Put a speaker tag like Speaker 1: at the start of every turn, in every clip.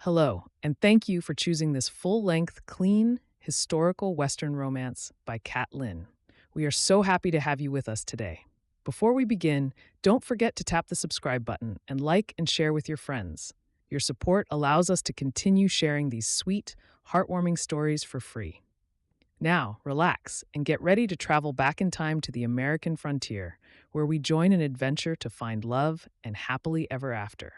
Speaker 1: Hello, and thank you for choosing this full length, clean, historical Western romance by Kat Lynn. We are so happy to have you with us today. Before we begin, don't forget to tap the subscribe button and like and share with your friends. Your support allows us to continue sharing these sweet, heartwarming stories for free. Now, relax and get ready to travel back in time to the American frontier, where we join an adventure to find love and happily ever after.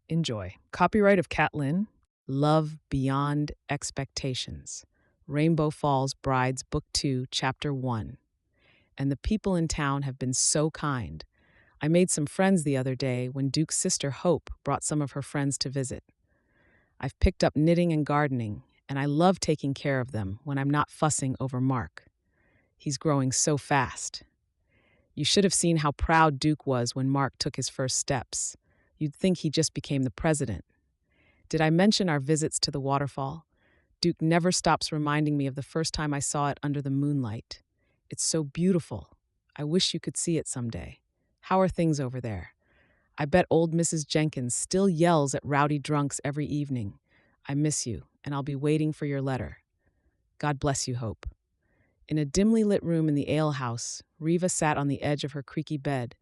Speaker 1: Enjoy. Copyright of Kat Lynn. Love Beyond Expectations. Rainbow Falls Brides, Book 2, Chapter 1. And the people in town have been so kind. I made some friends the other day when Duke's sister Hope brought some of her friends to visit. I've picked up knitting and gardening, and I love taking care of them when I'm not fussing over Mark. He's growing so fast. You should have seen how proud Duke was when Mark took his first steps. You'd think he just became the president. Did I mention our visits to the waterfall? Duke never stops reminding me of the first time I saw it under the moonlight. It's so beautiful. I wish you could see it someday. How are things over there? I bet old Mrs. Jenkins still yells at rowdy drunks every evening. I miss you, and I'll be waiting for your letter. God bless you, Hope. In a dimly lit room in the alehouse, Reva sat on the edge of her creaky bed,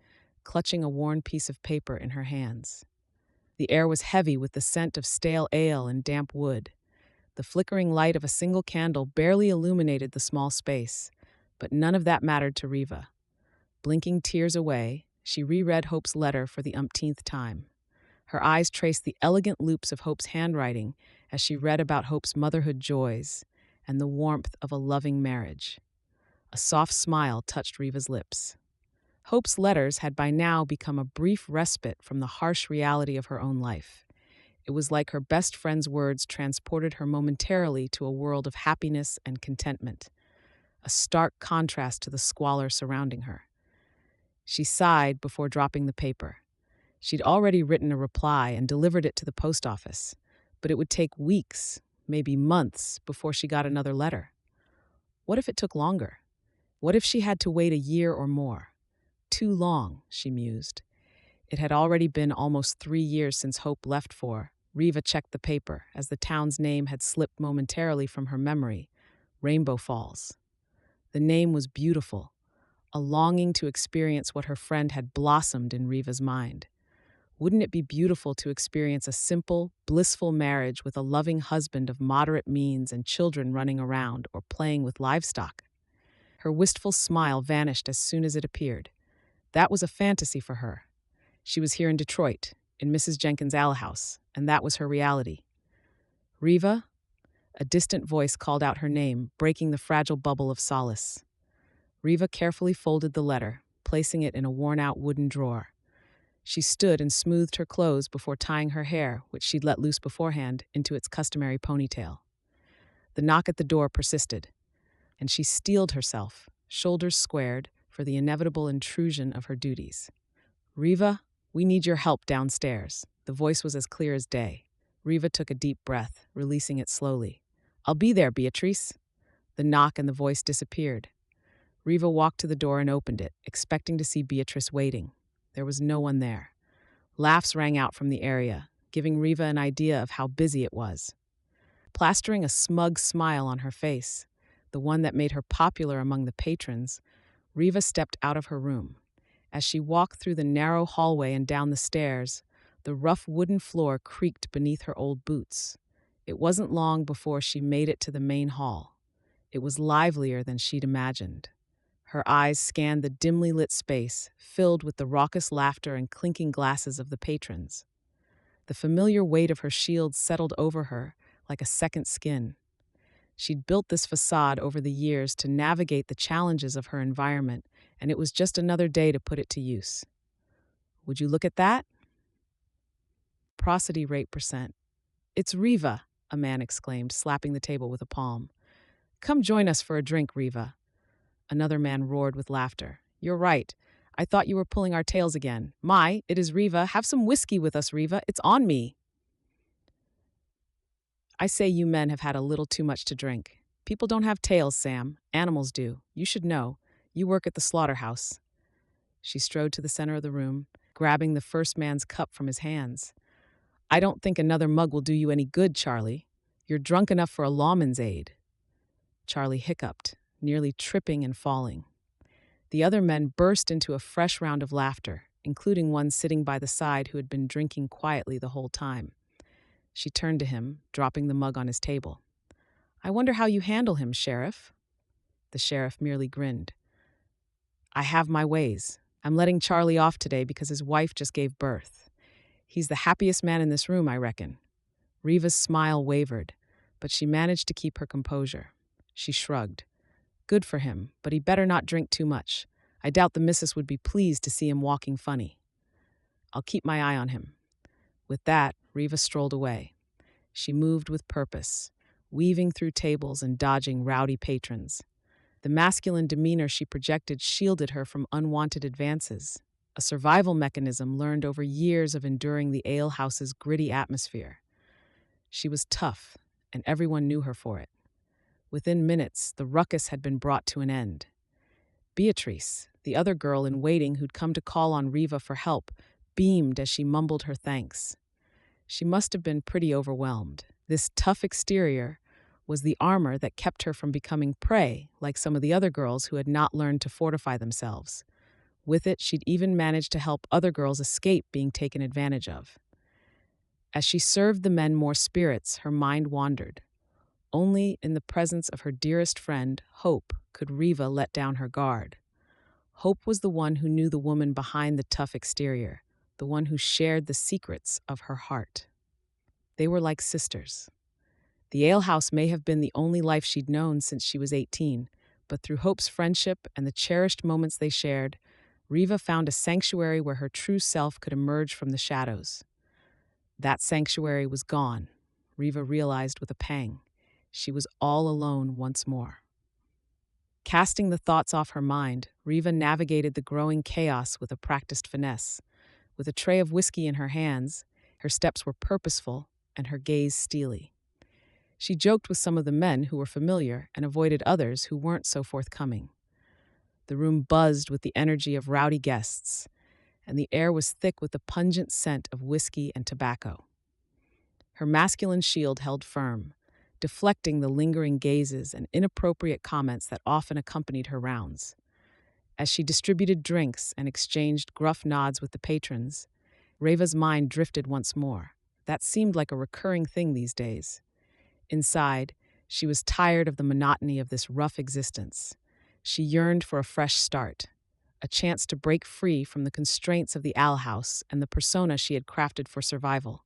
Speaker 1: clutching a worn piece of paper in her hands. The air was heavy with the scent of stale ale and damp wood. The flickering light of a single candle barely illuminated the small space, but none of that mattered to Reva. Blinking tears away, she reread Hope's letter for the umpteenth time. Her eyes traced the elegant loops of Hope's handwriting as she read about Hope's motherhood joys and the warmth of a loving marriage. A soft smile touched Reva's lips. Hope's letters had by now become a brief respite from the harsh reality of her own life. It was like her best friend's words transported her momentarily to a world of happiness and contentment, a stark contrast to the squalor surrounding her. She sighed before dropping the paper. She'd already written a reply and delivered it to the post office, but it would take weeks, maybe months, before she got another letter. What if it took longer? What if she had to wait a year or more? Too long, she mused. It had already been almost 3 years since Hope left for. Reva checked the paper as the town's name had slipped momentarily from her memory. Rainbow Falls. The name was beautiful, a longing to experience what her friend had blossomed in Reva's mind. Wouldn't it be beautiful to experience a simple, blissful marriage with a loving husband of moderate means and children running around or playing with livestock? Her wistful smile vanished as soon as it appeared. That was a fantasy for her. She was here in Detroit, in Mrs. Jenkins' alehouse, and that was her reality. Reva? A distant voice called out her name, breaking the fragile bubble of solace. Reva carefully folded the letter, placing it in a worn-out wooden drawer. She stood and smoothed her clothes before tying her hair, which she'd let loose beforehand, into its customary ponytail. The knock at the door persisted, and she steeled herself, shoulders squared, for the inevitable intrusion of her duties. Reva, we need your help downstairs. The voice was as clear as day. Reva took a deep breath, releasing it slowly. I'll be there, Beatrice. The knock and the voice disappeared. Reva walked to the door and opened it, expecting to see Beatrice waiting. There was no one there. Laughs rang out from the area, giving Reva an idea of how busy it was. Plastering a smug smile on her face, the one that made her popular among the patrons, Reva stepped out of her room. As she walked through the narrow hallway and down the stairs, the rough wooden floor creaked beneath her old boots. It wasn't long before she made it to the main hall. It was livelier than she'd imagined. Her eyes scanned the dimly lit space, filled with the raucous laughter and clinking glasses of the patrons. The familiar weight of her shield settled over her like a second skin. She'd built this facade over the years to navigate the challenges of her environment, and it was just another day to put it to use. Would you look at that? Prosody rate percent. It's Reva, a man exclaimed, slapping the table with a palm. Come join us for a drink, Reva. Another man roared with laughter. You're right. I thought you were pulling our tails again. My, it is Reva. Have some whiskey with us, Reva. It's on me. I say you men have had a little too much to drink. People don't have tails, Sam. Animals do. You should know. You work at the slaughterhouse. She strode to the center of the room, grabbing the first man's cup from his hands. I don't think another mug will do you any good, Charlie. You're drunk enough for a lawman's aid. Charlie hiccuped, nearly tripping and falling. The other men burst into a fresh round of laughter, including one sitting by the side who had been drinking quietly the whole time. She turned to him, dropping the mug on his table. I wonder how you handle him, Sheriff. The sheriff merely grinned. I have my ways. I'm letting Charlie off today because his wife just gave birth. He's the happiest man in this room, I reckon. Reva's smile wavered, but she managed to keep her composure. She shrugged. Good for him, but he better not drink too much. I doubt the missus would be pleased to see him walking funny. I'll keep my eye on him. With that, Reva strolled away. She moved with purpose, weaving through tables and dodging rowdy patrons. The masculine demeanor she projected shielded her from unwanted advances, a survival mechanism learned over years of enduring the alehouse's gritty atmosphere. She was tough, and everyone knew her for it. Within minutes, the ruckus had been brought to an end. Beatrice, the other girl in waiting who'd come to call on Reva for help, beamed as she mumbled her thanks. She must have been pretty overwhelmed. This tough exterior was the armor that kept her from becoming prey, like some of the other girls who had not learned to fortify themselves. With it, she'd even managed to help other girls escape being taken advantage of. As she served the men more spirits, her mind wandered. Only in the presence of her dearest friend, Hope, could Reva let down her guard. Hope was the one who knew the woman behind the tough exterior, the one who shared the secrets of her heart. They were like sisters. The alehouse may have been the only life she'd known since she was 18, but through Hope's friendship and the cherished moments they shared, Reva found a sanctuary where her true self could emerge from the shadows. That sanctuary was gone, Reva realized with a pang. She was all alone once more. Casting the thoughts off her mind, Reva navigated the growing chaos with a practiced finesse. With a tray of whiskey in her hands, her steps were purposeful and her gaze steely. She joked with some of the men who were familiar and avoided others who weren't so forthcoming. The room buzzed with the energy of rowdy guests, and the air was thick with the pungent scent of whiskey and tobacco. Her masculine shield held firm, deflecting the lingering gazes and inappropriate comments that often accompanied her rounds. As she distributed drinks and exchanged gruff nods with the patrons, Reva's mind drifted once more. That seemed like a recurring thing these days. Inside, she was tired of the monotony of this rough existence. She yearned for a fresh start, a chance to break free from the constraints of the alehouse and the persona she had crafted for survival.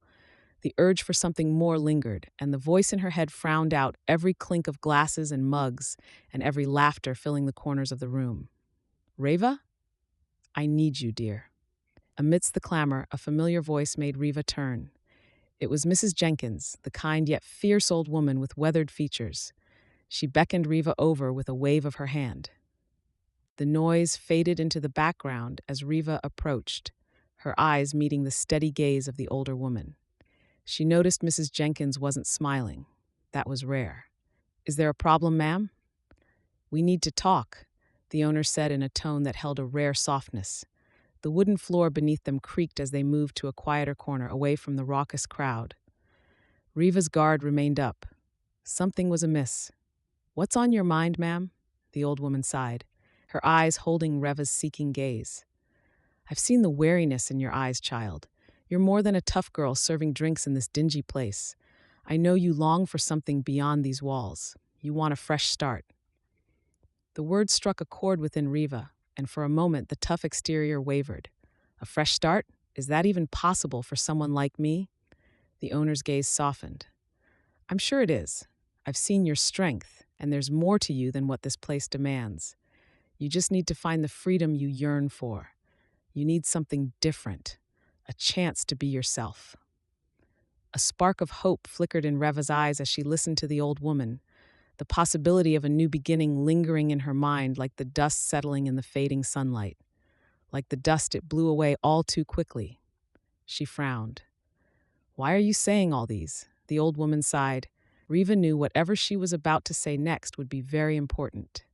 Speaker 1: The urge for something more lingered, and the voice in her head frowned out every clink of glasses and mugs and every laughter filling the corners of the room. Reva? I need you, dear. Amidst the clamor, a familiar voice made Reva turn. It was Mrs. Jenkins, the kind yet fierce old woman with weathered features. She beckoned Reva over with a wave of her hand. The noise faded into the background as Reva approached, her eyes meeting the steady gaze of the older woman. She noticed Mrs. Jenkins wasn't smiling. That was rare. Is there a problem, ma'am? We need to talk, the owner said in a tone that held a rare softness. The wooden floor beneath them creaked as they moved to a quieter corner away from the raucous crowd. Reva's guard remained up. Something was amiss. What's on your mind, ma'am? The old woman sighed, her eyes holding Reva's seeking gaze. I've seen the wariness in your eyes, child. You're more than a tough girl serving drinks in this dingy place. I know you long for something beyond these walls. You want a fresh start. The words struck a chord within Reva, and for a moment the tough exterior wavered. A fresh start? Is that even possible for someone like me? The owner's gaze softened. I'm sure it is. I've seen your strength, and there's more to you than what this place demands. You just need to find the freedom you yearn for. You need something different, a chance to be yourself. A spark of hope flickered in Reva's eyes as she listened to the old woman, the possibility of a new beginning lingering in her mind like the dust settling in the fading sunlight. Like the dust, it blew away all too quickly. She frowned. Why are you saying all these? The old woman sighed. Reva knew whatever she was about to say next would be very important.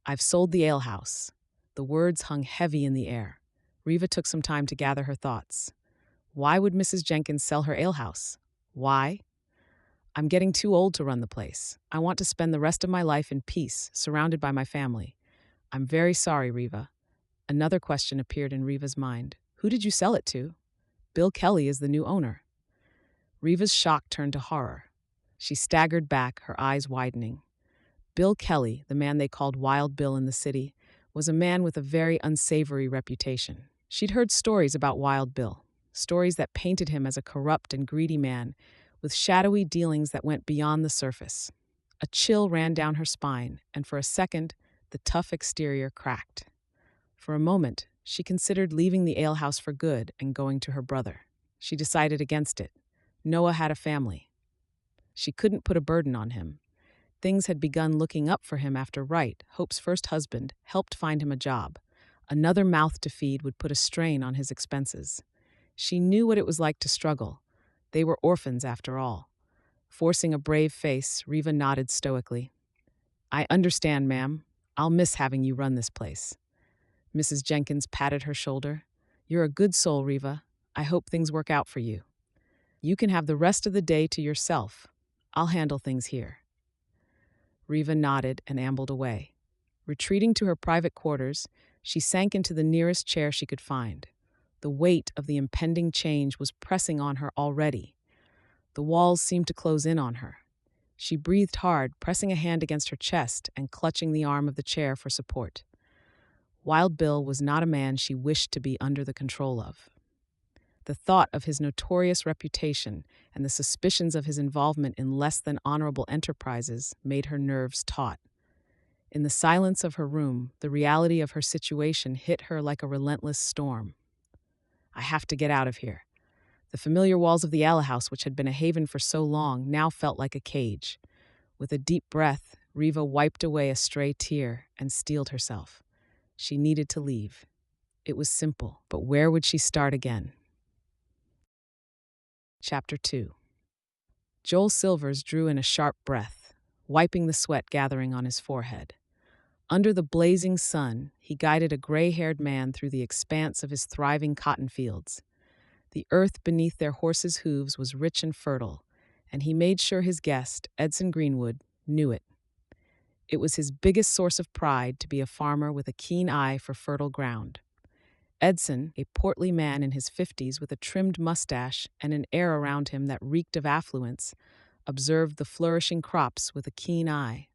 Speaker 1: I've sold the alehouse. The words hung heavy in the air. Reva took some time to gather her thoughts. Why would Mrs. Jenkins sell her alehouse? Why? I'm getting too old to run the place. I want to spend the rest of my life in peace, surrounded by my family. I'm very sorry, Reva. Another question appeared in Reva's mind. Who did you sell it to? Bill Kelly is the new owner. Reva's shock turned to horror. She staggered back, her eyes widening. Bill Kelly, the man they called Wild Bill in the city, was a man with a very unsavory reputation. She'd heard stories about Wild Bill, stories that painted him as a corrupt and greedy man with shadowy dealings that went beyond the surface. A chill ran down her spine, and for a second, the tough exterior cracked. For a moment, she considered leaving the alehouse for good and going to her brother. She decided against it. Noah had a family. She couldn't put a burden on him. Things had begun looking up for him after Wright, Hope's first husband, helped find him a job. Another mouth to feed would put a strain on his expenses. She knew what it was like to struggle. They were orphans, after all. Forcing a brave face, Reva nodded stoically. I understand, ma'am. I'll miss having you run this place. Mrs. Jenkins patted her shoulder. You're a good soul, Reva. I hope things work out for you. You can have the rest of the day to yourself. I'll handle things here. Reva nodded and ambled away. Retreating to her private quarters, she sank into the nearest chair she could find. The weight of the impending change was pressing on her already. The walls seemed to close in on her. She breathed hard, pressing a hand against her chest and clutching the arm of the chair for support. Wild Bill was not a man she wished to be under the control of. The thought of his notorious reputation and the suspicions of his involvement in less than honorable enterprises made her nerves taut. In the silence of her room, the reality of her situation hit her like a relentless storm. I have to get out of here. The familiar walls of the alehouse, which had been a haven for so long, now felt like a cage. With a deep breath, Reva wiped away a stray tear and steeled herself. She needed to leave. It was simple, but where would she start again? Chapter 2. Joel Silvers drew in a sharp breath, wiping the sweat gathering on his forehead. Under the blazing sun, he guided a gray-haired man through the expanse of his thriving cotton fields. The earth beneath their horses' hooves was rich and fertile, and he made sure his guest, Edson Greenwood, knew it. It was his biggest source of pride to be a farmer with a keen eye for fertile ground. Edson, a portly man in his 50s with a trimmed mustache and an air around him that reeked of affluence, observed the flourishing crops with a keen eye.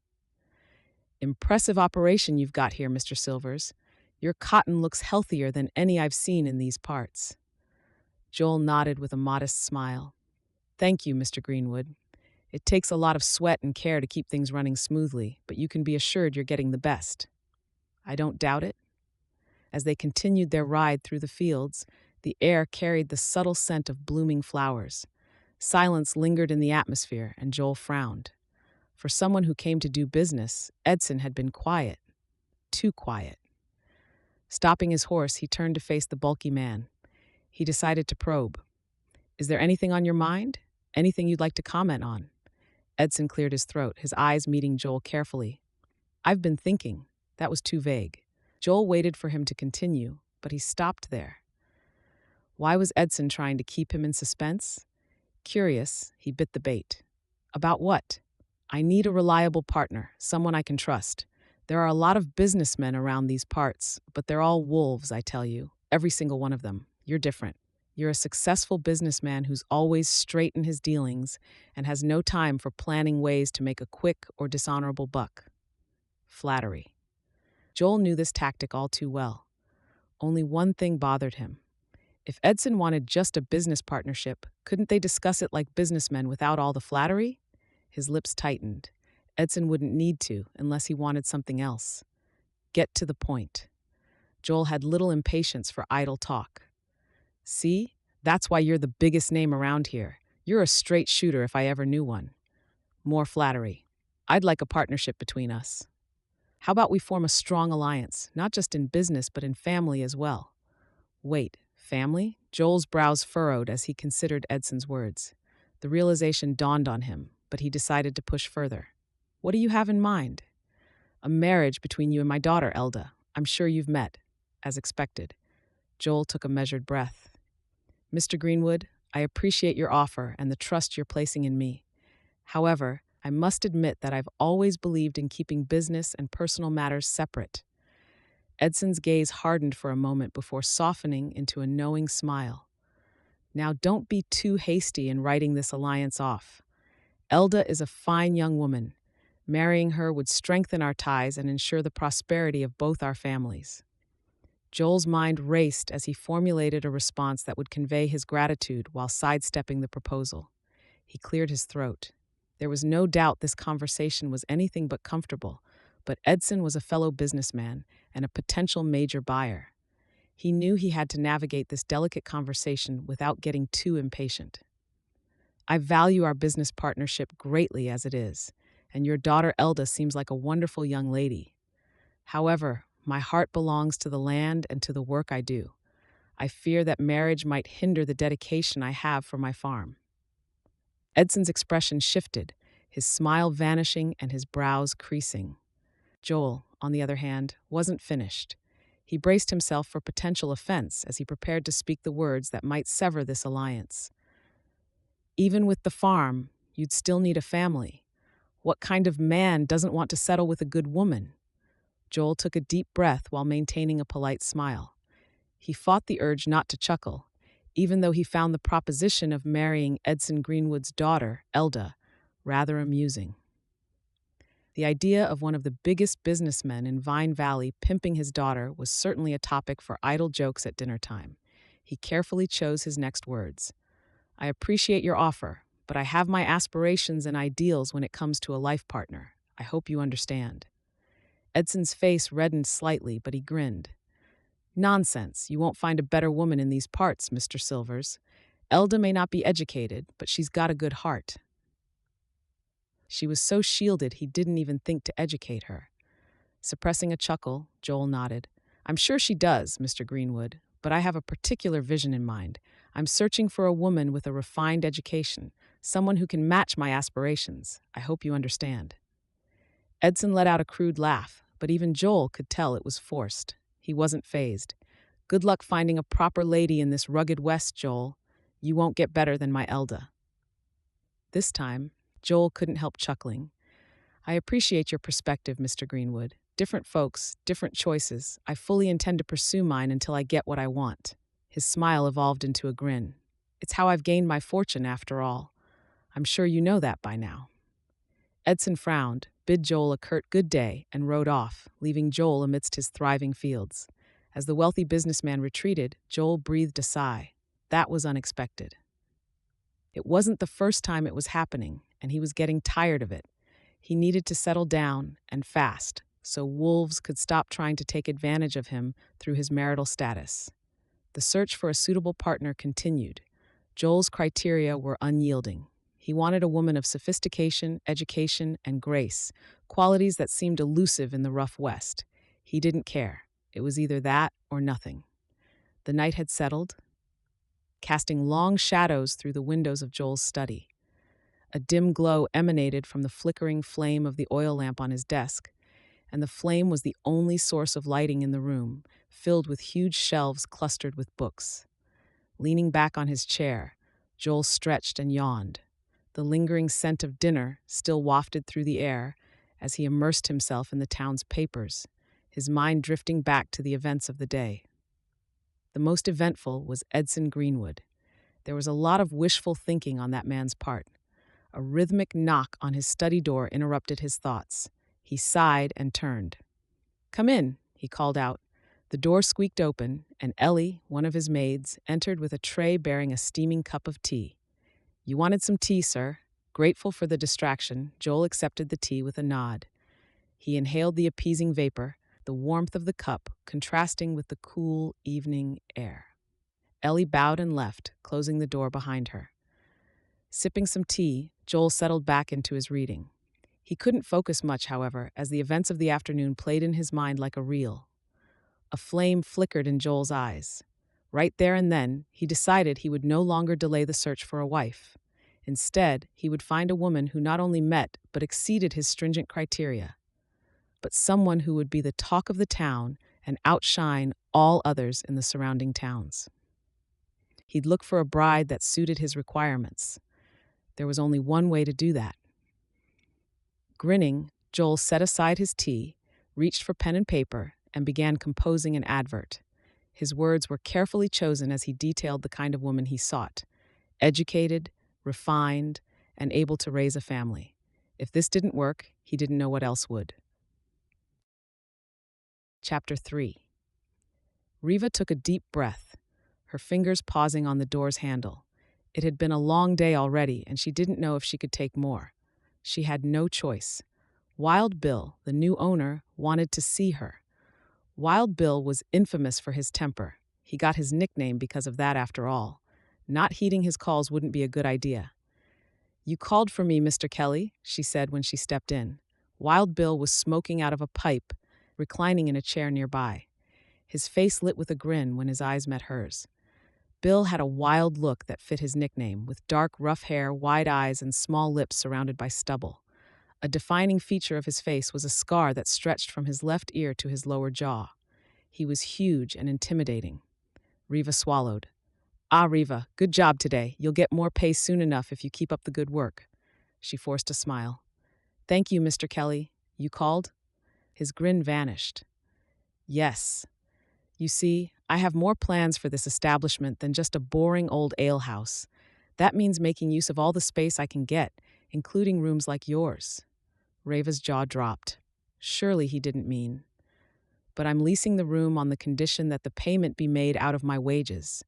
Speaker 1: Impressive operation you've got here, Mr. Silvers. Your cotton looks healthier than any I've seen in these parts. Joel nodded with a modest smile. Thank you, Mr. Greenwood. It takes a lot of sweat and care to keep things running smoothly, but you can be assured you're getting the best. I don't doubt it. As they continued their ride through the fields, the air carried the subtle scent of blooming flowers. Silence lingered in the atmosphere, and Joel frowned. For someone who came to do business, Edson had been quiet. Too quiet. Stopping his horse, he turned to face the bulky man. He decided to probe. Is there anything on your mind? Anything you'd like to comment on? Edson cleared his throat, his eyes meeting Joel carefully. I've been thinking. That was too vague. Joel waited for him to continue, but he stopped there. Why was Edson trying to keep him in suspense? Curious, he bit the bait. About what? I need a reliable partner, someone I can trust. There are a lot of businessmen around these parts, but they're all wolves, I tell you. Every single one of them. You're different. You're a successful businessman who's always straight in his dealings and has no time for planning ways to make a quick or dishonorable buck. Flattery. Joel knew this tactic all too well. Only one thing bothered him. If Edson wanted just a business partnership, couldn't they discuss it like businessmen without all the flattery? His lips tightened. Edson wouldn't need to unless he wanted something else. Get to the point. Joel had little impatience for idle talk. See? That's why you're the biggest name around here. You're a straight shooter if I ever knew one. More flattery. I'd like a partnership between us. How about we form a strong alliance, not just in business but in family as well? Wait, family? Joel's brows furrowed as he considered Edson's words. The realization dawned on him, but he decided to push further. What do you have in mind? A marriage between you and my daughter, Elda. I'm sure you've met, as expected. Joel took a measured breath. Mr. Greenwood, I appreciate your offer and the trust you're placing in me. However, I must admit that I've always believed in keeping business and personal matters separate. Edson's gaze hardened for a moment before softening into a knowing smile. Now, don't be too hasty in writing this alliance off. Elda is a fine young woman. Marrying her would strengthen our ties and ensure the prosperity of both our families. Joel's mind raced as he formulated a response that would convey his gratitude while sidestepping the proposal. He cleared his throat. There was no doubt this conversation was anything but comfortable, but Edson was a fellow businessman and a potential major buyer. He knew he had to navigate this delicate conversation without getting too impatient. I value our business partnership greatly as it is, and your daughter Elda seems like a wonderful young lady. However, my heart belongs to the land and to the work I do. I fear that marriage might hinder the dedication I have for my farm. Edson's expression shifted, his smile vanishing and his brows creasing. Joel, on the other hand, wasn't finished. He braced himself for potential offense as he prepared to speak the words that might sever this alliance. Even with the farm, you'd still need a family. What kind of man doesn't want to settle with a good woman? Joel took a deep breath while maintaining a polite smile. He fought the urge not to chuckle, even though he found the proposition of marrying Edson Greenwood's daughter, Elda, rather amusing. The idea of one of the biggest businessmen in Vine Valley pimping his daughter was certainly a topic for idle jokes at dinner time. He carefully chose his next words. I appreciate your offer, but I have my aspirations and ideals when it comes to a life partner. I hope you understand. Edson's face reddened slightly, but he grinned. Nonsense. You won't find a better woman in these parts, Mr. Silvers. Elda may not be educated, but she's got a good heart. She was so shielded he didn't even think to educate her. Suppressing a chuckle, Joel nodded. I'm sure she does, Mr. Greenwood, but I have a particular vision in mind. I'm searching for a woman with a refined education, someone who can match my aspirations. I hope you understand. Edson let out a crude laugh, but even Joel could tell it was forced. He wasn't fazed. Good luck finding a proper lady in this rugged West, Joel. You won't get better than my Elda. This time, Joel couldn't help chuckling. I appreciate your perspective, Mr. Greenwood. Different folks, different choices. I fully intend to pursue mine until I get what I want. His smile evolved into a grin. It's how I've gained my fortune, after all. I'm sure you know that by now. Edson frowned, bid Joel a curt good day, and rode off, leaving Joel amidst his thriving fields. As the wealthy businessman retreated, Joel breathed a sigh. That was unexpected. It wasn't the first time it was happening, and he was getting tired of it. He needed to settle down, and fast, so wolves could stop trying to take advantage of him through his marital status. The search for a suitable partner continued. Joel's criteria were unyielding. He wanted a woman of sophistication, education, and grace, qualities that seemed elusive in the rough West. He didn't care. It was either that or nothing. The night had settled, casting long shadows through the windows of Joel's study. A dim glow emanated from the flickering flame of the oil lamp on his desk, and the flame was the only source of lighting in the room, filled with huge shelves clustered with books. Leaning back on his chair, Joel stretched and yawned. The lingering scent of dinner still wafted through the air as he immersed himself in the town's papers, his mind drifting back to the events of the day. The most eventful was Edson Greenwood. There was a lot of wishful thinking on that man's part. A rhythmic knock on his study door interrupted his thoughts. He sighed and turned. Come in, he called out. The door squeaked open, and Ellie, one of his maids, entered with a tray bearing a steaming cup of tea. You wanted some tea, sir? Grateful for the distraction, Joel accepted the tea with a nod. He inhaled the appeasing vapor, the warmth of the cup contrasting with the cool evening air. Ellie bowed and left, closing the door behind her. Sipping some tea, Joel settled back into his reading. He couldn't focus much, however, as the events of the afternoon played in his mind like a reel. A flame flickered in Joel's eyes. Right there and then, he decided he would no longer delay the search for a wife. Instead, he would find a woman who not only met but exceeded his stringent criteria, but someone who would be the talk of the town and outshine all others in the surrounding towns. He'd look for a bride that suited his requirements. There was only one way to do that. Grinning, Joel set aside his tea, reached for pen and paper, and began composing an advert. His words were carefully chosen as he detailed the kind of woman he sought: educated, refined, and able to raise a family. If this didn't work, he didn't know what else would. Chapter 3. Reva took a deep breath, her fingers pausing on the door's handle. It had been a long day already, and she didn't know if she could take more. She had no choice. Wild Bill, the new owner, wanted to see her. Wild Bill was infamous for his temper. He got his nickname because of that, after all. Not heeding his calls wouldn't be a good idea. "You called for me, Mr. Kelly," she said when she stepped in. Wild Bill was smoking out of a pipe, reclining in a chair nearby. His face lit with a grin when his eyes met hers. Bill had a wild look that fit his nickname, with dark, rough hair, wide eyes, and small lips surrounded by stubble. A defining feature of his face was a scar that stretched from his left ear to his lower jaw. He was huge and intimidating. Reva swallowed. "Ah, Reva, good job today. You'll get more pay soon enough if you keep up the good work." She forced a smile. "Thank you, Mr. Kelly. You called?" His grin vanished. "Yes. You see, I have more plans for this establishment than just a boring old alehouse. That means making use of all the space I can get, including rooms like yours." Reva's jaw dropped. Surely he didn't mean. "But I'm leasing the room on the condition that the payment be made out of my wages."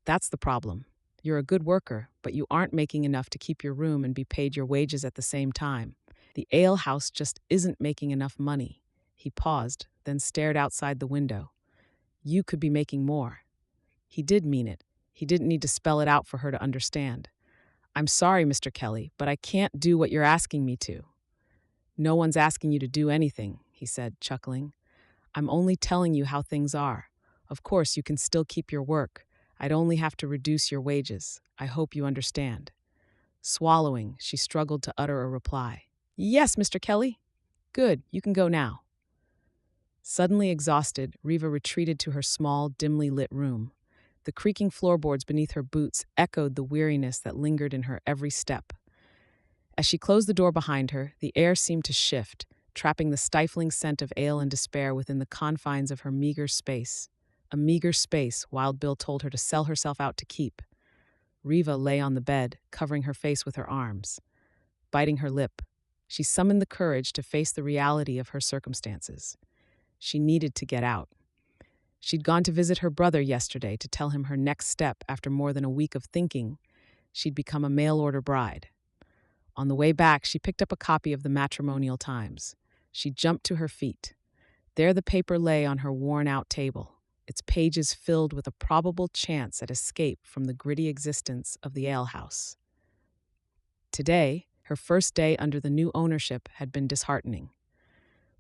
Speaker 1: "That's the problem. You're a good worker, but you aren't making enough to keep your room and be paid your wages at the same time. The alehouse just isn't making enough money." He paused, then stared outside the window. "You could be making more." He did mean it. He didn't need to spell it out for her to understand. "I'm sorry, Mr. Kelly, but I can't do what you're asking me to." "No one's asking you to do anything," he said, chuckling. "I'm only telling you how things are. Of course, you can still keep your work. I'd only have to reduce your wages. I hope you understand." Swallowing, she struggled to utter a reply. "Yes, Mr. Kelly." "Good, you can go now." Suddenly exhausted, Reva retreated to her small, dimly lit room. The creaking floorboards beneath her boots echoed the weariness that lingered in her every step. As she closed the door behind her, the air seemed to shift, trapping the stifling scent of ale and despair within the confines of her meager space. A meager space Wild Bill told her to sell herself out to keep. Reva lay on the bed, covering her face with her arms. Biting her lip, she summoned the courage to face the reality of her circumstances. She needed to get out. She'd gone to visit her brother yesterday to tell him her next step after more than a week of thinking. She'd become a mail-order bride. On the way back, she picked up a copy of the Matrimonial Times. She jumped to her feet. There the paper lay on her worn-out table, its pages filled with a probable chance at escape from the gritty existence of the alehouse. Today, her first day under the new ownership, had been disheartening.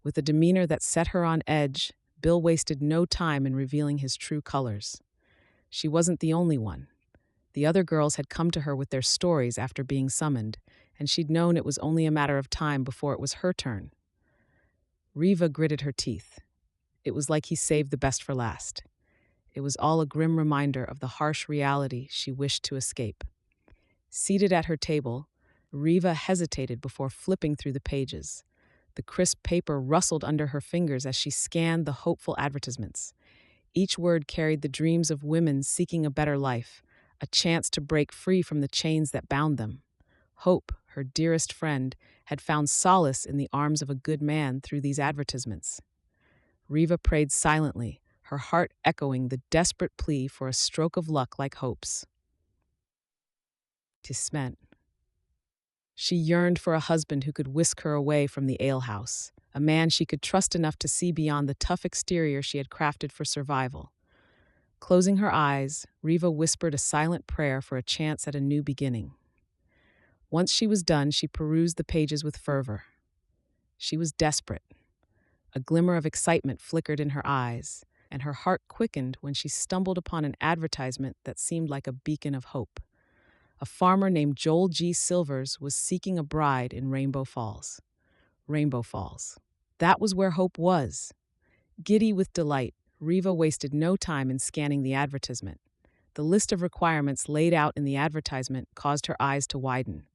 Speaker 1: With a demeanor that set her on edge, Bill wasted no time in revealing his true colors. She wasn't the only one. The other girls had come to her with their stories after being summoned, and she'd known it was only a matter of time before it was her turn. Reva gritted her teeth. It was like he saved the best for last. It was all a grim reminder of the harsh reality she wished to escape. Seated at her table, Reva hesitated before flipping through the pages. The crisp paper rustled under her fingers as she scanned the hopeful advertisements. Each word carried the dreams of women seeking a better life, a chance to break free from the chains that bound them. Hope, her dearest friend, had found solace in the arms of a good man through these advertisements. Reva prayed silently, her heart echoing the desperate plea for a stroke of luck like Hope's. Tismet. She yearned for a husband who could whisk her away from the alehouse, a man she could trust enough to see beyond the tough exterior she had crafted for survival. Closing her eyes, Reva whispered a silent prayer for a chance at a new beginning. Once she was done, she perused the pages with fervor. She was desperate. A glimmer of excitement flickered in her eyes, and her heart quickened when she stumbled upon an advertisement that seemed like a beacon of hope. A farmer named Joel G. Silvers was seeking a bride in Rainbow Falls. Rainbow Falls. That was where hope was. Giddy with delight, Reva wasted no time in scanning the advertisement. The list of requirements laid out in the advertisement caused her eyes to widen.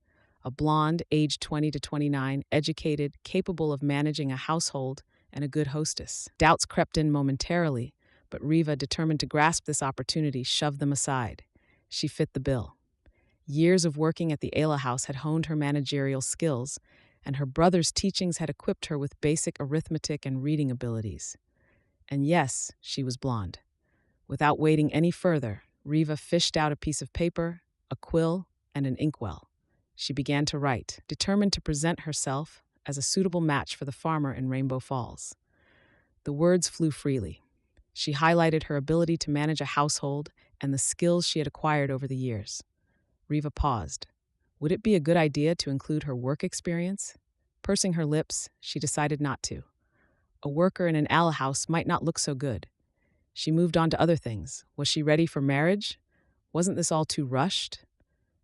Speaker 1: A blonde, aged 20 to 29, educated, capable of managing a household, and a good hostess. Doubts crept in momentarily, but Reva, determined to grasp this opportunity, shoved them aside. She fit the bill. Years of working at the alehouse had honed her managerial skills, and her brother's teachings had equipped her with basic arithmetic and reading abilities. And yes, she was blonde. Without waiting any further, Reva fished out a piece of paper, a quill, and an inkwell. She began to write, determined to present herself as a suitable match for the farmer in Rainbow Falls. The words flew freely. She highlighted her ability to manage a household and the skills she had acquired over the years. Reva paused. Would it be a good idea to include her work experience? Pursing her lips, she decided not to. A worker in an alehouse might not look so good. She moved on to other things. Was she ready for marriage? Wasn't this all too rushed?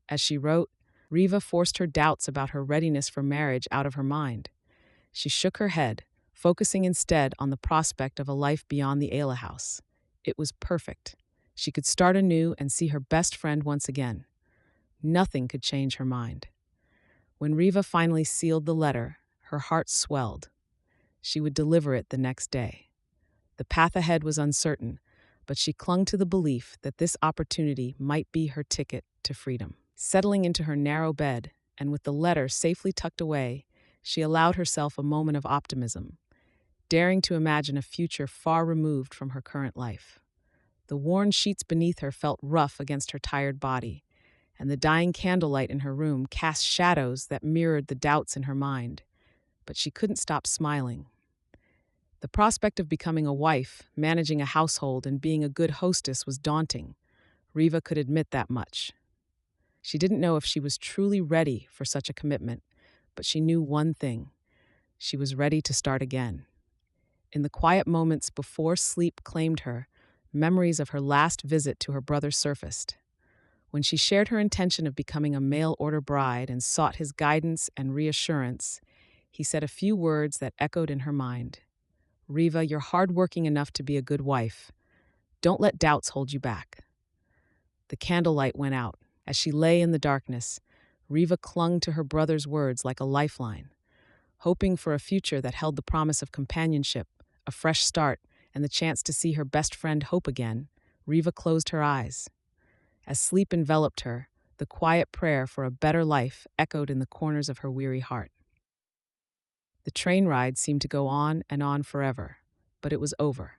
Speaker 1: As she wrote, Reva forced her doubts about her readiness for marriage out of her mind. She shook her head, focusing instead on the prospect of a life beyond the alehouse. It was perfect. She could start anew and see her best friend once again. Nothing could change her mind. When Reva finally sealed the letter, her heart swelled. She would deliver it the next day. The path ahead was uncertain, but she clung to the belief that this opportunity might be her ticket to freedom. Settling into her narrow bed, and with the letter safely tucked away, she allowed herself a moment of optimism, daring to imagine a future far removed from her current life. The worn sheets beneath her felt rough against her tired body, and the dying candlelight in her room cast shadows that mirrored the doubts in her mind. But she couldn't stop smiling. The prospect of becoming a wife, managing a household, and being a good hostess was daunting. Reva could admit that much. She didn't know if she was truly ready for such a commitment, but she knew one thing. She was ready to start again. In the quiet moments before sleep claimed her, memories of her last visit to her brother surfaced. When she shared her intention of becoming a mail-order bride and sought his guidance and reassurance, he said a few words that echoed in her mind. Reva, you're hardworking enough to be a good wife. Don't let doubts hold you back. The candlelight went out. As she lay in the darkness, Reva clung to her brother's words like a lifeline. Hoping for a future that held the promise of companionship, a fresh start, and the chance to see her best friend Hope again, Reva closed her eyes. As sleep enveloped her, the quiet prayer for a better life echoed in the corners of her weary heart. The train ride seemed to go on and on forever, but it was over.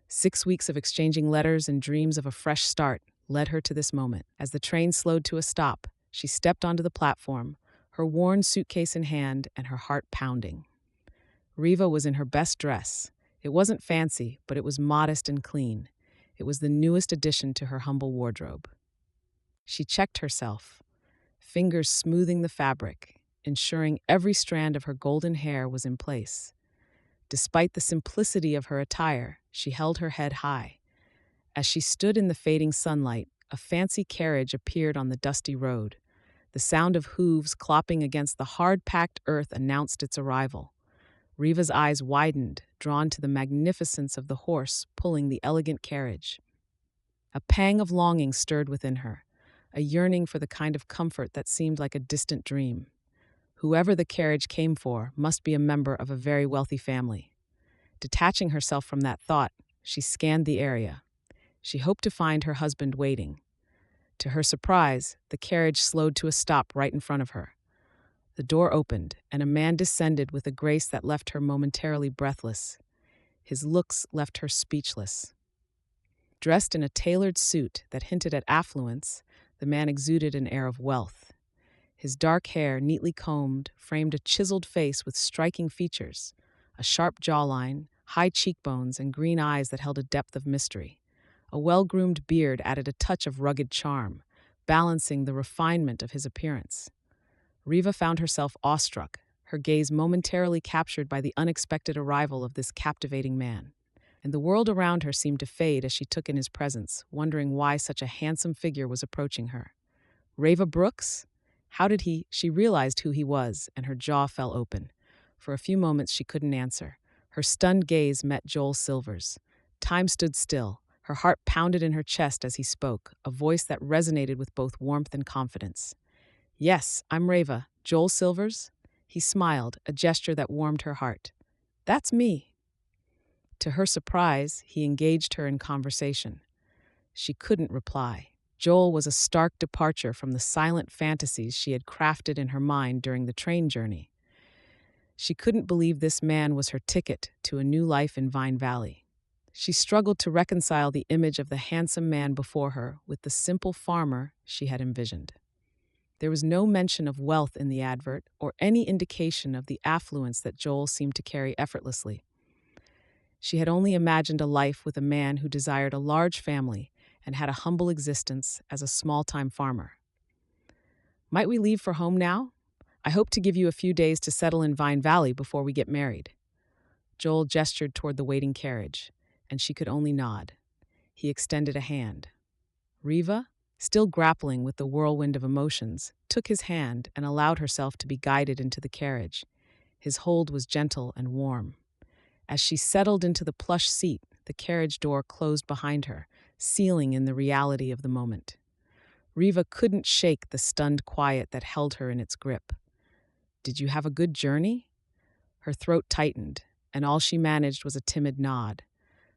Speaker 1: 6 weeks of exchanging letters and dreams of a fresh start led her to this moment. As the train slowed to a stop, she stepped onto the platform, her worn suitcase in hand and her heart pounding. Reva was in her best dress. It wasn't fancy, but it was modest and clean. It was the newest addition to her humble wardrobe. She checked herself, fingers smoothing the fabric, ensuring every strand of her golden hair was in place. Despite the simplicity of her attire, she held her head high. As she stood in the fading sunlight, a fancy carriage appeared on the dusty road. The sound of hooves clopping against the hard-packed earth announced its arrival. Reva's eyes widened, drawn to the magnificence of the horse pulling the elegant carriage. A pang of longing stirred within her, a yearning for the kind of comfort that seemed like a distant dream. Whoever the carriage came for must be a member of a very wealthy family. Detaching herself from that thought, she scanned the area. She hoped to find her husband waiting. To her surprise, the carriage slowed to a stop right in front of her. The door opened, and a man descended with a grace that left her momentarily breathless. His looks left her speechless. Dressed in a tailored suit that hinted at affluence, the man exuded an air of wealth. His dark hair, neatly combed, framed a chiseled face with striking features, a sharp jawline, high cheekbones, and green eyes that held a depth of mystery. A well-groomed beard added a touch of rugged charm, balancing the refinement of his appearance. Reva found herself awestruck, her gaze momentarily captured by the unexpected arrival of this captivating man. And the world around her seemed to fade as she took in his presence, wondering why such a handsome figure was approaching her. Reva Brooks? She realized who he was, and her jaw fell open. For a few moments she couldn't answer. Her stunned gaze met Joel Silver's. Time stood still, Her heart pounded in her chest as he spoke, a voice that resonated with both warmth and confidence. "Yes, I'm Reva. Joel Silvers?" He smiled, a gesture that warmed her heart. "That's me." To her surprise, he engaged her in conversation. She couldn't reply. Joel was a stark departure from the silent fantasies she had crafted in her mind during the train journey. She couldn't believe this man was her ticket to a new life in Vine Valley. She struggled to reconcile the image of the handsome man before her with the simple farmer she had envisioned. There was no mention of wealth in the advert or any indication of the affluence that Joel seemed to carry effortlessly. She had only imagined a life with a man who desired a large family and had a humble existence as a small-time farmer. "Might we leave for home now? I hope to give you a few days to settle in Vine Valley before we get married." Joel gestured toward the waiting carriage, and she could only nod. He extended a hand. Reva, still grappling with the whirlwind of emotions, took his hand and allowed herself to be guided into the carriage. His hold was gentle and warm. As she settled into the plush seat, the carriage door closed behind her, sealing in the reality of the moment. Reva couldn't shake the stunned quiet that held her in its grip. "Did you have a good journey?" Her throat tightened, and all she managed was a timid nod.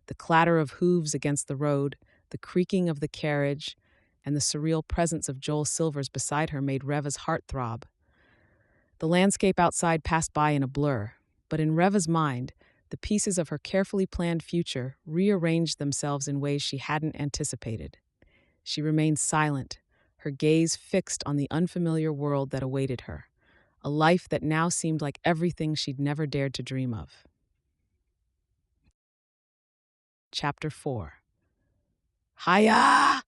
Speaker 1: The clatter of hooves against the road, the creaking of the carriage, and the surreal presence of Joel Silvers beside her made Reva's heart throb. The landscape outside passed by in a blur, but in Reva's mind, the pieces of her carefully planned future rearranged themselves in ways she hadn't anticipated. She remained silent, her gaze fixed on the unfamiliar world that awaited her, a life that now seemed like everything she'd never dared to dream of. Chapter 4. Hiya!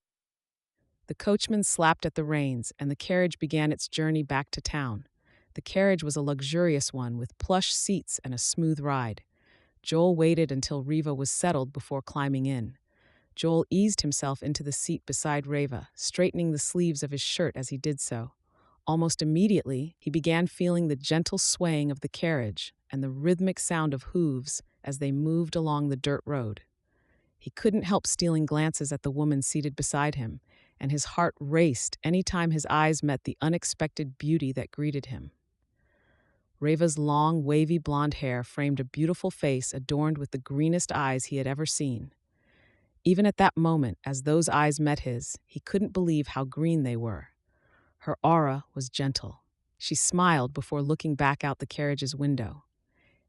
Speaker 1: The coachman slapped at the reins, and the carriage began its journey back to town. The carriage was a luxurious one with plush seats and a smooth ride. Joel waited until Reva was settled before climbing in. Joel eased himself into the seat beside Reva, straightening the sleeves of his shirt as he did so. Almost immediately, he began feeling the gentle swaying of the carriage and the rhythmic sound of hooves as they moved along the dirt road. He couldn't help stealing glances at the woman seated beside him, and his heart raced any time his eyes met the unexpected beauty that greeted him. Reva's long, wavy blonde hair framed a beautiful face adorned with the greenest eyes he had ever seen. Even at that moment, as those eyes met his, he couldn't believe how green they were. Her aura was gentle. She smiled before looking back out the carriage's window.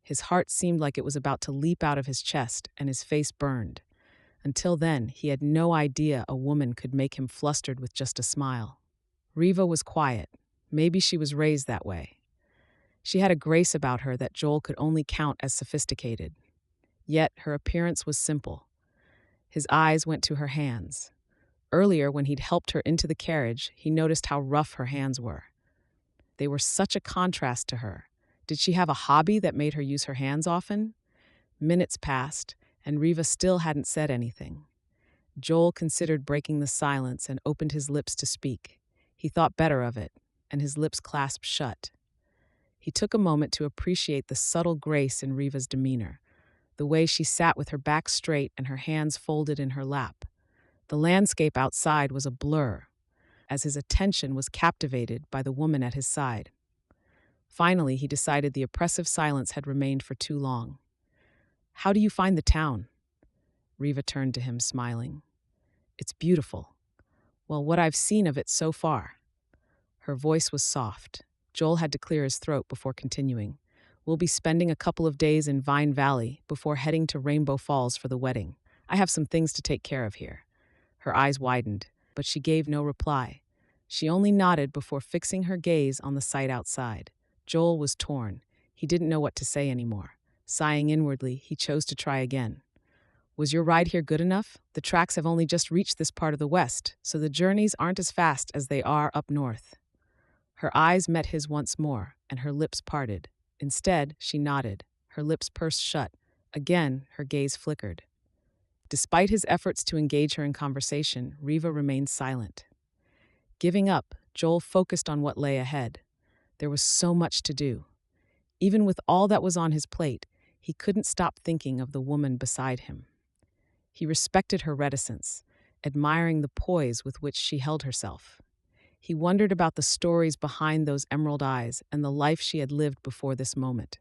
Speaker 1: His heart seemed like it was about to leap out of his chest, and his face burned. Until then, he had no idea a woman could make him flustered with just a smile. Reva was quiet. Maybe she was raised that way. She had a grace about her that Joel could only count as sophisticated. Yet her appearance was simple. His eyes went to her hands. Earlier, when he'd helped her into the carriage, he noticed how rough her hands were. They were such a contrast to her. Did she have a hobby that made her use her hands often? Minutes passed, and Reva still hadn't said anything. Joel considered breaking the silence and opened his lips to speak. He thought better of it, and his lips clasped shut. He took a moment to appreciate the subtle grace in Reva's demeanor, the way she sat with her back straight and her hands folded in her lap. The landscape outside was a blur, as his attention was captivated by the woman at his side. Finally, he decided the oppressive silence had remained for too long. "How do you find the town?" Reva turned to him, smiling. "It's beautiful. Well, what I've seen of it so far." Her voice was soft. Joel had to clear his throat before continuing. "We'll be spending a couple of days in Vine Valley before heading to Rainbow Falls for the wedding. I have some things to take care of here." Her eyes widened, but she gave no reply. She only nodded before fixing her gaze on the sight outside. Joel was torn. He didn't know what to say anymore. Sighing inwardly, he chose to try again. "Was your ride here good enough? The tracks have only just reached this part of the West, so the journeys aren't as fast as they are up north." Her eyes met his once more, and her lips parted. Instead, she nodded, her lips pursed shut. Again, her gaze flickered. Despite his efforts to engage her in conversation, Reva remained silent. Giving up, Joel focused on what lay ahead. There was so much to do. Even with all that was on his plate, he couldn't stop thinking of the woman beside him. He respected her reticence, admiring the poise with which she held herself. He wondered about the stories behind those emerald eyes and the life she had lived before this moment.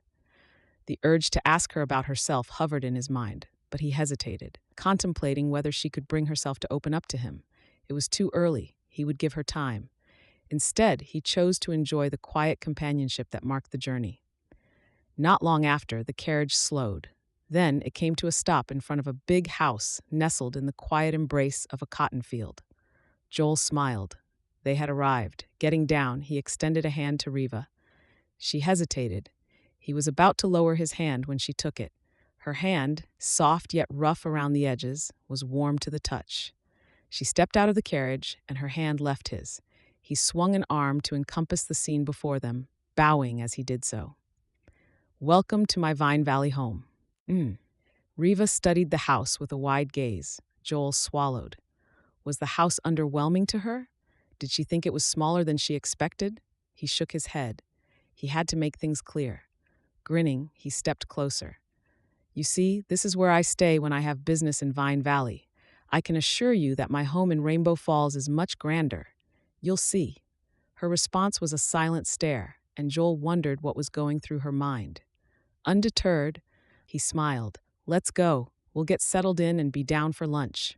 Speaker 1: The urge to ask her about herself hovered in his mind, but he hesitated, contemplating whether she could bring herself to open up to him. It was too early. He would give her time. Instead, he chose to enjoy the quiet companionship that marked the journey. Not long after, the carriage slowed. Then it came to a stop in front of a big house nestled in the quiet embrace of a cotton field. Joel smiled. They had arrived. Getting down, he extended a hand to Reva. She hesitated. He was about to lower his hand when she took it. Her hand, soft yet rough around the edges, was warm to the touch. She stepped out of the carriage, and her hand left his. He swung an arm to encompass the scene before them, bowing as he did so. "Welcome to my Vine Valley home." Reva studied the house with a wide gaze. Joel swallowed. Was the house underwhelming to her? Did she think it was smaller than she expected? He shook his head. He had to make things clear. Grinning, he stepped closer. "You see, this is where I stay when I have business in Vine Valley. I can assure you that my home in Rainbow Falls is much grander. You'll see." Her response was a silent stare, and Joel wondered what was going through her mind. Undeterred, he smiled. "Let's go. We'll get settled in and be down for lunch."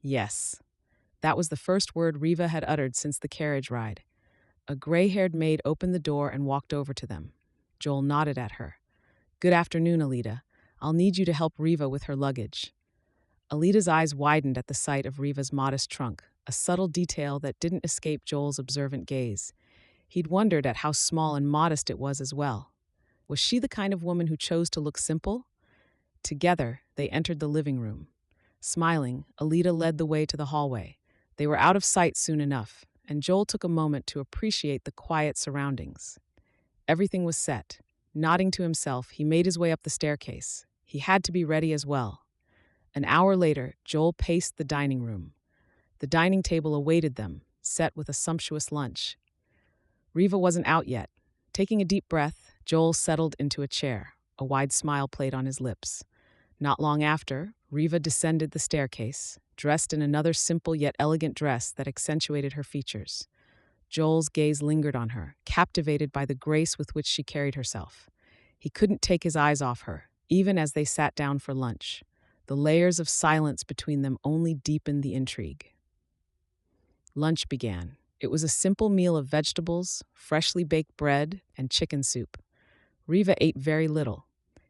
Speaker 1: Yes. That was the first word Reva had uttered since the carriage ride. A gray-haired maid opened the door and walked over to them. Joel nodded at her. "Good afternoon, Alita. I'll need you to help Reva with her luggage." Alita's eyes widened at the sight of Reva's modest trunk, a subtle detail that didn't escape Joel's observant gaze. He'd wondered at how small and modest it was as well. Was she the kind of woman who chose to look simple? Together, they entered the living room. Smiling, Alita led the way to the hallway. They were out of sight soon enough, and Joel took a moment to appreciate the quiet surroundings. Everything was set. Nodding to himself, he made his way up the staircase. He had to be ready as well. An hour later, Joel paced the dining room. The dining table awaited them, set with a sumptuous lunch. Reva wasn't out yet. Taking a deep breath, Joel settled into a chair. A wide smile played on his lips. Not long after, Reva descended the staircase, dressed in another simple yet elegant dress that accentuated her features. Joel's gaze lingered on her, captivated by the grace with which she carried herself. He couldn't take his eyes off her, even as they sat down for lunch. The layers of silence between them only deepened the intrigue. Lunch began. It was a simple meal of vegetables, freshly baked bread, and chicken soup. Reva ate very little.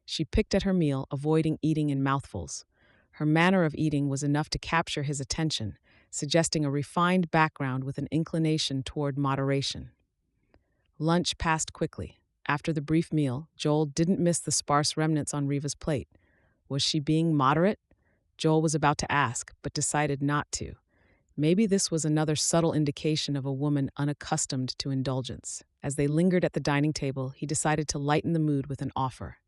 Speaker 1: She picked at her meal, avoiding eating in mouthfuls. Her manner of eating was enough to capture his attention, suggesting a refined background with an inclination toward moderation. Lunch passed quickly. After the brief meal, Joel didn't miss the sparse remnants on Reva's plate. Was she being moderate? Joel was about to ask, but decided not to. Maybe this was another subtle indication of a woman unaccustomed to indulgence. As they lingered at the dining table, he decided to lighten the mood with an offer.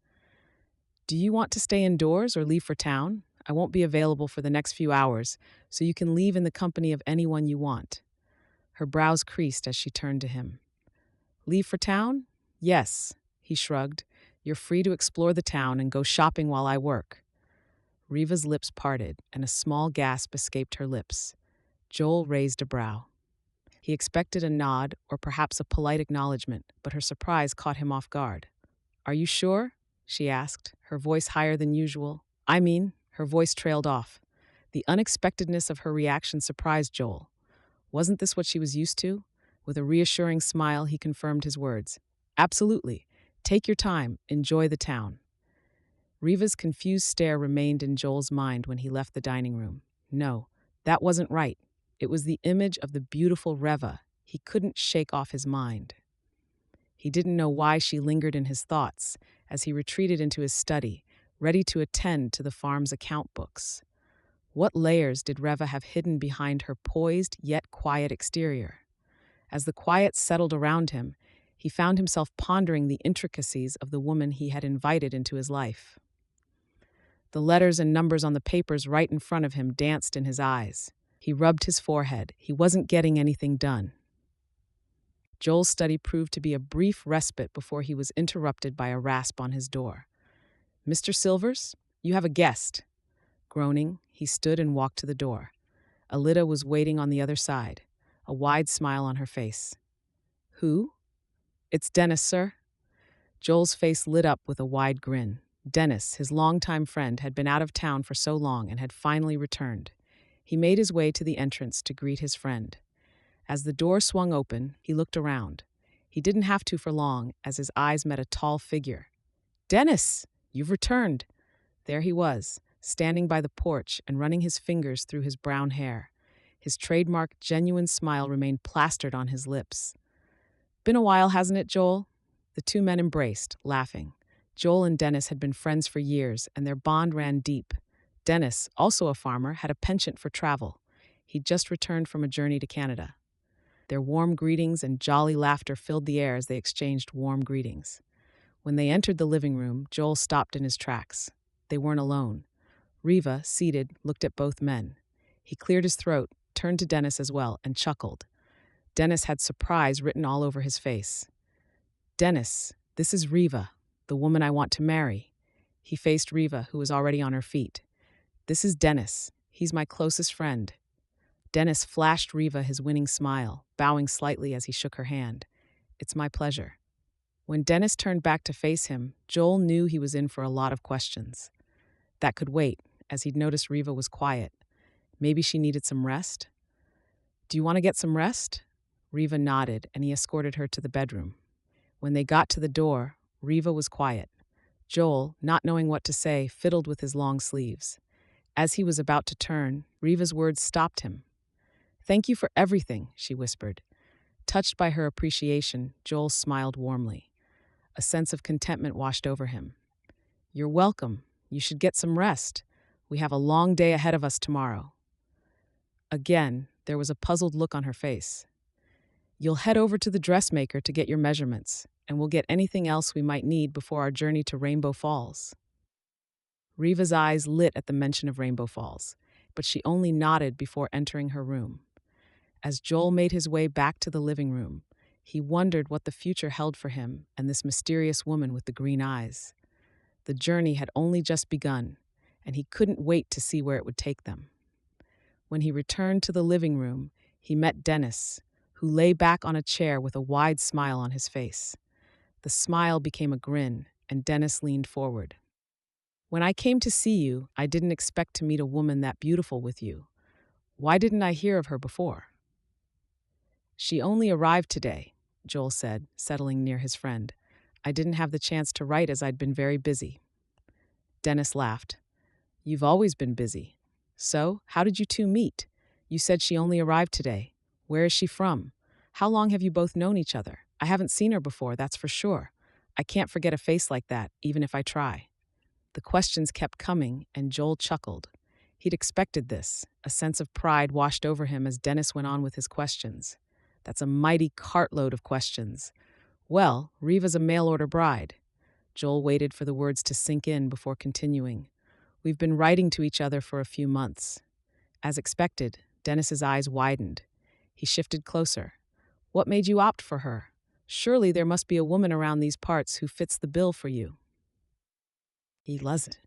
Speaker 1: "Do you want to stay indoors or leave for town? I won't be available for the next few hours, so you can leave in the company of anyone you want." Her brows creased as she turned to him. "Leave for town? Yes," he shrugged. "You're free to explore the town and go shopping while I work." Reva's lips parted, and a small gasp escaped her lips. Joel raised a brow. He expected a nod or perhaps a polite acknowledgement, but her surprise caught him off guard. "Are you sure?" she asked, her voice higher than usual. Her voice trailed off. The unexpectedness of her reaction surprised Joel. Wasn't this what she was used to? With a reassuring smile, he confirmed his words. "Absolutely. Take your time. Enjoy the town." Reva's confused stare remained in Joel's mind when he left the dining room. No, that wasn't right. It was the image of the beautiful Reva. He couldn't shake off his mind. He didn't know why she lingered in his thoughts as he retreated into his study, ready to attend to the farm's account books. What layers did Reva have hidden behind her poised yet quiet exterior? As the quiet settled around him, he found himself pondering the intricacies of the woman he had invited into his life. The letters and numbers on the papers right in front of him danced in his eyes. He rubbed his forehead. He wasn't getting anything done. Joel's study proved to be a brief respite before he was interrupted by a rasp on his door. "Mr. Silvers, you have a guest." Groaning, he stood and walked to the door. Alida was waiting on the other side, a wide smile on her face. Who? It's Dennis, sir. Joel's face lit up with a wide grin. Dennis, his longtime friend, had been out of town for so long and had finally returned. He made his way to the entrance to greet his friend. As the door swung open, he looked around. He didn't have to for long, as his eyes met a tall figure. Dennis, you've returned. There he was, standing by the porch and running his fingers through his brown hair. His trademark genuine smile remained plastered on his lips. Been a while, hasn't it, Joel? The two men embraced, laughing. Joel and Dennis had been friends for years, and their bond ran deep. Dennis, also a farmer, had a penchant for travel. He'd just returned from a journey to Canada. Their warm greetings and jolly laughter filled the air as they exchanged warm greetings. When they entered the living room, Joel stopped in his tracks. They weren't alone. Reva, seated, looked at both men. He cleared his throat, turned to Dennis as well, and chuckled. Dennis had surprise written all over his face. Dennis, this is Reva, the woman I want to marry. He faced Reva, who was already on her feet. This is Dennis. He's my closest friend. Dennis flashed Reva his winning smile, bowing slightly as he shook her hand. It's my pleasure. When Dennis turned back to face him, Joel knew he was in for a lot of questions. That could wait, as he'd noticed Reva was quiet. Maybe she needed some rest? Do you want to get some rest? Reva nodded, and he escorted her to the bedroom. When they got to the door, Reva was quiet. Joel, not knowing what to say, fiddled with his long sleeves. As he was about to turn, Reva's words stopped him. Thank you for everything, she whispered. Touched by her appreciation, Joel smiled warmly. A sense of contentment washed over him. You're welcome. You should get some rest. We have a long day ahead of us tomorrow. Again, there was a puzzled look on her face. You'll head over to the dressmaker to get your measurements, and we'll get anything else we might need before our journey to Rainbow Falls. Reva's eyes lit at the mention of Rainbow Falls, but she only nodded before entering her room. As Joel made his way back to the living room, he wondered what the future held for him and this mysterious woman with the green eyes. The journey had only just begun, and he couldn't wait to see where it would take them. When he returned to the living room, he met Dennis, who lay back on a chair with a wide smile on his face. The smile became a grin, and Dennis leaned forward. When I came to see you, I didn't expect to meet a woman that beautiful with you. Why didn't I hear of her before? She only arrived today, Joel said, settling near his friend. I didn't have the chance to write as I'd been very busy. Dennis laughed. You've always been busy. So, how did you two meet? You said she only arrived today. Where is she from? How long have you both known each other? I haven't seen her before, that's for sure. I can't forget a face like that, even if I try. The questions kept coming, and Joel chuckled. He'd expected this. A sense of pride washed over him as Dennis went on with his questions. That's a mighty cartload of questions. Well, Reva's a mail-order bride. Joel waited for the words to sink in before continuing. We've been writing to each other for a few months. As expected, Dennis's eyes widened. He shifted closer. What made you opt for her? Surely there must be a woman around these parts who fits the bill for you. He wasn't.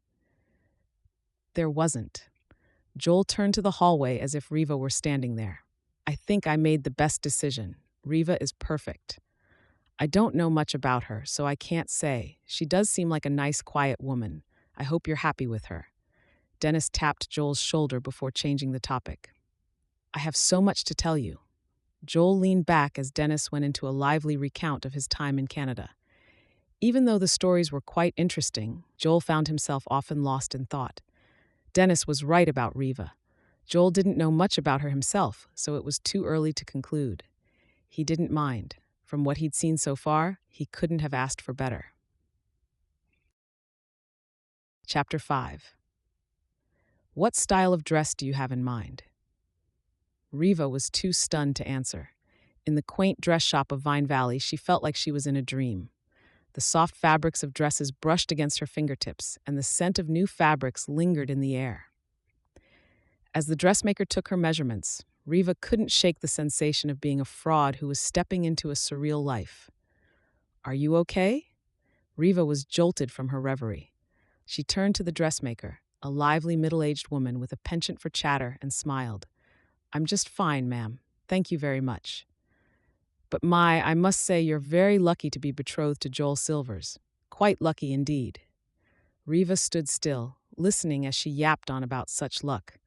Speaker 1: There wasn't. Joel turned to the hallway as if Reva were standing there. I think I made the best decision. Reva is perfect. I don't know much about her, so I can't say. She does seem like a nice, quiet woman. I hope you're happy with her. Dennis tapped Joel's shoulder before changing the topic. I have so much to tell you. Joel leaned back as Dennis went into a lively recount of his time in Canada. Even though the stories were quite interesting, Joel found himself often lost in thought. Dennis was right about Reva. Joel didn't know much about her himself, so it was too early to conclude. He didn't mind. From what he'd seen so far, he couldn't have asked for better. Chapter 5. What style of dress do you have in mind? Reva was too stunned to answer. In the quaint dress shop of Vine Valley, she felt like she was in a dream. The soft fabrics of dresses brushed against her fingertips, and the scent of new fabrics lingered in the air. As the dressmaker took her measurements, Reva couldn't shake the sensation of being a fraud who was stepping into a surreal life. Are you okay? Reva was jolted from her reverie. She turned to the dressmaker. a lively middle-aged woman with a penchant for chatter, and smiled. "I'm just fine, ma'am. Thank you very much. But I must say you're very lucky to be betrothed to Joel Silvers. Quite lucky indeed." Reva stood still, listening as she yapped on about such luck.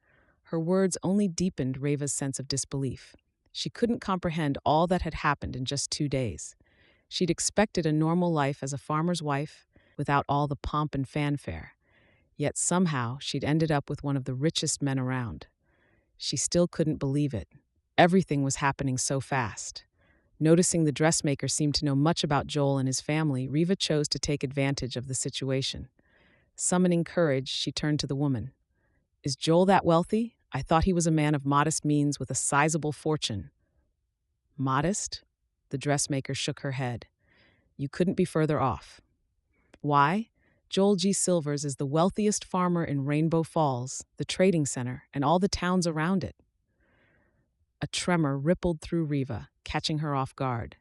Speaker 1: Her words only deepened Reva's sense of disbelief. She couldn't comprehend all that had happened in just 2 days. She'd expected a normal life as a farmer's wife, without all the pomp and fanfare. Yet somehow she'd ended up with one of the richest men around. She still couldn't believe it. Everything was happening so fast. Noticing the dressmaker seemed to know much about Joel and his family, Reva chose to take advantage of the situation. Summoning courage, she turned to the woman. "Is Joel that wealthy? I thought he was a man of modest means with a sizable fortune." "Modest?" The dressmaker shook her head. "You couldn't be further off. Why? Joel G. Silvers is the wealthiest farmer in Rainbow Falls, the trading center, and all the towns around it." A tremor rippled through Reva, catching her off guard.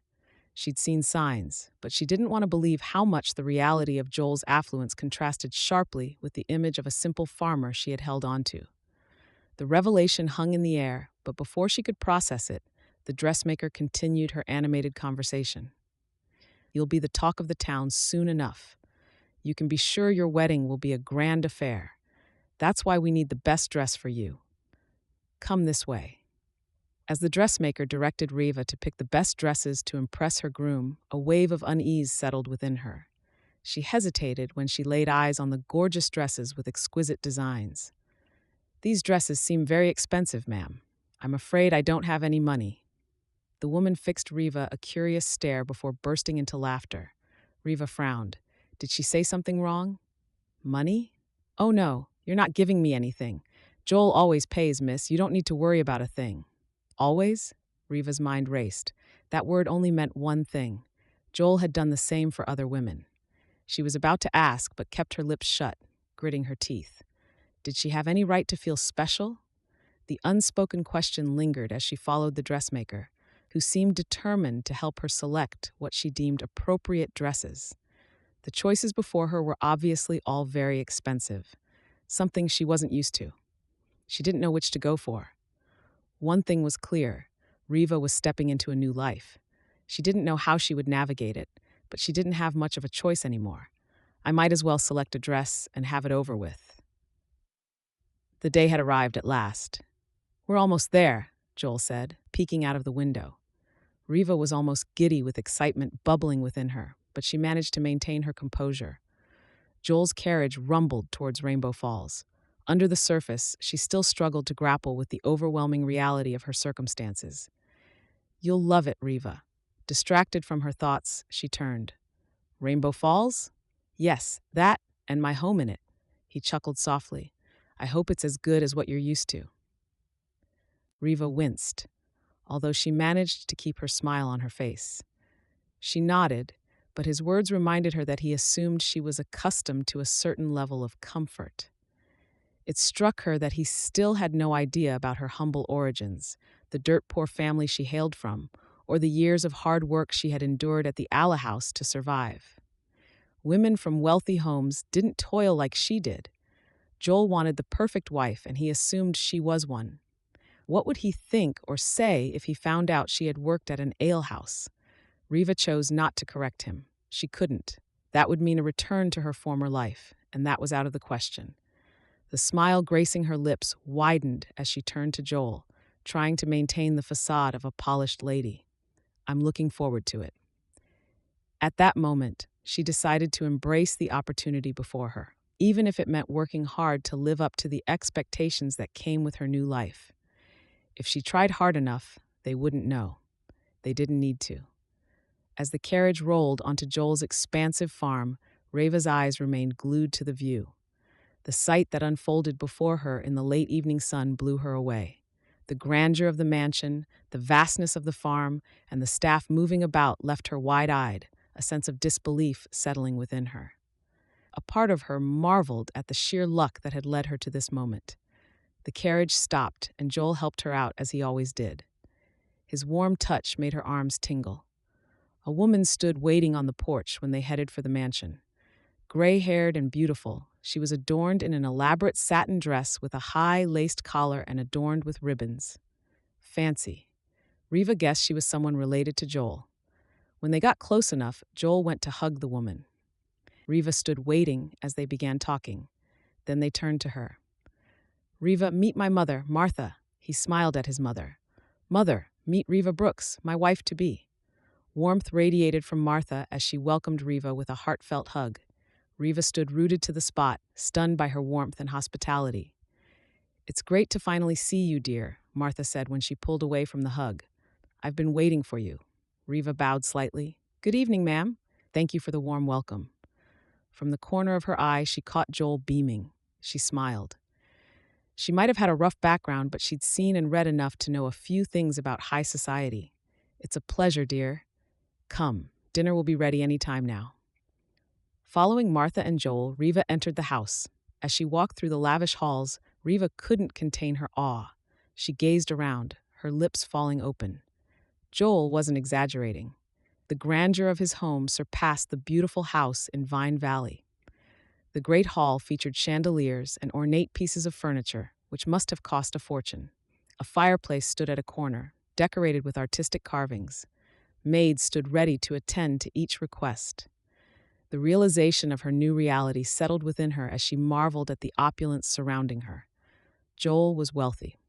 Speaker 1: She'd seen signs, but she didn't want to believe how much the reality of Joel's affluence contrasted sharply with the image of a simple farmer she had held onto. The revelation hung in the air, but before she could process it, the dressmaker continued her animated conversation. "You'll be the talk of the town soon enough. You can be sure your wedding will be a grand affair. That's why we need the best dress for you. Come this way." As the dressmaker directed Reva to pick the best dresses to impress her groom, a wave of unease settled within her. She hesitated when she laid eyes on the gorgeous dresses with exquisite designs. "These dresses seem very expensive, ma'am. I'm afraid I don't have any money." The woman fixed Reva a curious stare before bursting into laughter. Reva frowned. Did she say something wrong? "Money? Oh no, you're not giving me anything. Joel always pays, miss. You don't need to worry about a thing." "Always?" Reva's mind raced. That word only meant one thing. Joel had done the same for other women. She was about to ask, but kept her lips shut, gritting her teeth. Did she have any right to feel special? The unspoken question lingered as she followed the dressmaker, who seemed determined to help her select what she deemed appropriate dresses. The choices before her were obviously all very expensive, something she wasn't used to. She didn't know which to go for. One thing was clear: Reva was stepping into a new life. She didn't know how she would navigate it, but she didn't have much of a choice anymore. I might as well select a dress and have it over with. The day had arrived at last. "We're almost there," Joel said, peeking out of the window. Reva was almost giddy with excitement bubbling within her, but she managed to maintain her composure. Joel's carriage rumbled towards Rainbow Falls. Under the surface, she still struggled to grapple with the overwhelming reality of her circumstances. "You'll love it, Reva." Distracted from her thoughts, she turned. "Rainbow Falls? Yes, that, and my home in it." He chuckled softly. "I hope it's as good as what you're used to." Reva winced, although she managed to keep her smile on her face. She nodded, but his words reminded her that he assumed she was accustomed to a certain level of comfort. It struck her that he still had no idea about her humble origins, the dirt-poor family she hailed from, or the years of hard work she had endured at the alehouse to survive. Women from wealthy homes didn't toil like she did. Joel wanted the perfect wife, and he assumed she was one. What would he think or say if he found out she had worked at an alehouse? Reva chose not to correct him. She couldn't. That would mean a return to her former life, and that was out of the question. The smile gracing her lips widened as she turned to Joel, trying to maintain the facade of a polished lady. "I'm looking forward to it." At that moment, she decided to embrace the opportunity before her, even if it meant working hard to live up to the expectations that came with her new life. If she tried hard enough, they wouldn't know. They didn't need to. As the carriage rolled onto Joel's expansive farm, Reva's eyes remained glued to the view. The sight that unfolded before her in the late evening sun blew her away. The grandeur of the mansion, the vastness of the farm, and the staff moving about left her wide-eyed, a sense of disbelief settling within her. A part of her marveled at the sheer luck that had led her to this moment. The carriage stopped, and Joel helped her out as he always did. His warm touch made her arms tingle. A woman stood waiting on the porch when they headed for the mansion. Gray-haired and beautiful, She was adorned in an elaborate satin dress with a high laced collar and adorned with ribbons. Fancy. Reva guessed she was someone related to Joel. When they got close enough, Joel went to hug the woman. Reva stood waiting as they began talking. Then they turned to her. "Reva, meet my mother, Martha." He smiled at his mother. "Mother, meet Reva Brooks, my wife-to-be." Warmth radiated from Martha as she welcomed Reva with a heartfelt hug. Reva stood rooted to the spot, stunned by her warmth and hospitality. "It's great to finally see you, dear," Martha said when she pulled away from the hug. "I've been waiting for you." Reva bowed slightly. "Good evening, ma'am. Thank you for the warm welcome." From the corner of her eye, she caught Joel beaming. She smiled. She might have had a rough background, but she'd seen and read enough to know a few things about high society. "It's a pleasure, dear. Come, dinner will be ready any time now." Following Martha and Joel, Reva entered the house. As she walked through the lavish halls, Reva couldn't contain her awe. She gazed around, her lips falling open. Joel wasn't exaggerating. The grandeur of his home surpassed the beautiful house in Vine Valley. The great hall featured chandeliers and ornate pieces of furniture, which must have cost a fortune. A fireplace stood at a corner, decorated with artistic carvings. Maids stood ready to attend to each request. The realization of her new reality settled within her as she marveled at the opulence surrounding her. Joel was wealthy,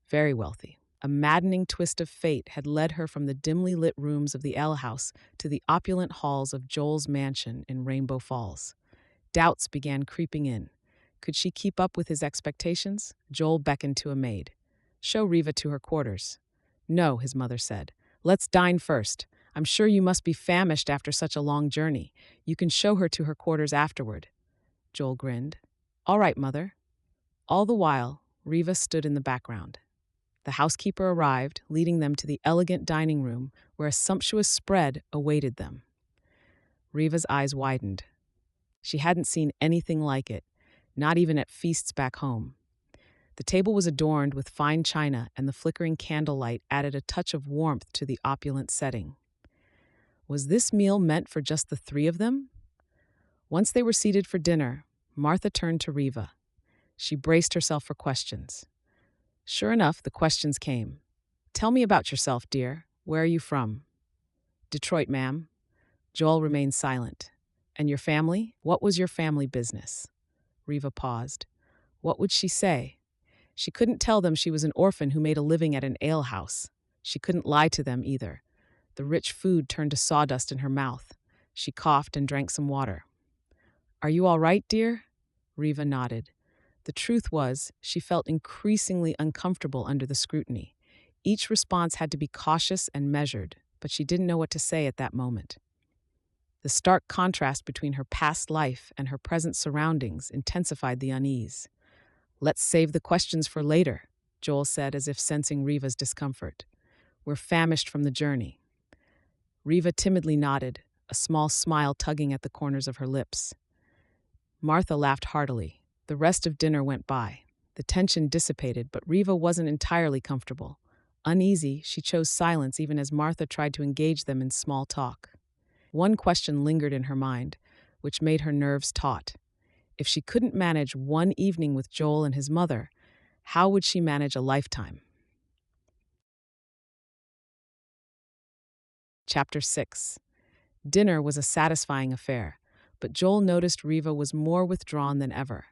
Speaker 1: very wealthy. A maddening twist of fate had led her from the dimly lit rooms of the alehouse to the opulent halls of Joel's mansion in Rainbow Falls. Doubts began creeping in. Could she keep up with his expectations? Joel beckoned to a maid. "Show Reva to her quarters." "No," his mother said. "Let's dine first. I'm sure you must be famished after such a long journey. You can show her to her quarters afterward." Joel grinned. "All right, mother." All the while, Reva stood in the background. The housekeeper arrived, leading them to the elegant dining room where a sumptuous spread awaited them. Reva's eyes widened. She hadn't seen anything like it, not even at feasts back home. The table was adorned with fine china, and the flickering candlelight added a touch of warmth to the opulent setting. Was this meal meant for just the three of them? Once they were seated for dinner, Martha turned to Reva. She braced herself for questions. Sure enough, the questions came. "Tell me about yourself, dear. Where are you from?" "Detroit, ma'am." Joel remained silent. "And your family? What was your family business?" Reva paused. What would she say? She couldn't tell them she was an orphan who made a living at an alehouse. She couldn't lie to them either. The rich food turned to sawdust in her mouth. She coughed and drank some water. "Are you all right, dear?" Reva nodded. The truth was, she felt increasingly uncomfortable under the scrutiny. Each response had to be cautious and measured, but she didn't know what to say at that moment. The stark contrast between her past life and her present surroundings intensified the unease. "Let's save the questions for later," Joel said, as if sensing Reva's discomfort. "We're famished from the journey." Reva timidly nodded, a small smile tugging at the corners of her lips. Martha laughed heartily. The rest of dinner went by. The tension dissipated, but Reva wasn't entirely comfortable. Uneasy, she chose silence even as Martha tried to engage them in small talk. One question lingered in her mind, which made her nerves taut. If she couldn't manage one evening with Joel and his mother, how would she manage a lifetime? Chapter 6. Dinner was a satisfying affair, but Joel noticed Reva was more withdrawn than ever.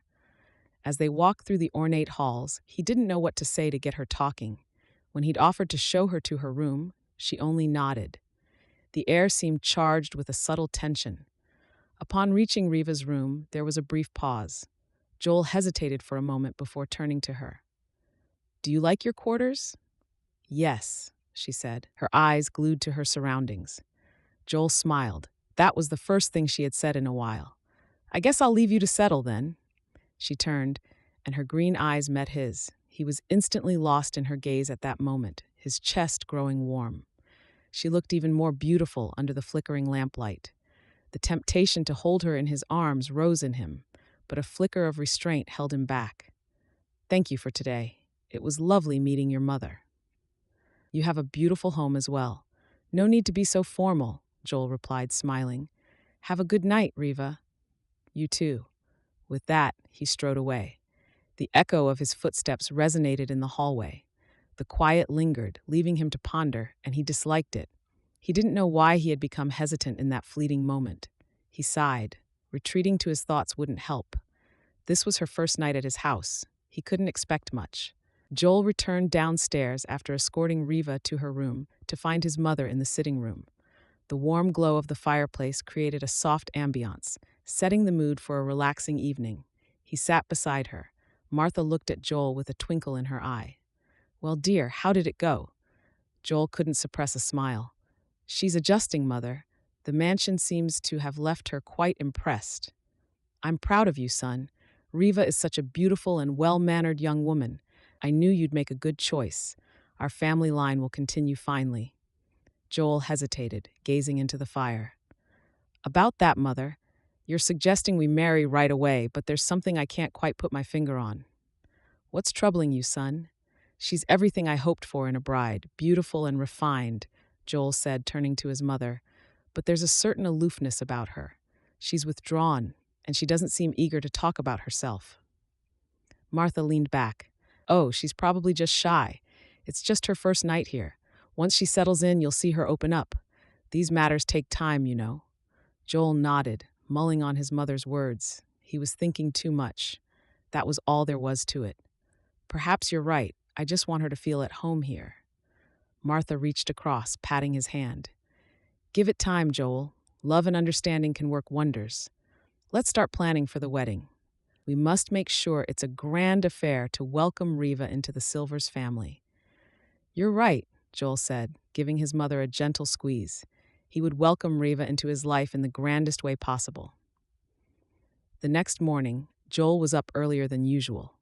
Speaker 1: As they walked through the ornate halls, he didn't know what to say to get her talking. When he'd offered to show her to her room, she only nodded. The air seemed charged with a subtle tension. Upon reaching Reva's room, there was a brief pause. Joel hesitated for a moment before turning to her. "Do you like your quarters?" "Yes," she said, her eyes glued to her surroundings. Joel smiled. That was the first thing she had said in a while. "I guess I'll leave you to settle then." She turned, and her green eyes met his. He was instantly lost in her gaze at that moment, his chest growing warm. She looked even more beautiful under the flickering lamplight. The temptation to hold her in his arms rose in him, but a flicker of restraint held him back. "Thank you for today. It was lovely meeting your mother." "You have a beautiful home as well. No need to be so formal," Joel replied, smiling. "Have a good night, Reva." "You too." With that, he strode away. The echo of his footsteps resonated in the hallway. The quiet lingered, leaving him to ponder, and he disliked it. He didn't know why he had become hesitant in that fleeting moment. He sighed. Retreating to his thoughts wouldn't help. This was her first night at his house. He couldn't expect much. Joel returned downstairs after escorting Reva to her room to find his mother in the sitting room. The warm glow of the fireplace created a soft ambiance, setting the mood for a relaxing evening. He sat beside her. Martha looked at Joel with a twinkle in her eye. "Well, dear, how did it go?" Joel couldn't suppress a smile. "She's adjusting, Mother. The mansion seems to have left her quite impressed." "I'm proud of you, son. Reva is such a beautiful and well-mannered young woman. I knew you'd make a good choice. Our family line will continue finely." Joel hesitated, gazing into the fire. "About that, Mother, you're suggesting we marry right away, but there's something I can't quite put my finger on." "What's troubling you, son?" "She's everything I hoped for in a bride, beautiful and refined," Joel said, turning to his mother. "But there's a certain aloofness about her. She's withdrawn, and she doesn't seem eager to talk about herself." Martha leaned back. "Oh, she's probably just shy. It's just her first night here. Once she settles in, you'll see her open up. These matters take time, you know." Joel nodded, mulling on his mother's words. He was thinking too much. That was all there was to it. "Perhaps you're right. I just want her to feel at home here." Martha reached across, patting his hand. "Give it time, Joel. Love and understanding can work wonders. Let's start planning for the wedding. We must make sure it's a grand affair to welcome Reva into the Silvers family." "You're right," Joel said, giving his mother a gentle squeeze. He would welcome Reva into his life in the grandest way possible. The next morning, Joel was up earlier than usual.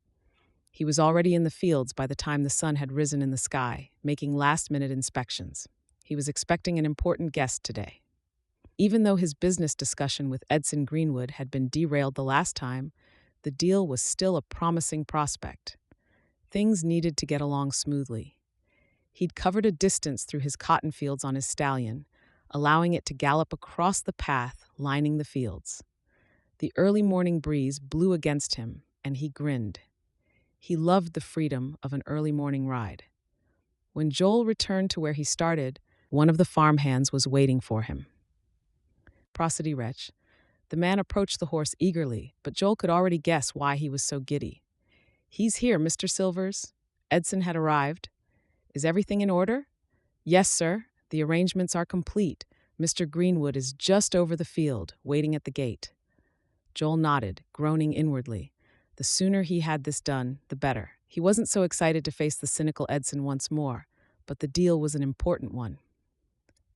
Speaker 1: He was already in the fields by the time the sun had risen in the sky, making last-minute inspections. He was expecting an important guest today. Even though his business discussion with Edson Greenwood had been derailed the last time, the deal was still a promising prospect. Things needed to get along smoothly. He'd covered a distance through his cotton fields on his stallion, allowing it to gallop across the path lining the fields. The early morning breeze blew against him, and he grinned. He loved the freedom of an early morning ride. When Joel returned to where he started, one of the farmhands was waiting for him. "Prosody wretch." The man approached the horse eagerly, but Joel could already guess why he was so giddy. "He's here, Mr. Silvers." Edson had arrived. "Is everything in order?" "Yes, sir. The arrangements are complete. Mr. Greenwood is just over the field, waiting at the gate." Joel nodded, groaning inwardly. The sooner he had this done, the better. He wasn't so excited to face the cynical Edson once more, but the deal was an important one.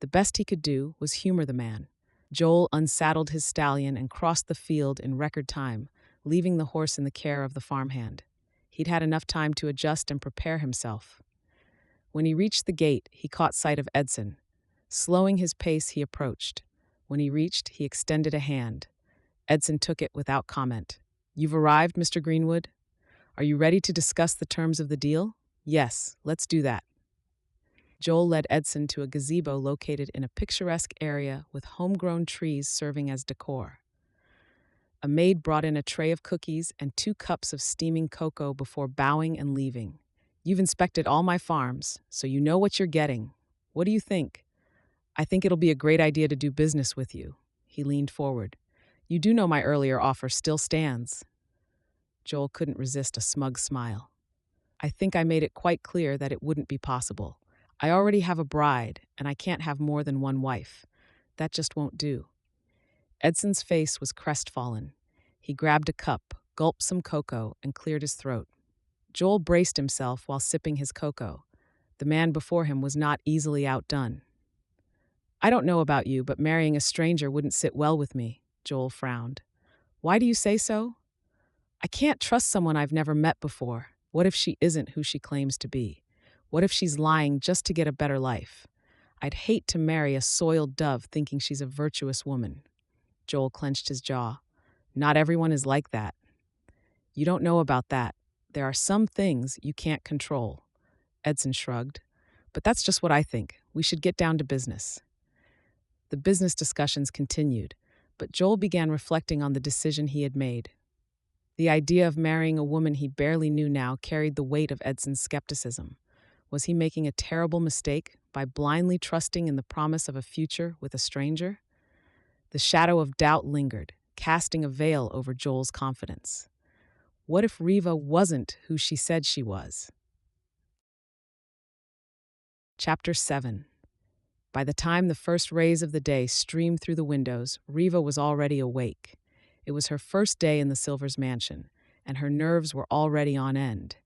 Speaker 1: The best he could do was humor the man. Joel unsaddled his stallion and crossed the field in record time, leaving the horse in the care of the farmhand. He'd had enough time to adjust and prepare himself. When he reached the gate, he caught sight of Edson. Slowing his pace, he approached. When he reached, he extended a hand. Edson took it without comment. "You've arrived, Mr. Greenwood? Are you ready to discuss the terms of the deal?" "Yes, let's do that." Joel led Edson to a gazebo located in a picturesque area with homegrown trees serving as decor. A maid brought in a tray of cookies and 2 cups of steaming cocoa before bowing and leaving. "You've inspected all my farms, so you know what you're getting. What do you think?" "I think it'll be a great idea to do business with you." He leaned forward. "You do know my earlier offer still stands." Joel couldn't resist a smug smile. "I think I made it quite clear that it wouldn't be possible. I already have a bride, and I can't have more than one wife. That just won't do." Edson's face was crestfallen. He grabbed a cup, gulped some cocoa, and cleared his throat. Joel braced himself while sipping his cocoa. The man before him was not easily outdone. "I don't know about you, but marrying a stranger wouldn't sit well with me," Joel frowned. "Why do you say so?" "I can't trust someone I've never met before. What if she isn't who she claims to be? What if she's lying just to get a better life? I'd hate to marry a soiled dove thinking she's a virtuous woman." Joel clenched his jaw. "Not everyone is like that." "You don't know about that. There are some things you can't control." Edson shrugged. "But that's just what I think. We should get down to business." The business discussions continued, but Joel began reflecting on the decision he had made. The idea of marrying a woman he barely knew now carried the weight of Edson's skepticism. Was he making a terrible mistake by blindly trusting in the promise of a future with a stranger? The shadow of doubt lingered, casting a veil over Joel's confidence. What if Reva wasn't who she said she was? Chapter 7. By the time the first rays of the day streamed through the windows, Reva was already awake. It was her first day in the Silvers' mansion, and her nerves were already on end.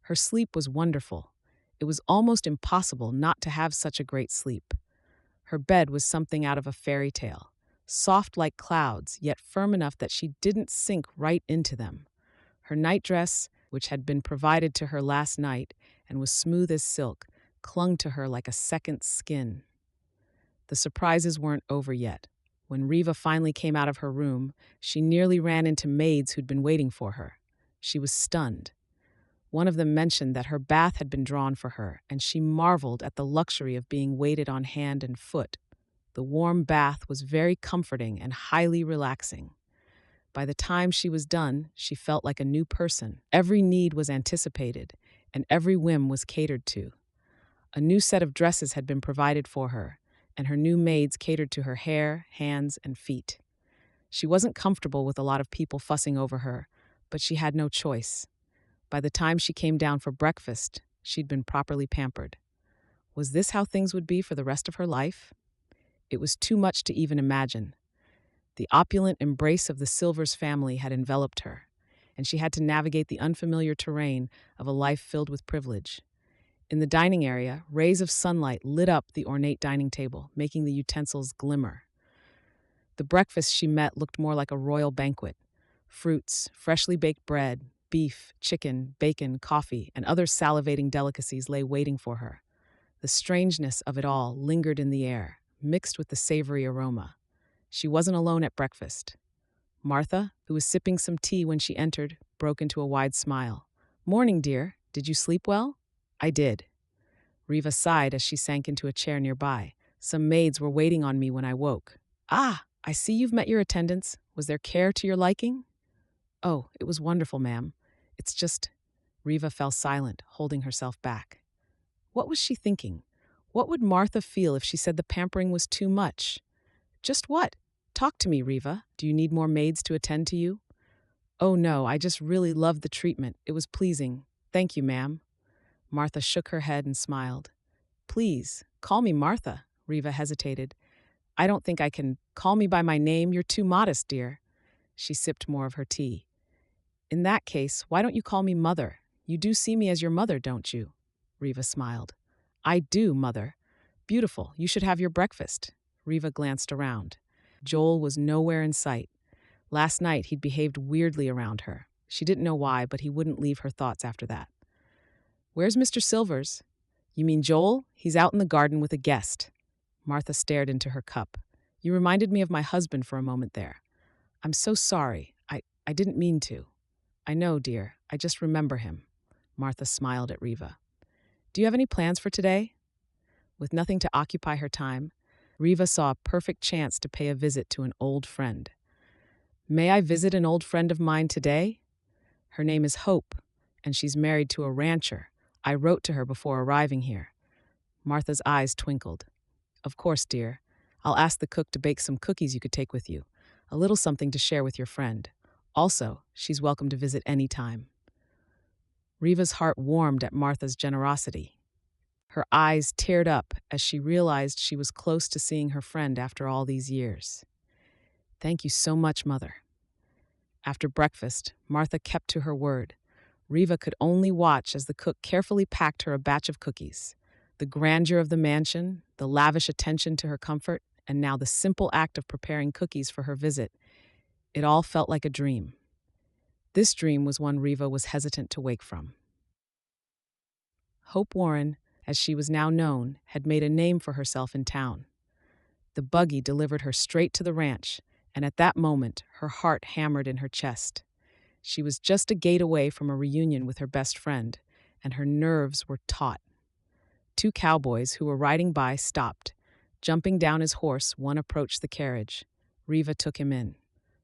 Speaker 1: Her sleep was wonderful. It was almost impossible not to have such a great sleep. Her bed was something out of a fairy tale, soft like clouds, yet firm enough that she didn't sink right into them. Her nightdress, which had been provided to her last night and was smooth as silk, clung to her like a second skin. The surprises weren't over yet. When Reva finally came out of her room, she nearly ran into maids who'd been waiting for her. She was stunned. One of them mentioned that her bath had been drawn for her, and she marveled at the luxury of being waited on hand and foot. The warm bath was very comforting and highly relaxing. By the time she was done, she felt like a new person. Every need was anticipated, and every whim was catered to. A new set of dresses had been provided for her, and her new maids catered to her hair, hands, and feet. She wasn't comfortable with a lot of people fussing over her, but she had no choice. By the time she came down for breakfast, she'd been properly pampered. Was this how things would be for the rest of her life? It was too much to even imagine. The opulent embrace of the Silvers family had enveloped her, and she had to navigate the unfamiliar terrain of a life filled with privilege. In the dining area, rays of sunlight lit up the ornate dining table, making the utensils glimmer. The breakfast she met looked more like a royal banquet. Fruits, freshly baked bread, beef, chicken, bacon, coffee, and other salivating delicacies lay waiting for her. The strangeness of it all lingered in the air, mixed with the savory aroma. She wasn't alone at breakfast. Martha, who was sipping some tea when she entered, broke into a wide smile. "Morning, dear. Did you sleep well?" "I did." Reva sighed as she sank into a chair nearby. "Some maids were waiting on me when I woke." "Ah, I see you've met your attendants. Was their care to your liking?" "Oh, it was wonderful, ma'am. It's just—" Reva fell silent, holding herself back. What was she thinking? What would Martha feel if she said the pampering was too much? "Just what? Talk to me, Reva. Do you need more maids to attend to you?" "Oh, no, I just really loved the treatment. It was pleasing. Thank you, ma'am." Martha shook her head and smiled. "Please, call me Martha." Reva hesitated. "I don't think I can. Call me by my name. You're too modest, dear." She sipped more of her tea. "In that case, why don't you call me Mother? You do see me as your mother, don't you?" Reva smiled. "I do, Mother. Beautiful. You should have your breakfast." Reva glanced around. Joel was nowhere in sight. Last night, he'd behaved weirdly around her. She didn't know why, but he wouldn't leave her thoughts after that. "Where's Mr. Silvers?" "You mean Joel? He's out in the garden with a guest." Martha stared into her cup. "You reminded me of my husband for a moment there. I'm so sorry. I didn't mean to." "I know, dear. I just remember him." Martha smiled at Reva. "Do you have any plans for today?" With nothing to occupy her time, Reva saw a perfect chance to pay a visit to an old friend. "May I visit an old friend of mine today? Her name is Hope, and she's married to a rancher. I wrote to her before arriving here." Martha's eyes twinkled. "Of course, dear. I'll ask the cook to bake some cookies you could take with you, a little something to share with your friend. Also, she's welcome to visit any time." Reva's heart warmed at Martha's generosity. Her eyes teared up as she realized she was close to seeing her friend after all these years. "Thank you so much, Mother." After breakfast, Martha kept to her word. Reva could only watch as the cook carefully packed her a batch of cookies. The grandeur of the mansion, the lavish attention to her comfort, and now the simple act of preparing cookies for her visit. It all felt like a dream. This dream was one Reva was hesitant to wake from. Hope Warren, as she was now known, had made a name for herself in town. The buggy delivered her straight to the ranch, and at that moment, her heart hammered in her chest. She was just a gate away from a reunion with her best friend, and her nerves were taut. Two cowboys who were riding by stopped. Jumping down his horse, one approached the carriage. Reva took him in.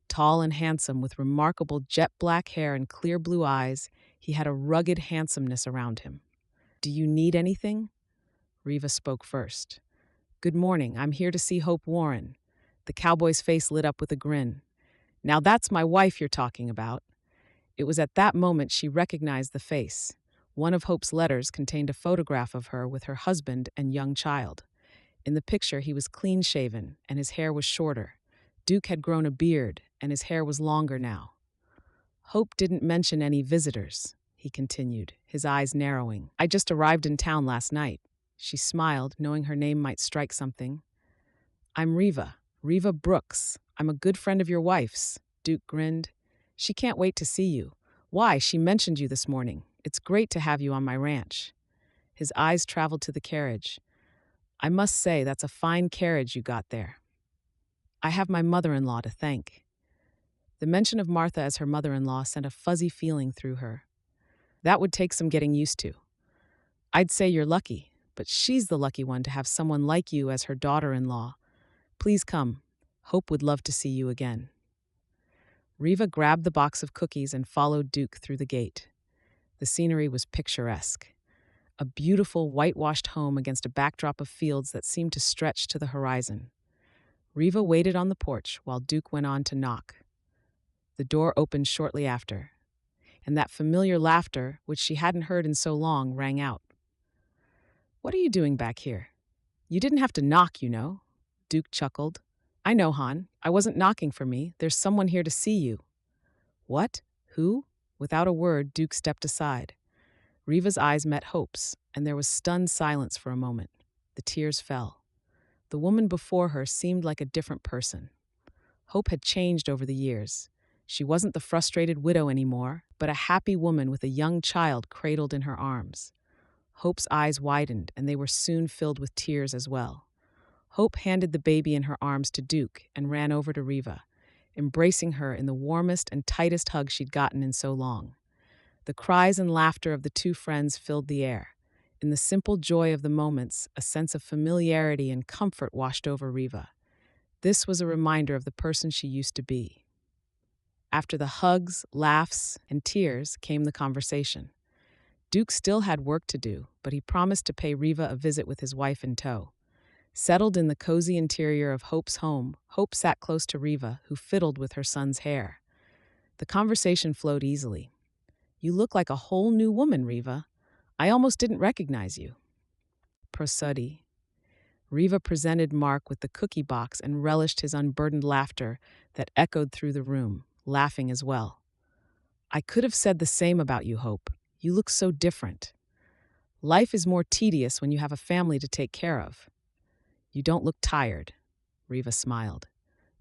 Speaker 1: Tall and handsome, with remarkable jet black hair and clear blue eyes, he had a rugged handsomeness around him. "Do you need anything?" Reva spoke first. "Good morning. I'm here to see Hope Warren." The cowboy's face lit up with a grin. "Now that's my wife you're talking about." It was at that moment she recognized the face. One of Hope's letters contained a photograph of her with her husband and young child. In the picture, he was clean-shaven, and his hair was shorter. Duke had grown a beard, and his hair was longer now. "Hope didn't mention any visitors," he continued, his eyes narrowing. "I just arrived in town last night." She smiled, knowing her name might strike something. "I'm Reva Brooks. I'm a good friend of your wife's." Duke grinned. "She can't wait to see you. Why, she mentioned you this morning. It's great to have you on my ranch." His eyes traveled to the carriage. "I must say, that's a fine carriage you got there." "I have my mother-in-law to thank." The mention of Martha as her mother-in-law sent a fuzzy feeling through her. "That would take some getting used to. I'd say you're lucky, but she's the lucky one to have someone like you as her daughter-in-law. Please come. Hope would love to see you again." Reva grabbed the box of cookies and followed Duke through the gate. The scenery was picturesque. A beautiful, whitewashed home against a backdrop of fields that seemed to stretch to the horizon. Reva waited on the porch while Duke went on to knock. The door opened shortly after, and that familiar laughter, which she hadn't heard in so long, rang out. "What are you doing back here? You didn't have to knock, you know." Duke chuckled. "I know, hon. I wasn't knocking for me. There's someone here to see you." "What? Who?" Without a word, Duke stepped aside. Reva's eyes met Hope's, and there was stunned silence for a moment. The tears fell. The woman before her seemed like a different person. Hope had changed over the years. She wasn't the frustrated widow anymore, but a happy woman with a young child cradled in her arms. Hope's eyes widened, and they were soon filled with tears as well. Hope handed the baby in her arms to Duke and ran over to Reva, embracing her in the warmest and tightest hug she'd gotten in so long. The cries and laughter of the two friends filled the air. In the simple joy of the moments, a sense of familiarity and comfort washed over Reva. This was a reminder of the person she used to be. After the hugs, laughs, and tears came the conversation. Duke still had work to do, but he promised to pay Reva a visit with his wife in tow. Settled in the cozy interior of Hope's home, Hope sat close to Reva, who fiddled with her son's hair. The conversation flowed easily. "You look like a whole new woman, Reva. I almost didn't recognize you." Prosody. Reva presented Mark with the cookie box and relished his unburdened laughter that echoed through the room, laughing as well. "I could have said the same about you, Hope. You look so different. Life is more tedious when you have a family to take care of." "You don't look tired." Reva smiled.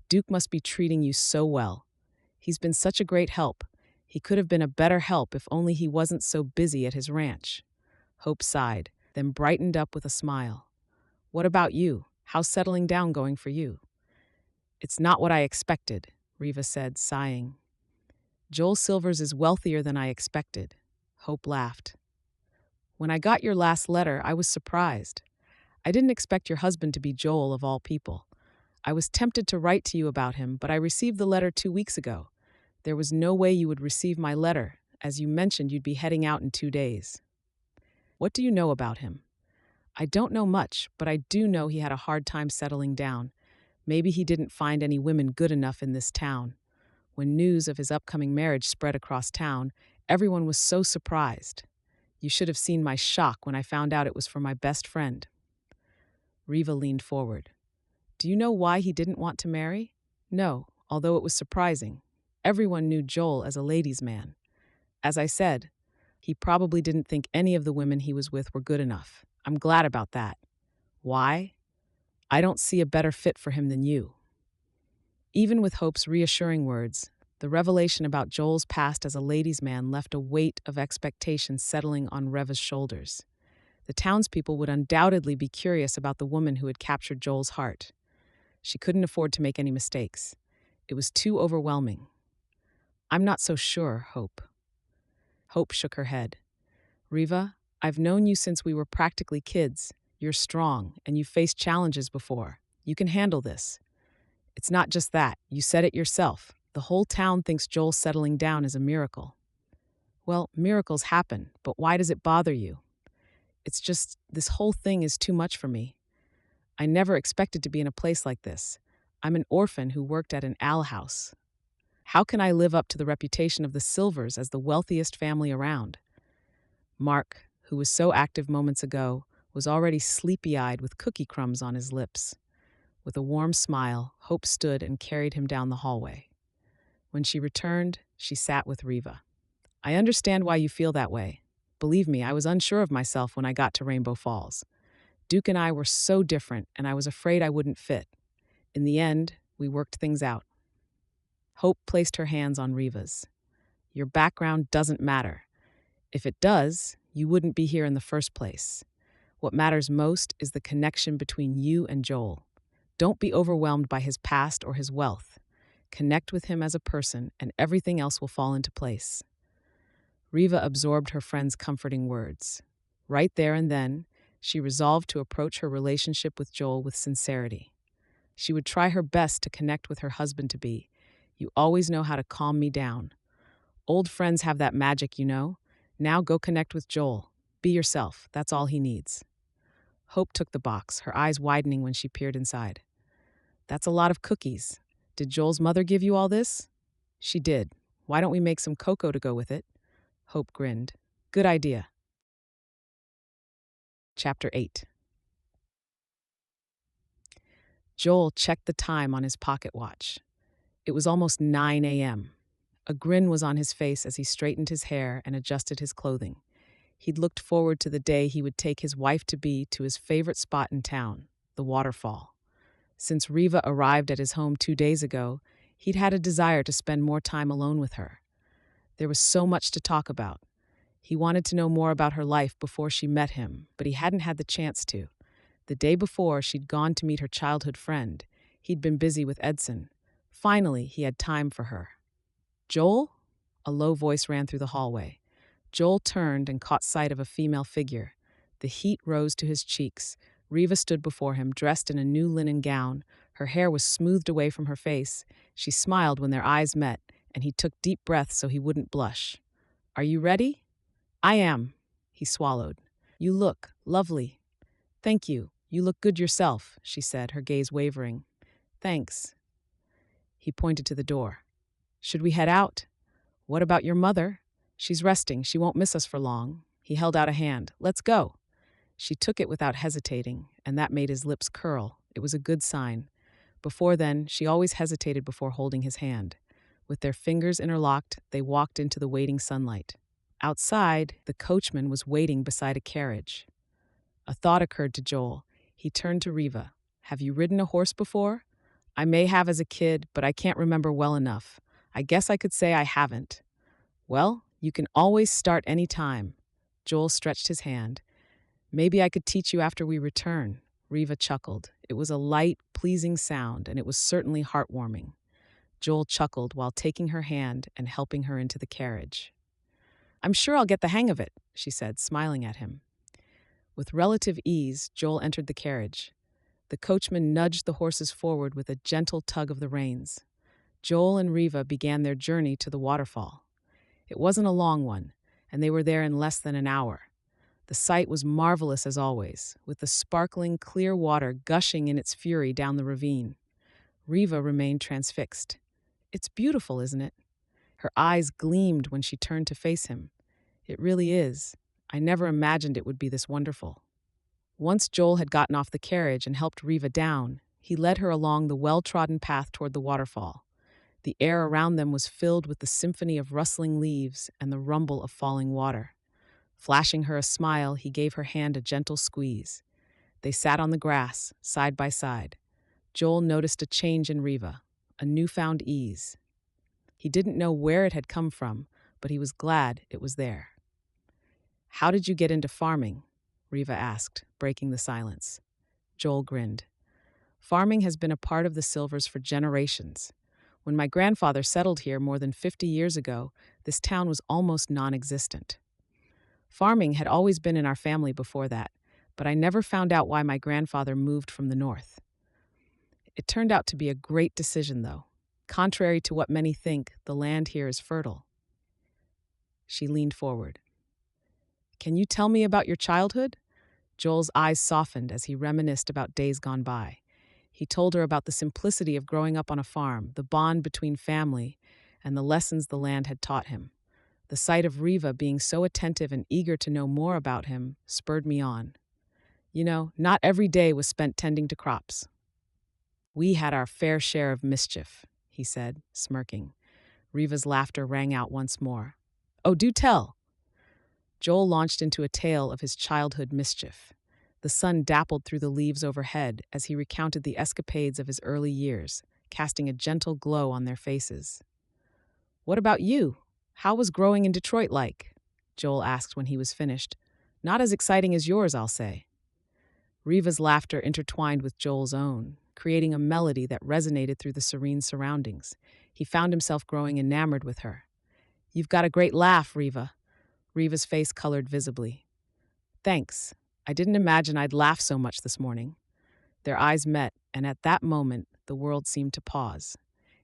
Speaker 1: "Duke must be treating you so well. He's been such a great help. He could have been a better help if only he wasn't so busy at his ranch." Hope sighed, then brightened up with a smile. "What about you? How's settling down going for you?" "It's not what I expected," Reva said, sighing. "Joel Silvers is wealthier than I expected." Hope laughed. "When I got your last letter, I was surprised. I didn't expect your husband to be Joel of all people. I was tempted to write to you about him, but I received the letter 2 weeks ago. There was no way you would receive my letter, as you mentioned you'd be heading out in 2 days. What do you know about him?" "I don't know much, but I do know he had a hard time settling down. Maybe he didn't find any women good enough in this town. When news of his upcoming marriage spread across town, everyone was so surprised. You should have seen my shock when I found out it was for my best friend." Reva leaned forward. "Do you know why he didn't want to marry?" "No, although it was surprising. Everyone knew Joel as a ladies' man. As I said, he probably didn't think any of the women he was with were good enough. I'm glad about that." "Why?" "I don't see a better fit for him than you." Even with Hope's reassuring words, the revelation about Joel's past as a ladies' man left a weight of expectation settling on Reva's shoulders. The townspeople would undoubtedly be curious about the woman who had captured Joel's heart. She couldn't afford to make any mistakes. It was too overwhelming. "I'm not so sure, Hope." Hope shook her head. "Reva, I've known you since we were practically kids. You're strong, and you've faced challenges before. You can handle this. It's not just that. You said it yourself. The whole town thinks Joel's settling down is a miracle. Well, miracles happen, but why does it bother you? It's just, this whole thing is too much for me. I never expected to be in a place like this. I'm an orphan who worked at an alehouse. How can I live up to the reputation of the Silvers as the wealthiest family around? Mark, who was so active moments ago, was already sleepy-eyed with cookie crumbs on his lips. With a warm smile, Hope stood and carried him down the hallway. When she returned, she sat with Reva. I understand why you feel that way. Believe me, I was unsure of myself when I got to Rainbow Falls. Duke and I were so different, and I was afraid I wouldn't fit. In the end, we worked things out. Hope placed her hands on Reva's. Your background doesn't matter. If it does, you wouldn't be here in the first place. What matters most is the connection between you and Joel. Don't be overwhelmed by his past or his wealth. Connect with him as a person, and everything else will fall into place. Reva absorbed her friend's comforting words. Right there and then, she resolved to approach her relationship with Joel with sincerity. She would try her best to connect with her husband-to-be. You always know how to calm me down. Old friends have that magic, you know. Now go connect with Joel. Be yourself. That's all he needs. Hope took the box, her eyes widening when she peered inside. That's a lot of cookies. Did Joel's mother give you all this? She did. Why don't we make some cocoa to go with it? Hope grinned. Good idea. Chapter 8. Joel checked the time on his pocket watch. It was almost 9 a.m. A grin was on his face as he straightened his hair and adjusted his clothing. He'd looked forward to the day he would take his wife-to-be to his favorite spot in town, the waterfall. Since Reva arrived at his home 2 days ago, he'd had a desire to spend more time alone with her. There was so much to talk about. He wanted to know more about her life before she met him, but he hadn't had the chance to. The day before, she'd gone to meet her childhood friend. He'd been busy with Edson. Finally, he had time for her. Joel? A low voice ran through the hallway. Joel turned and caught sight of a female figure. The heat rose to his cheeks. Reva stood before him, dressed in a new linen gown. Her hair was smoothed away from her face. She smiled when their eyes met, and he took deep breaths so he wouldn't blush. Are you ready? I am, he swallowed. You look lovely. Thank you. You look good yourself, she said, her gaze wavering. Thanks. He pointed to the door. Should we head out? What about your mother? She's resting. She won't miss us for long. He held out a hand. Let's go. She took it without hesitating, and that made his lips curl. It was a good sign. Before then, she always hesitated before holding his hand. With their fingers interlocked, they walked into the waiting sunlight. Outside, the coachman was waiting beside a carriage. A thought occurred to Joel. He turned to Reva. Have you ridden a horse before? I may have as a kid, but I can't remember well enough. I guess I could say I haven't. Well, you can always start any time. Joel stretched his hand. Maybe I could teach you after we return. Reva chuckled. It was a light, pleasing sound, and it was certainly heartwarming. Joel chuckled while taking her hand and helping her into the carriage. I'm sure I'll get the hang of it, she said, smiling at him. With relative ease, Joel entered the carriage. The coachman nudged the horses forward with a gentle tug of the reins. Joel and Reva began their journey to the waterfall. It wasn't a long one, and they were there in less than an hour. The sight was marvelous as always, with the sparkling, clear water gushing in its fury down the ravine. Reva remained transfixed. It's beautiful, isn't it? Her eyes gleamed when she turned to face him. It really is. I never imagined it would be this wonderful. Once Joel had gotten off the carriage and helped Reva down, he led her along the well-trodden path toward the waterfall. The air around them was filled with the symphony of rustling leaves and the rumble of falling water. Flashing her a smile, he gave her hand a gentle squeeze. They sat on the grass, side by side. Joel noticed a change in Reva, a newfound ease. He didn't know where it had come from, but he was glad it was there. How did you get into farming? Reva asked, breaking the silence. Joel grinned. Farming has been a part of the Silvers for generations. When my grandfather settled here more than 50 years ago, this town was almost non-existent. Farming had always been in our family before that, but I never found out why my grandfather moved from the north. It turned out to be a great decision, though. Contrary to what many think, the land here is fertile. She leaned forward. Can you tell me about your childhood? Joel's eyes softened as he reminisced about days gone by. He told her about the simplicity of growing up on a farm, the bond between family, and the lessons the land had taught him. The sight of Reva being so attentive and eager to know more about him spurred me on. You know, not every day was spent tending to crops. We had our fair share of mischief, he said, smirking. Reva's laughter rang out once more. Oh, do tell! Joel launched into a tale of his childhood mischief. The sun dappled through the leaves overhead as he recounted the escapades of his early years, casting a gentle glow on their faces. What about you? How was growing in Detroit like? Joel asked when he was finished. Not as exciting as yours, I'll say. Reva's laughter intertwined with Joel's own, creating a melody that resonated through the serene surroundings. He found himself growing enamored with her. You've got a great laugh, Reva. Reva's face colored visibly. Thanks. I didn't imagine I'd laugh so much this morning. Their eyes met, and at that moment, the world seemed to pause.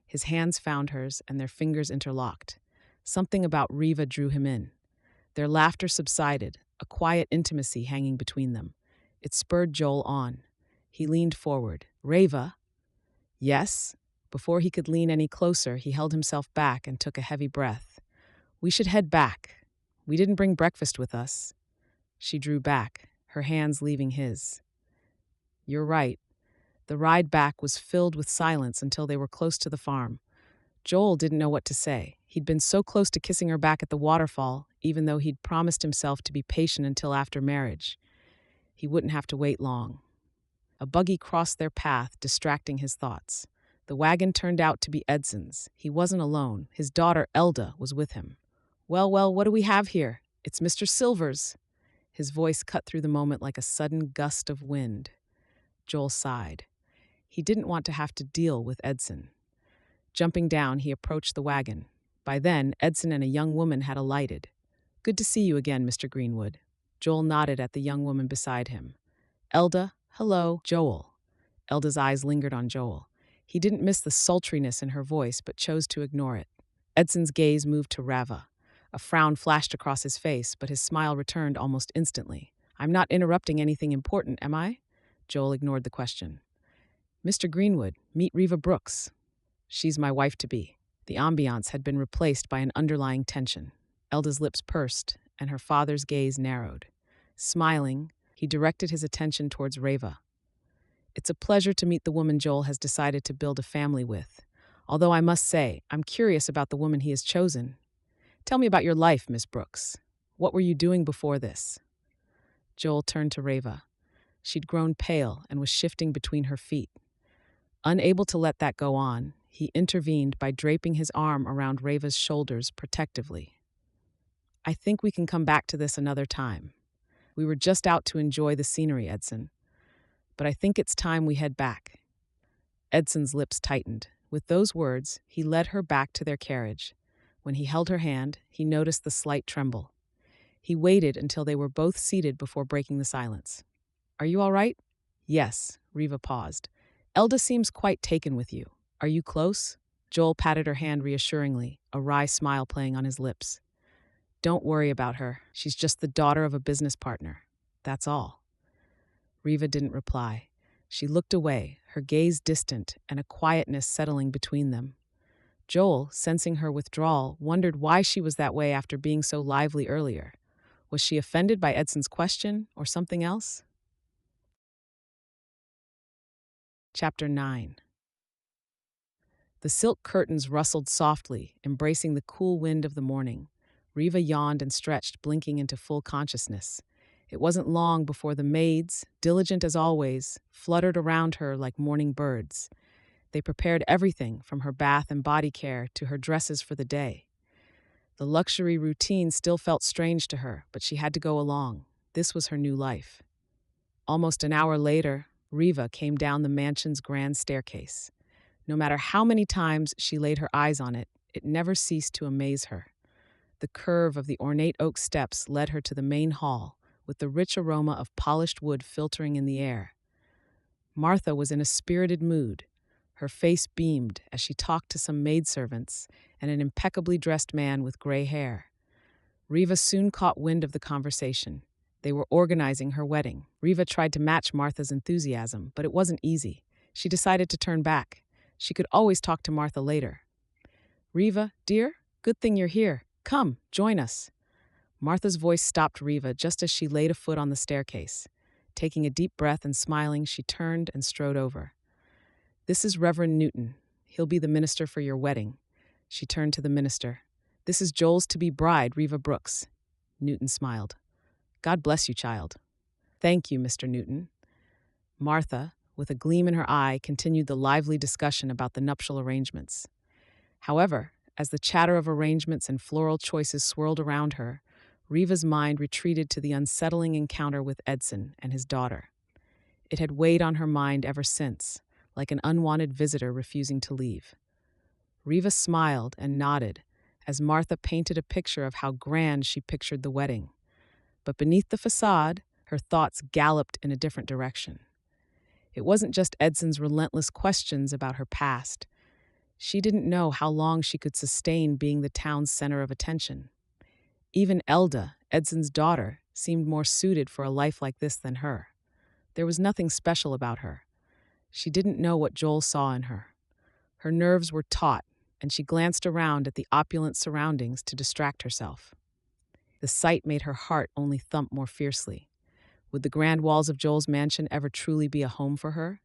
Speaker 1: His hands found hers, and their fingers interlocked. Something about Reva drew him in. Their laughter subsided, a quiet intimacy hanging between them. It spurred Joel on. He leaned forward. Reva? Yes? Before he could lean any closer, he held himself back and took a heavy breath. We should head back. We didn't bring breakfast with us. She drew back, her hands leaving his. You're right. The ride back was filled with silence until they were close to the farm. Joel didn't know what to say. He'd been so close to kissing her back at the waterfall, even though he'd promised himself to be patient until after marriage. He wouldn't have to wait long. A buggy crossed their path, distracting his thoughts. The wagon turned out to be Edson's. He wasn't alone. His daughter, Elda, was with him. Well, what do we have here? It's Mr. Silvers. His voice cut through the moment like a sudden gust of wind. Joel sighed. He didn't want to have to deal with Edson. Jumping down, he approached the wagon. By then, Edson and a young woman had alighted. Good to see you again, Mr. Greenwood. Joel nodded at the young woman beside him. Elda, hello, Joel. Elda's eyes lingered on Joel. He didn't miss the sultriness in her voice, but chose to ignore it. Edson's gaze moved to Reva. A frown flashed across his face, but his smile returned almost instantly. I'm not interrupting anything important, am I? Joel ignored the question. Mr. Greenwood, meet Reva Brooks. She's my wife-to-be. The ambiance had been replaced by an underlying tension. Elda's lips pursed, and her father's gaze narrowed. Smiling, he directed his attention towards Reva. It's a pleasure to meet the woman Joel has decided to build a family with. Although I must say, I'm curious about the woman he has chosen. Tell me about your life, Miss Brooks. What were you doing before this? Joel turned to Reva. She'd grown pale and was shifting between her feet. Unable to let that go on, he intervened by draping his arm around Reva's shoulders protectively. I think we can come back to this another time. We were just out to enjoy the scenery, Edson. But I think it's time we head back. Edson's lips tightened. With those words, he led her back to their carriage. When he held her hand, he noticed the slight tremble. He waited until they were both seated before breaking the silence. Are you all right? Yes, Reva paused. Elda seems quite taken with you. Are you close? Joel patted her hand reassuringly, a wry smile playing on his lips. Don't worry about her. She's just the daughter of a business partner. That's all. Reva didn't reply. She looked away, her gaze distant and a quietness settling between them. Joel, sensing her withdrawal, wondered why she was that way after being so lively earlier. Was she offended by Edson's question or something else? Chapter 9. The silk curtains rustled softly, embracing the cool wind of the morning. Reva yawned and stretched, blinking into full consciousness. It wasn't long before the maids, diligent as always, fluttered around her like morning birds. They prepared everything from her bath and body care to her dresses for the day. The luxury routine still felt strange to her, but she had to go along. This was her new life. Almost an hour later, Reva came down the mansion's grand staircase. No matter how many times she laid her eyes on it, it never ceased to amaze her. The curve of the ornate oak steps led her to the main hall, with the rich aroma of polished wood filtering in the air. Martha was in a spirited mood. Her face beamed as she talked to some maidservants and an impeccably dressed man with gray hair. Reva soon caught wind of the conversation. They were organizing her wedding. Reva tried to match Martha's enthusiasm, but it wasn't easy. She decided to turn back. She could always talk to Martha later. "Reva, dear, good thing you're here. Come, join us." Martha's voice stopped Reva just as she laid a foot on the staircase. Taking a deep breath and smiling, she turned and strode over. "This is Reverend Newton. He'll be the minister for your wedding." She turned to the minister. "This is Joel's to-be bride, Reva Brooks." Newton smiled. "God bless you, child." "Thank you, Mr. Newton." Martha, with a gleam in her eye, continued the lively discussion about the nuptial arrangements. However, as the chatter of arrangements and floral choices swirled around her, Reva's mind retreated to the unsettling encounter with Edson and his daughter. It had weighed on her mind ever since, like an unwanted visitor refusing to leave. Reva smiled and nodded as Martha painted a picture of how grand she pictured the wedding. But beneath the facade, her thoughts galloped in a different direction. It wasn't just Edson's relentless questions about her past. She didn't know how long she could sustain being the town's center of attention. Even Elda, Edson's daughter, seemed more suited for a life like this than her. There was nothing special about her. She didn't know what Joel saw in her. Her nerves were taut, and she glanced around at the opulent surroundings to distract herself. The sight made her heart only thump more fiercely. Would the grand walls of Joel's mansion ever truly be a home for her?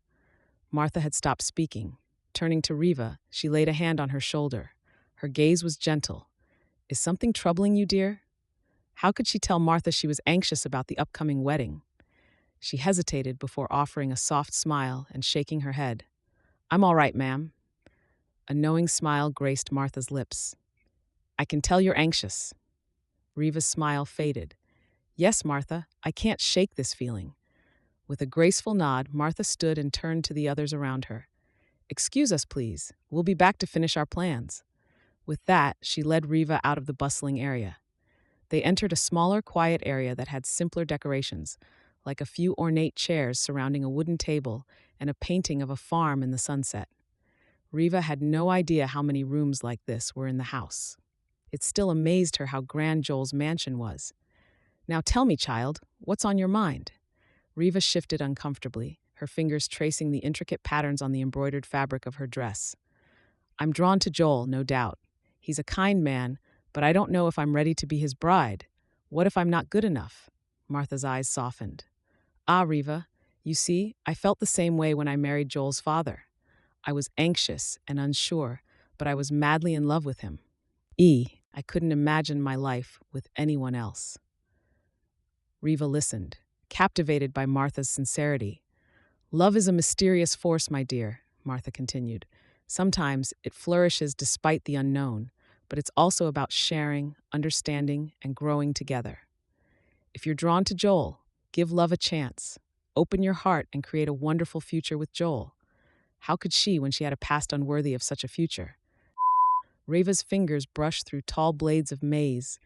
Speaker 1: Martha had stopped speaking. Turning to Reva, she laid a hand on her shoulder. Her gaze was gentle. "Is something troubling you, dear?" How could she tell Martha she was anxious about the upcoming wedding? She hesitated before offering a soft smile and shaking her head. "I'm all right, ma'am." A knowing smile graced Martha's lips. "I can tell you're anxious." Reva's smile faded. "Yes, Martha, I can't shake this feeling." With a graceful nod, Martha stood and turned to the others around her. "Excuse us, please. We'll be back to finish our plans." With that, she led Reva out of the bustling area. They entered a smaller, quiet area that had simpler decorations, like a few ornate chairs surrounding a wooden table and a painting of a farm in the sunset. Reva had no idea how many rooms like this were in the house. It still amazed her how grand Joel's mansion was. "Now tell me, child, what's on your mind?" Reva shifted uncomfortably, her fingers tracing the intricate patterns on the embroidered fabric of her dress. "I'm drawn to Joel, no doubt. He's a kind man, but I don't know if I'm ready to be his bride. What if I'm not good enough?" Martha's eyes softened. "Ah, Reva, you see, I felt the same way when I married Joel's father. I was anxious and unsure, but I was madly in love with him. I couldn't imagine my life with anyone else." Reva listened, captivated by Martha's sincerity. "Love is a mysterious force, my dear," Martha continued. "Sometimes it flourishes despite the unknown, but it's also about sharing, understanding, and growing together. If you're drawn to Joel, give love a chance. Open your heart and create a wonderful future with Joel. How could she when she had a past unworthy of such a future?" Reva's fingers brushed through tall blades of maize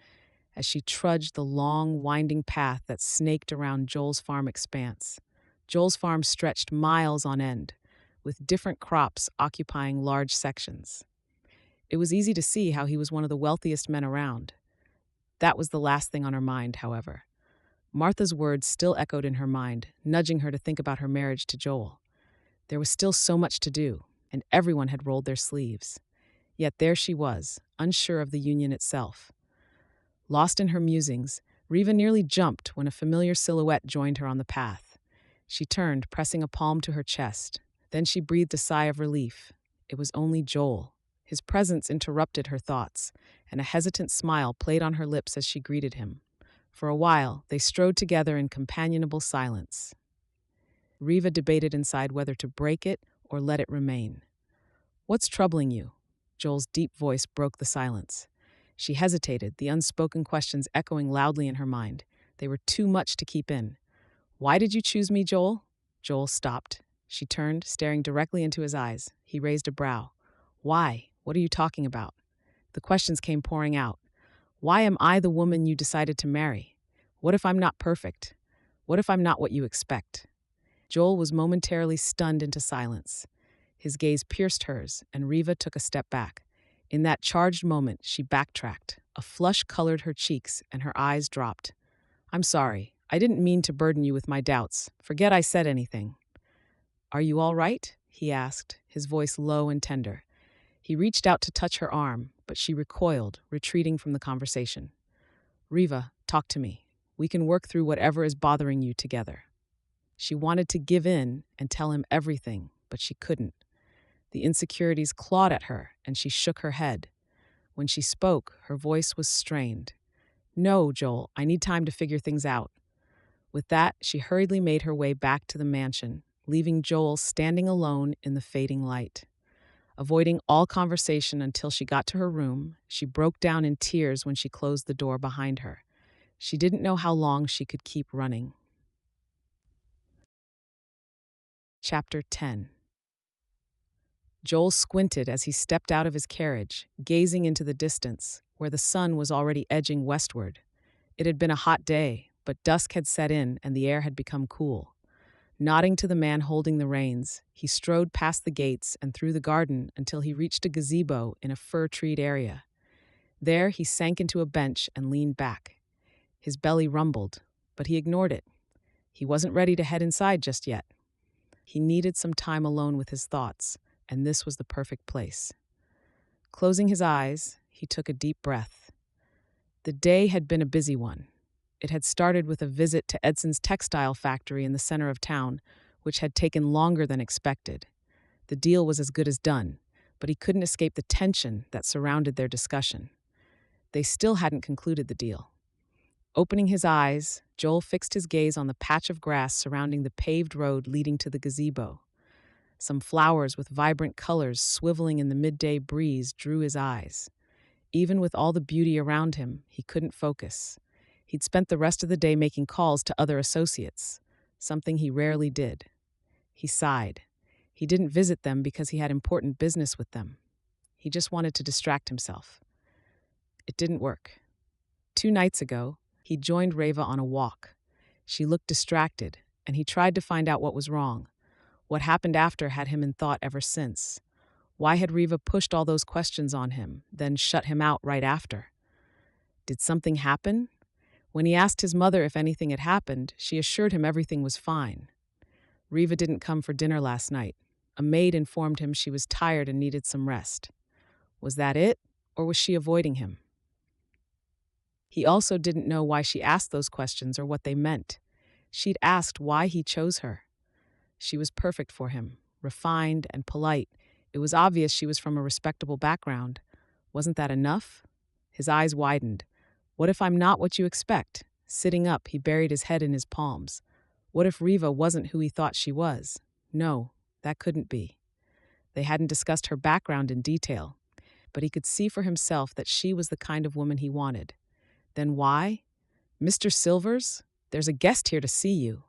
Speaker 1: as she trudged the long, winding path that snaked around Joel's farm expanse. Joel's farm stretched miles on end, with different crops occupying large sections. It was easy to see how he was one of the wealthiest men around. That was the last thing on her mind, however. Martha's words still echoed in her mind, nudging her to think about her marriage to Joel. There was still so much to do, and everyone had rolled their sleeves. Yet there she was, unsure of the union itself. Lost in her musings, Reva nearly jumped when a familiar silhouette joined her on the path. She turned, pressing a palm to her chest. Then she breathed a sigh of relief. It was only Joel. His presence interrupted her thoughts, and a hesitant smile played on her lips as she greeted him. For a while, they strode together in companionable silence. Reva debated inside whether to break it or let it remain. "What's troubling you?" Joel's deep voice broke the silence. She hesitated, the unspoken questions echoing loudly in her mind. They were too much to keep in. "Why did you choose me, Joel?" Joel stopped. She turned, staring directly into his eyes. He raised a brow. "Why? What are you talking about?" The questions came pouring out. "Why am I the woman you decided to marry? What if I'm not perfect? What if I'm not what you expect?" Joel was momentarily stunned into silence. His gaze pierced hers, and Reva took a step back. In that charged moment, she backtracked. A flush colored her cheeks, and her eyes dropped. "I'm sorry. I didn't mean to burden you with my doubts. Forget I said anything." "Are you all right?" he asked, his voice low and tender. He reached out to touch her arm, but she recoiled, retreating from the conversation. "Reva, talk to me. We can work through whatever is bothering you together." She wanted to give in and tell him everything, but she couldn't. The insecurities clawed at her, and she shook her head. When she spoke, her voice was strained. "No, Joel, I need time to figure things out." With that, she hurriedly made her way back to the mansion, leaving Joel standing alone in the fading light. Avoiding all conversation until she got to her room, she broke down in tears when she closed the door behind her. She didn't know how long she could keep running. Chapter 10. Joel squinted as he stepped out of his carriage, gazing into the distance, where the sun was already edging westward. It had been a hot day, but dusk had set in and the air had become cool. Nodding to the man holding the reins, he strode past the gates and through the garden until he reached a gazebo in a fir-treed area. There he sank into a bench and leaned back. His belly rumbled, but he ignored it. He wasn't ready to head inside just yet. He needed some time alone with his thoughts, and this was the perfect place. Closing his eyes, he took a deep breath. The day had been a busy one. It had started with a visit to Edson's textile factory in the center of town, which had taken longer than expected. The deal was as good as done, but he couldn't escape the tension that surrounded their discussion. They still hadn't concluded the deal. Opening his eyes, Joel fixed his gaze on the patch of grass surrounding the paved road leading to the gazebo. Some flowers with vibrant colors swiveling in the midday breeze drew his eyes. Even with all the beauty around him, he couldn't focus. He'd spent the rest of the day making calls to other associates, something he rarely did. He sighed. He didn't visit them because he had important business with them. He just wanted to distract himself. It didn't work. 2 nights ago, he joined Reva on a walk. She looked distracted, and he tried to find out what was wrong. What happened after had him in thought ever since. Why had Reva pushed all those questions on him, then shut him out right after? Did something happen? When he asked his mother if anything had happened, she assured him everything was fine. Reva didn't come for dinner last night. A maid informed him she was tired and needed some rest. Was that it, or was she avoiding him? He also didn't know why she asked those questions or what they meant. She'd asked why he chose her. She was perfect for him, refined and polite. It was obvious she was from a respectable background. Wasn't that enough? His eyes widened. What if I'm not what you expect? Sitting up, he buried his head in his palms. What if Reva wasn't who he thought she was? No, that couldn't be. They hadn't discussed her background in detail, but he could see for himself that she was the kind of woman he wanted. Then why? "Mr. Silvers, there's a guest here to see you."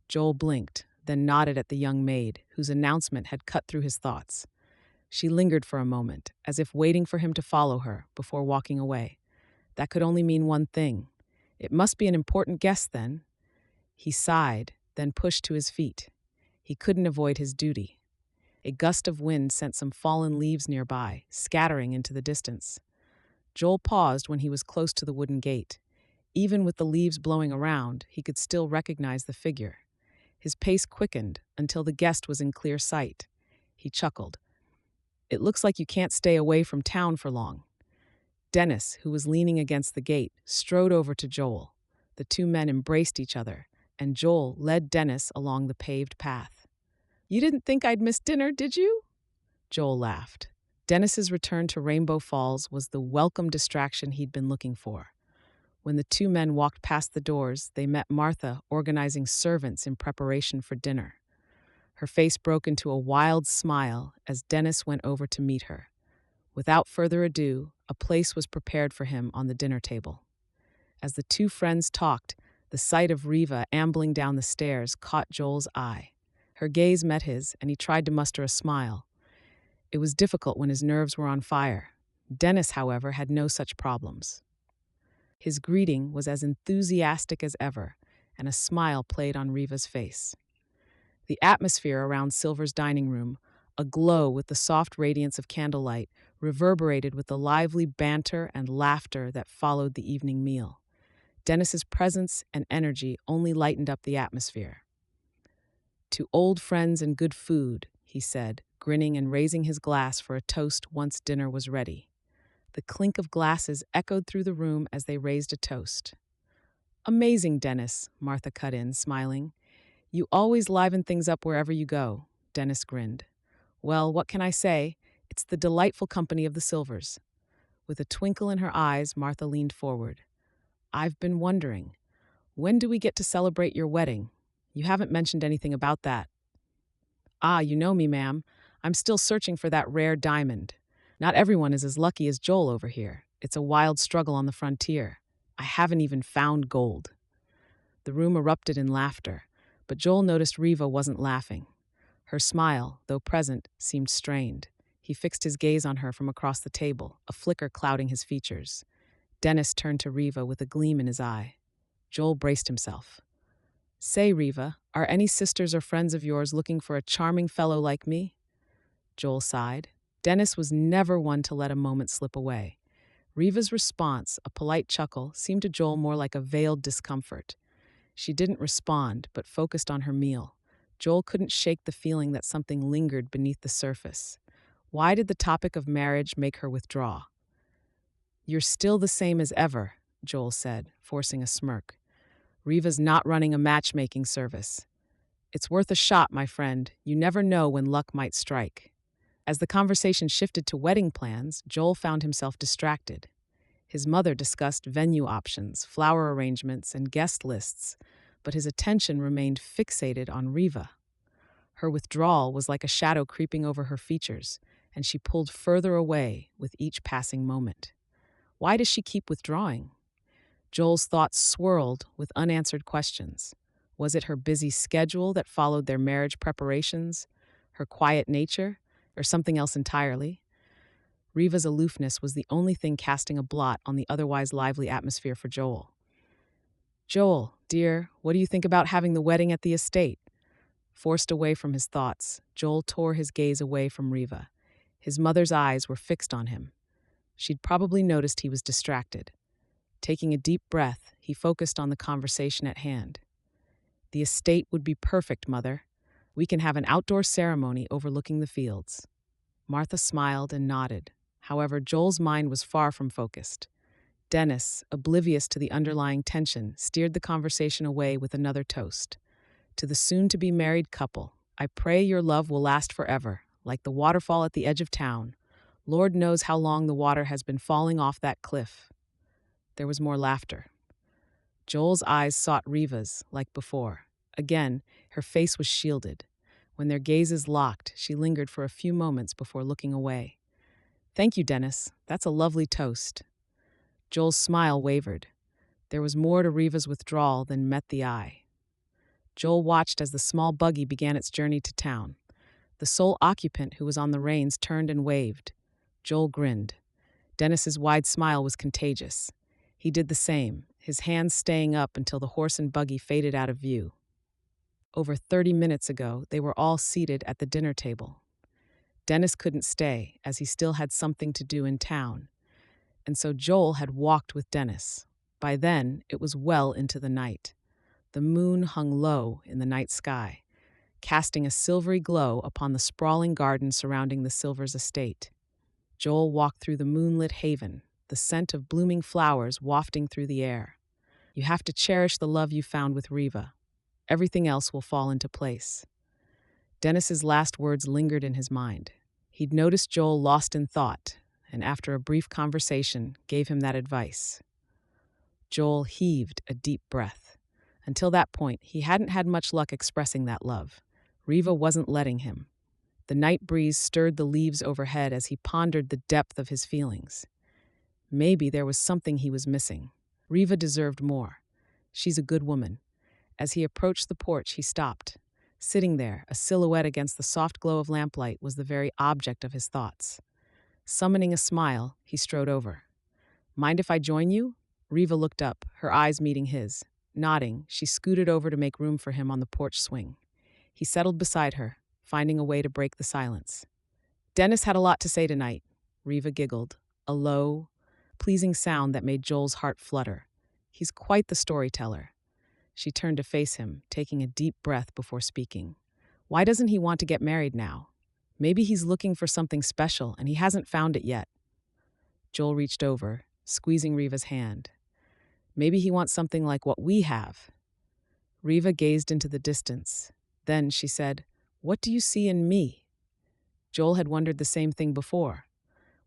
Speaker 1: Joel blinked, then nodded at the young maid, whose announcement had cut through his thoughts. She lingered for a moment, as if waiting for him to follow her, before walking away. That could only mean one thing. It must be an important guest, then. He sighed, then pushed to his feet. He couldn't avoid his duty. A gust of wind sent some fallen leaves nearby, scattering into the distance. Joel paused when he was close to the wooden gate. Even with the leaves blowing around, he could still recognize the figure. His pace quickened until the guest was in clear sight. He chuckled. "It looks like you can't stay away from town for long." Dennis, who was leaning against the gate, strode over to Joel. The 2 men embraced each other, and Joel led Dennis along the paved path. "You didn't think I'd miss dinner, did you?" Joel laughed. Dennis's return to Rainbow Falls was the welcome distraction he'd been looking for. When the 2 men walked past the doors, they met Martha organizing servants in preparation for dinner. Her face broke into a wild smile as Dennis went over to meet her. Without further ado, a place was prepared for him on the dinner table. As the 2 friends talked, the sight of Reva ambling down the stairs caught Joel's eye. Her gaze met his, and he tried to muster a smile. It was difficult when his nerves were on fire. Dennis, however, had no such problems. His greeting was as enthusiastic as ever, and a smile played on Reva's face. The atmosphere around Silver's dining room, aglow with the soft radiance of candlelight, reverberated with the lively banter and laughter that followed the evening meal. Dennis's presence and energy only lightened up the atmosphere. "To old friends and good food," he said, grinning and raising his glass for a toast once dinner was ready. The clink of glasses echoed through the room as they raised a toast. "Amazing, Dennis," Martha cut in, smiling. "You always liven things up wherever you go," Dennis grinned. "Well, what can I say? It's the delightful company of the Silvers." With a twinkle in her eyes, Martha leaned forward. "I've been wondering, when do we get to celebrate your wedding? You haven't mentioned anything about that." "Ah, you know me, ma'am. I'm still searching for that rare diamond. Not everyone is as lucky as Joel over here. It's a wild struggle on the frontier. I haven't even found gold." The room erupted in laughter, but Joel noticed Reva wasn't laughing. Her smile, though present, seemed strained. He fixed his gaze on her from across the table, a flicker clouding his features. Dennis turned to Reva with a gleam in his eye. Joel braced himself. "Say, Reva, are any sisters or friends of yours looking for a charming fellow like me?" Joel sighed. Dennis was never one to let a moment slip away. Reva's response, a polite chuckle, seemed to Joel more like a veiled discomfort. She didn't respond, but focused on her meal. Joel couldn't shake the feeling that something lingered beneath the surface. Why did the topic of marriage make her withdraw? "You're still the same as ever," Joel said, forcing a smirk. "Reva's not running a matchmaking service." "It's worth a shot, my friend. You never know when luck might strike." As the conversation shifted to wedding plans, Joel found himself distracted. His mother discussed venue options, flower arrangements, and guest lists, but his attention remained fixated on Reva. Her withdrawal was like a shadow creeping over her features, and she pulled further away with each passing moment. Why does she keep withdrawing? Joel's thoughts swirled with unanswered questions. Was it her busy schedule that followed their marriage preparations? Her quiet nature? Or something else entirely? Reva's aloofness was the only thing casting a blot on the otherwise lively atmosphere for Joel. "Joel, dear, what do you think about having the wedding at the estate?" Forced away from his thoughts, Joel tore his gaze away from Reva. His mother's eyes were fixed on him. She'd probably noticed he was distracted. Taking a deep breath, he focused on the conversation at hand. "The estate would be perfect, Mother. We can have an outdoor ceremony overlooking the fields." Martha smiled and nodded. However, Joel's mind was far from focused. Dennis, oblivious to the underlying tension, steered the conversation away with another toast. "To the soon-to-be married couple, I pray your love will last forever, like the waterfall at the edge of town. Lord knows how long the water has been falling off that cliff." There was more laughter. Joel's eyes sought Reva's, like before. Again, her face was shielded. When their gazes locked, she lingered for a few moments before looking away. "Thank you, Dennis. That's a lovely toast." Joel's smile wavered. There was more to Reva's withdrawal than met the eye. Joel watched as the small buggy began its journey to town. The sole occupant, who was on the reins, turned and waved. Joel grinned. Dennis's wide smile was contagious. He did the same, his hands staying up until the horse and buggy faded out of view. Over 30 minutes ago, they were all seated at the dinner table. Dennis couldn't stay, as he still had something to do in town, and so Joel had walked with Dennis. By then, it was well into the night. The moon hung low in the night sky, casting a silvery glow upon the sprawling garden surrounding the Silvers' estate. Joel walked through the moonlit haven, the scent of blooming flowers wafting through the air. "You have to cherish the love you found with Reva. Everything else will fall into place." Dennis's last words lingered in his mind. He'd noticed Joel lost in thought, and after a brief conversation, gave him that advice. Joel heaved a deep breath. Until that point, he hadn't had much luck expressing that love. Reva wasn't letting him. The night breeze stirred the leaves overhead as he pondered the depth of his feelings. Maybe there was something he was missing. Reva deserved more. She's a good woman. As he approached the porch, he stopped. Sitting there, a silhouette against the soft glow of lamplight, was the very object of his thoughts. Summoning a smile, he strode over. "Mind if I join you?" Reva looked up, her eyes meeting his. Nodding, she scooted over to make room for him on the porch swing. He settled beside her, finding a way to break the silence. Dennis had a lot to say tonight. Reva giggled, a low, pleasing sound that made Joel's heart flutter. He's quite the storyteller. She turned to face him, taking a deep breath before speaking. Why doesn't he want to get married now? Maybe he's looking for something special and he hasn't found it yet. Joel reached over, squeezing Reva's hand. Maybe he wants something like what we have. Reva gazed into the distance. Then she said, "What do you see in me?" Joel had wondered the same thing before.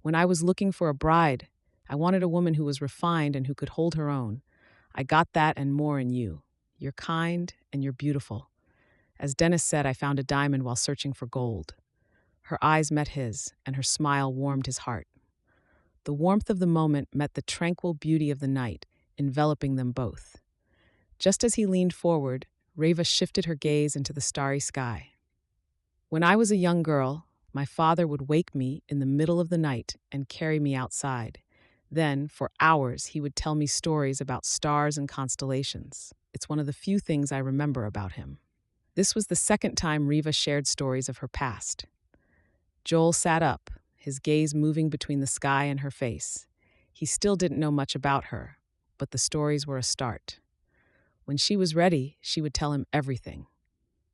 Speaker 1: When I was looking for a bride, I wanted a woman who was refined and who could hold her own. I got that and more in you. You're kind and you're beautiful. As Dennis said, I found a diamond while searching for gold. Her eyes met his, and her smile warmed his heart. The warmth of the moment met the tranquil beauty of the night, enveloping them both. Just as he leaned forward, Reva shifted her gaze into the starry sky. When I was a young girl, my father would wake me in the middle of the night and carry me outside. Then, for hours, he would tell me stories about stars and constellations. It's one of the few things I remember about him. This was the second time Reva shared stories of her past. Joel sat up, his gaze moving between the sky and her face. He still didn't know much about her, but the stories were a start. When she was ready, she would tell him everything.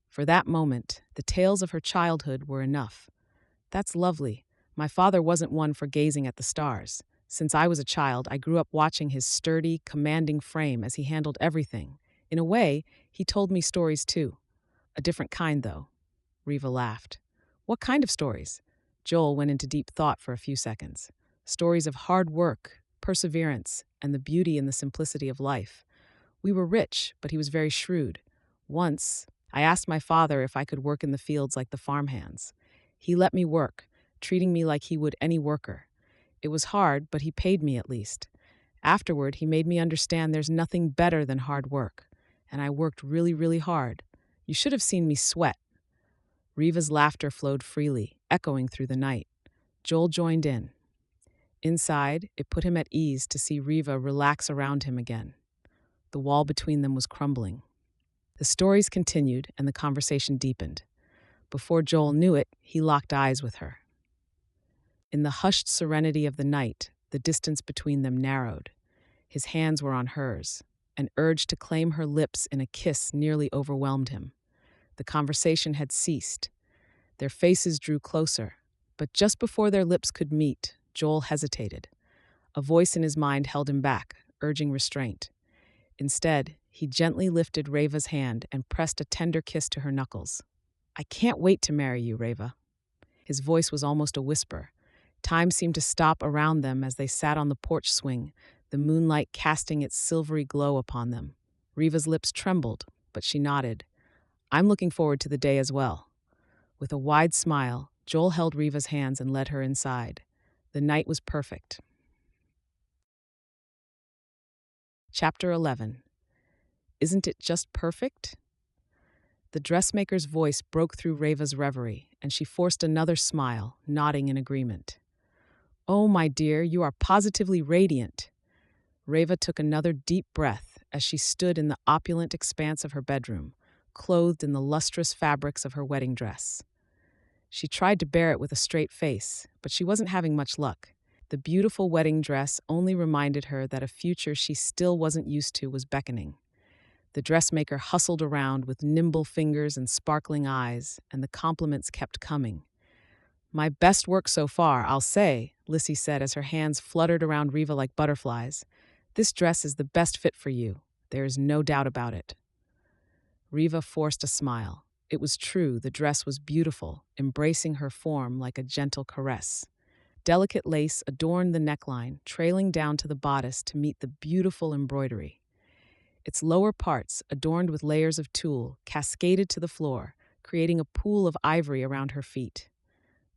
Speaker 1: For that moment, the tales of her childhood were enough. That's lovely. My father wasn't one for gazing at the stars. Since I was a child, I grew up watching his sturdy, commanding frame as he handled everything. In a way, he told me stories too. A different kind, though. Reva laughed. What kind of stories? Joel went into deep thought for a few seconds. Stories of hard work, perseverance, and the beauty and the simplicity of life. We were rich, but he was very shrewd. Once, I asked my father if I could work in the fields like the farmhands. He let me work, treating me like he would any worker. It was hard, but he paid me at least. Afterward, he made me understand there's nothing better than hard work. And I worked really, really hard. You should have seen me sweat. Reva's laughter flowed freely, echoing through the night. Joel joined in. Inside, it put him at ease to see Reva relax around him again. The wall between them was crumbling. The stories continued, and the conversation deepened. Before Joel knew it, he locked eyes with her. In the hushed serenity of the night, the distance between them narrowed. His hands were on hers. An urge to claim her lips in a kiss nearly overwhelmed him. The conversation had ceased. Their faces drew closer, but just before their lips could meet, Joel hesitated. A voice in his mind held him back, urging restraint. Instead, he gently lifted Reva's hand and pressed a tender kiss to her knuckles. I can't wait to marry you, Reva. His voice was almost a whisper. Time seemed to stop around them as they sat on the porch swing, the moonlight casting its silvery glow upon them. Reva's lips trembled, but she nodded. I'm looking forward to the day as well. With a wide smile, Joel held Reva's hands and led her inside. The night was perfect. Chapter 11. Isn't it just perfect? The dressmaker's voice broke through Reva's reverie, and she forced another smile, nodding in agreement. Oh, my dear, you are positively radiant. Reva took another deep breath as she stood in the opulent expanse of her bedroom, clothed in the lustrous fabrics of her wedding dress. She tried to bear it with a straight face, but she wasn't having much luck. The beautiful wedding dress only reminded her that a future she still wasn't used to was beckoning. The dressmaker hustled around with nimble fingers and sparkling eyes, and the compliments kept coming. My best work so far, I'll say, Lissy said as her hands fluttered around Reva like butterflies. This dress is the best fit for you. There is no doubt about it. Reva forced a smile. It was true, the dress was beautiful, embracing her form like a gentle caress. Delicate lace adorned the neckline, trailing down to the bodice to meet the beautiful embroidery. Its lower parts, adorned with layers of tulle, cascaded to the floor, creating a pool of ivory around her feet.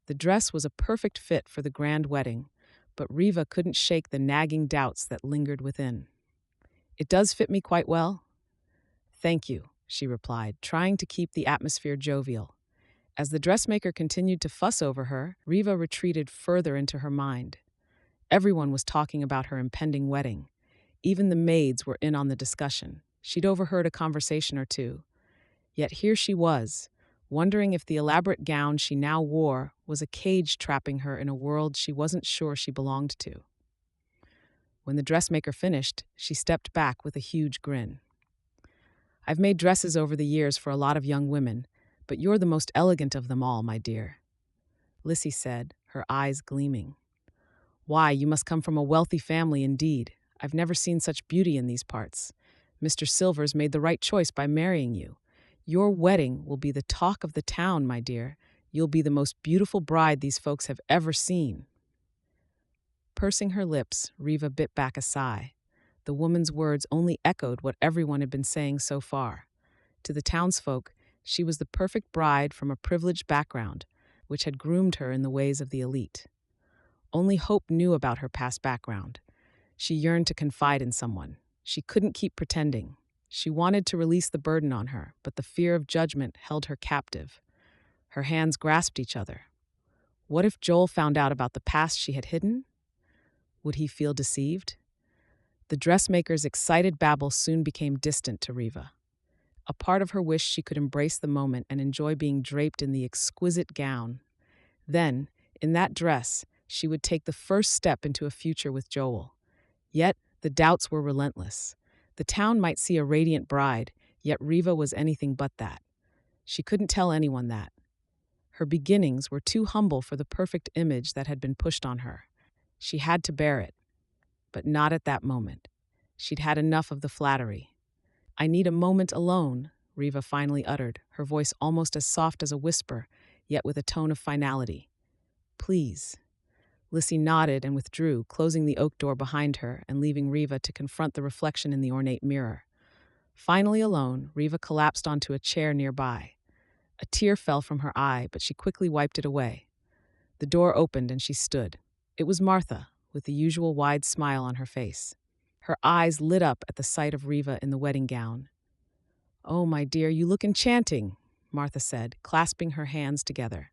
Speaker 1: The dress was a perfect fit for the grand wedding, but Reva couldn't shake the nagging doubts that lingered within. It does fit me quite well. Thank you, she replied, trying to keep the atmosphere jovial. As the dressmaker continued to fuss over her, Reva retreated further into her mind. Everyone was talking about her impending wedding. Even the maids were in on the discussion. She'd overheard a conversation or two. Yet here she was, wondering if the elaborate gown she now wore was a cage trapping her in a world she wasn't sure she belonged to. When the dressmaker finished, she stepped back with a huge grin. "I've made dresses over the years for a lot of young women, but you're the most elegant of them all, my dear," Lissy said, her eyes gleaming. "Why, you must come from a wealthy family indeed. I've never seen such beauty in these parts. Mr. Silvers made the right choice by marrying you. Your wedding will be the talk of the town, my dear. You'll be the most beautiful bride these folks have ever seen." Pursing her lips, Reva bit back a sigh. The woman's words only echoed what everyone had been saying so far. To the townsfolk, she was the perfect bride from a privileged background, which had groomed her in the ways of the elite. Only Hope knew about her past background. She yearned to confide in someone. She couldn't keep pretending. She wanted to release the burden on her, but the fear of judgment held her captive. Her hands grasped each other. What if Joel found out about the past she had hidden? Would he feel deceived? The dressmaker's excited babble soon became distant to Reva. A part of her wished she could embrace the moment and enjoy being draped in the exquisite gown. Then, in that dress, she would take the first step into a future with Joel. Yet, the doubts were relentless. The town might see a radiant bride, yet Reva was anything but that. She couldn't tell anyone that. Her beginnings were too humble for the perfect image that had been pushed on her. She had to bear it, but not at that moment. She'd had enough of the flattery. "I need a moment alone," Reva finally uttered, her voice almost as soft as a whisper, yet with a tone of finality. "Please." Lissy nodded and withdrew, closing the oak door behind her and leaving Reva to confront the reflection in the ornate mirror. Finally alone, Reva collapsed onto a chair nearby. A tear fell from her eye, but she quickly wiped it away. The door opened and she stood. It was Martha, with the usual wide smile on her face. Her eyes lit up at the sight of Reva in the wedding gown. "Oh, my dear, you look enchanting," Martha said, clasping her hands together.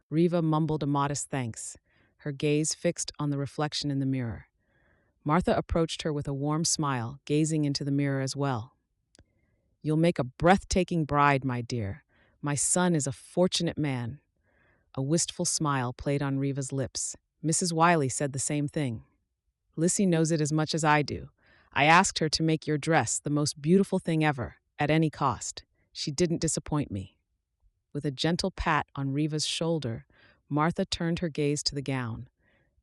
Speaker 1: Reva mumbled a modest thanks, her gaze fixed on the reflection in the mirror. Martha approached her with a warm smile, gazing into the mirror as well. "You'll make a breathtaking bride, my dear. My son is a fortunate man." A wistful smile played on Reva's lips. Mrs. Wiley said the same thing. "Lissy knows it as much as I do. I asked her to make your dress the most beautiful thing ever, at any cost. She didn't disappoint me." With a gentle pat on Reva's shoulder, Martha turned her gaze to the gown.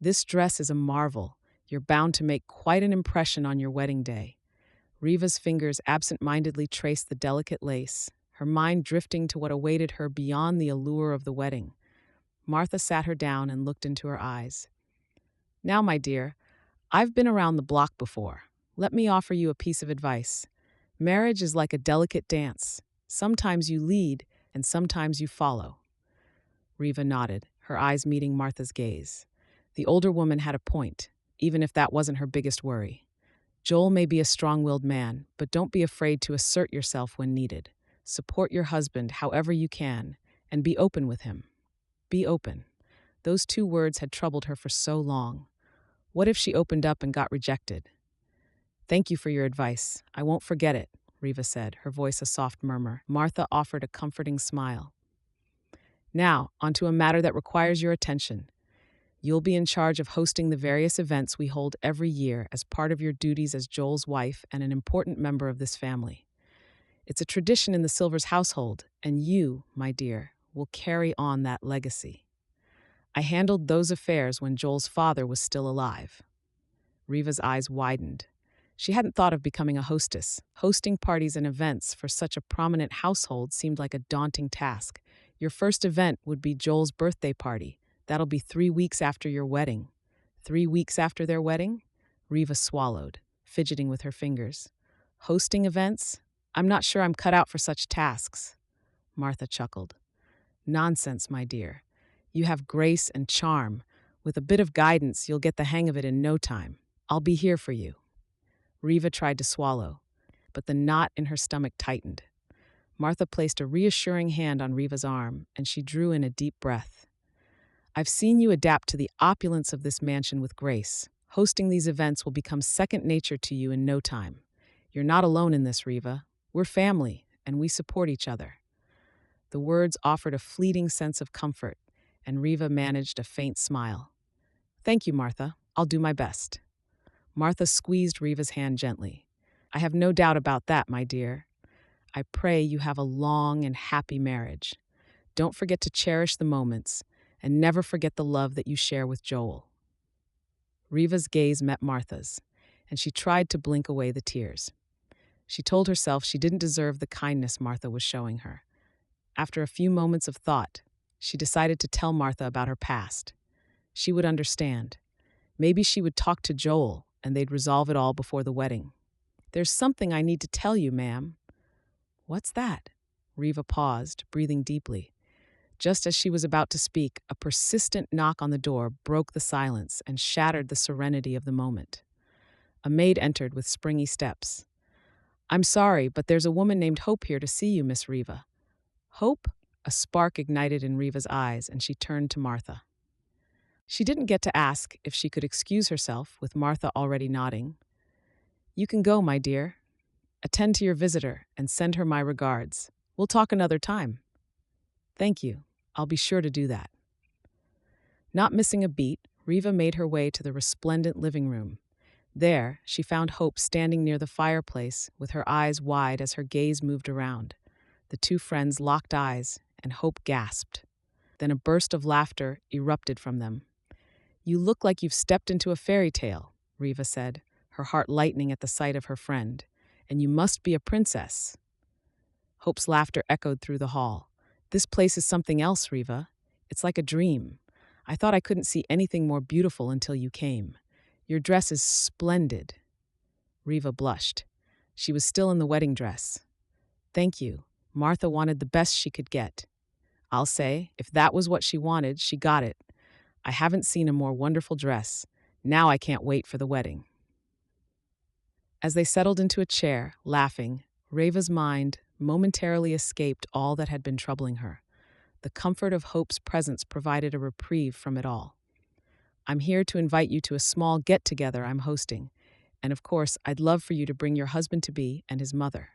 Speaker 1: "This dress is a marvel. You're bound to make quite an impression on your wedding day." Reva's fingers absent-mindedly traced the delicate lace, her mind drifting to what awaited her beyond the allure of the wedding. Martha sat her down and looked into her eyes. "Now, my dear, I've been around the block before. Let me offer you a piece of advice. Marriage is like a delicate dance. Sometimes you lead, and sometimes you follow." Reva nodded, her eyes meeting Martha's gaze. The older woman had a point, even if that wasn't her biggest worry. Joel may be a strong-willed man, but don't be afraid to assert yourself when needed. Support your husband however you can, and be open with him. Be open. Those two words had troubled her for so long. What if she opened up and got rejected? "Thank you for your advice. I won't forget it," Reva said, her voice a soft murmur. Martha offered a comforting smile. "Now, onto a matter that requires your attention. You'll be in charge of hosting the various events we hold every year as part of your duties as Joel's wife and an important member of this family. It's a tradition in the Silvers household, and you, my dear, will carry on that legacy. I handled those affairs when Joel's father was still alive." Reva's eyes widened. She hadn't thought of becoming a hostess. Hosting parties and events for such a prominent household seemed like a daunting task. "Your first event would be Joel's birthday party. That'll be 3 weeks after your wedding." 3 weeks after their wedding? Reva swallowed, fidgeting with her fingers. "Hosting events? I'm not sure I'm cut out for such tasks." Martha chuckled. "Nonsense, my dear. You have grace and charm. With a bit of guidance, you'll get the hang of it in no time. I'll be here for you." Reva tried to swallow, but the knot in her stomach tightened. Martha placed a reassuring hand on Reva's arm, and she drew in a deep breath. "I've seen you adapt to the opulence of this mansion with grace. Hosting these events will become second nature to you in no time. You're not alone in this, Reva. We're family, and we support each other." The words offered a fleeting sense of comfort, and Reva managed a faint smile. Thank you, Martha. I'll do my best. Martha squeezed Reva's hand gently. I have no doubt about that, my dear. I pray you have a long and happy marriage. Don't forget to cherish the moments, and never forget the love that you share with Joel. Reva's gaze met Martha's, and she tried to blink away the tears. She told herself she didn't deserve the kindness Martha was showing her. After a few moments of thought, she decided to tell Martha about her past. She would understand. Maybe she would talk to Joel, and they'd resolve it all before the wedding. There's something I need to tell you, ma'am. What's that? Reva paused, breathing deeply. Just as she was about to speak, a persistent knock on the door broke the silence and shattered the serenity of the moment. A maid entered with springy steps. I'm sorry, but there's a woman named Hope here to see you, Miss Reva. Hope? A spark ignited in Reva's eyes, and she turned to Martha. She didn't get to ask if she could excuse herself, with Martha already nodding. You can go, my dear. Attend to your visitor and send her my regards. We'll talk another time. Thank you. I'll be sure to do that. Not missing a beat, Reva made her way to the resplendent living room. There, she found Hope standing near the fireplace, with her eyes wide as her gaze moved around. The two friends locked eyes, and Hope gasped. Then a burst of laughter erupted from them. You look like you've stepped into a fairy tale, Reva said, her heart lightening at the sight of her friend. And you must be a princess. Hope's laughter echoed through the hall. This place is something else, Reva. It's like a dream. I thought I couldn't see anything more beautiful until you came. Your dress is splendid. Reva blushed. She was still in the wedding dress. Thank you. Martha wanted the best she could get. I'll say, if that was what she wanted, she got it. I haven't seen a more wonderful dress. Now I can't wait for the wedding. As they settled into a chair, laughing, Reva's mind momentarily escaped all that had been troubling her. The comfort of Hope's presence provided a reprieve from it all. I'm here to invite you to a small get-together I'm hosting, and of course, I'd love for you to bring your husband-to-be and his mother.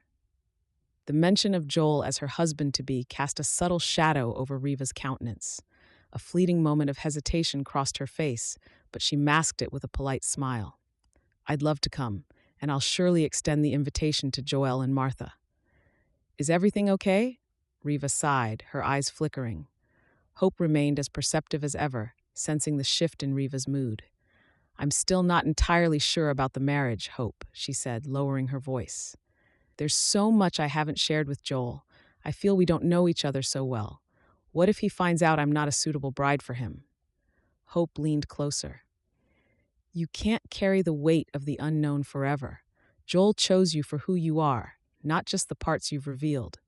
Speaker 1: The mention of Joel as her husband-to-be cast a subtle shadow over Reva's countenance. A fleeting moment of hesitation crossed her face, but she masked it with a polite smile. I'd love to come, and I'll surely extend the invitation to Joel and Martha. Is everything okay? Reva sighed, her eyes flickering. Hope remained as perceptive as ever, sensing the shift in Reva's mood. I'm still not entirely sure about the marriage, Hope, she said, lowering her voice. There's so much I haven't shared with Joel. I feel we don't know each other so well. What if he finds out I'm not a suitable bride for him? Hope leaned closer. You can't carry the weight of the unknown forever. Joel chose you for who you are, not just the parts you've revealed.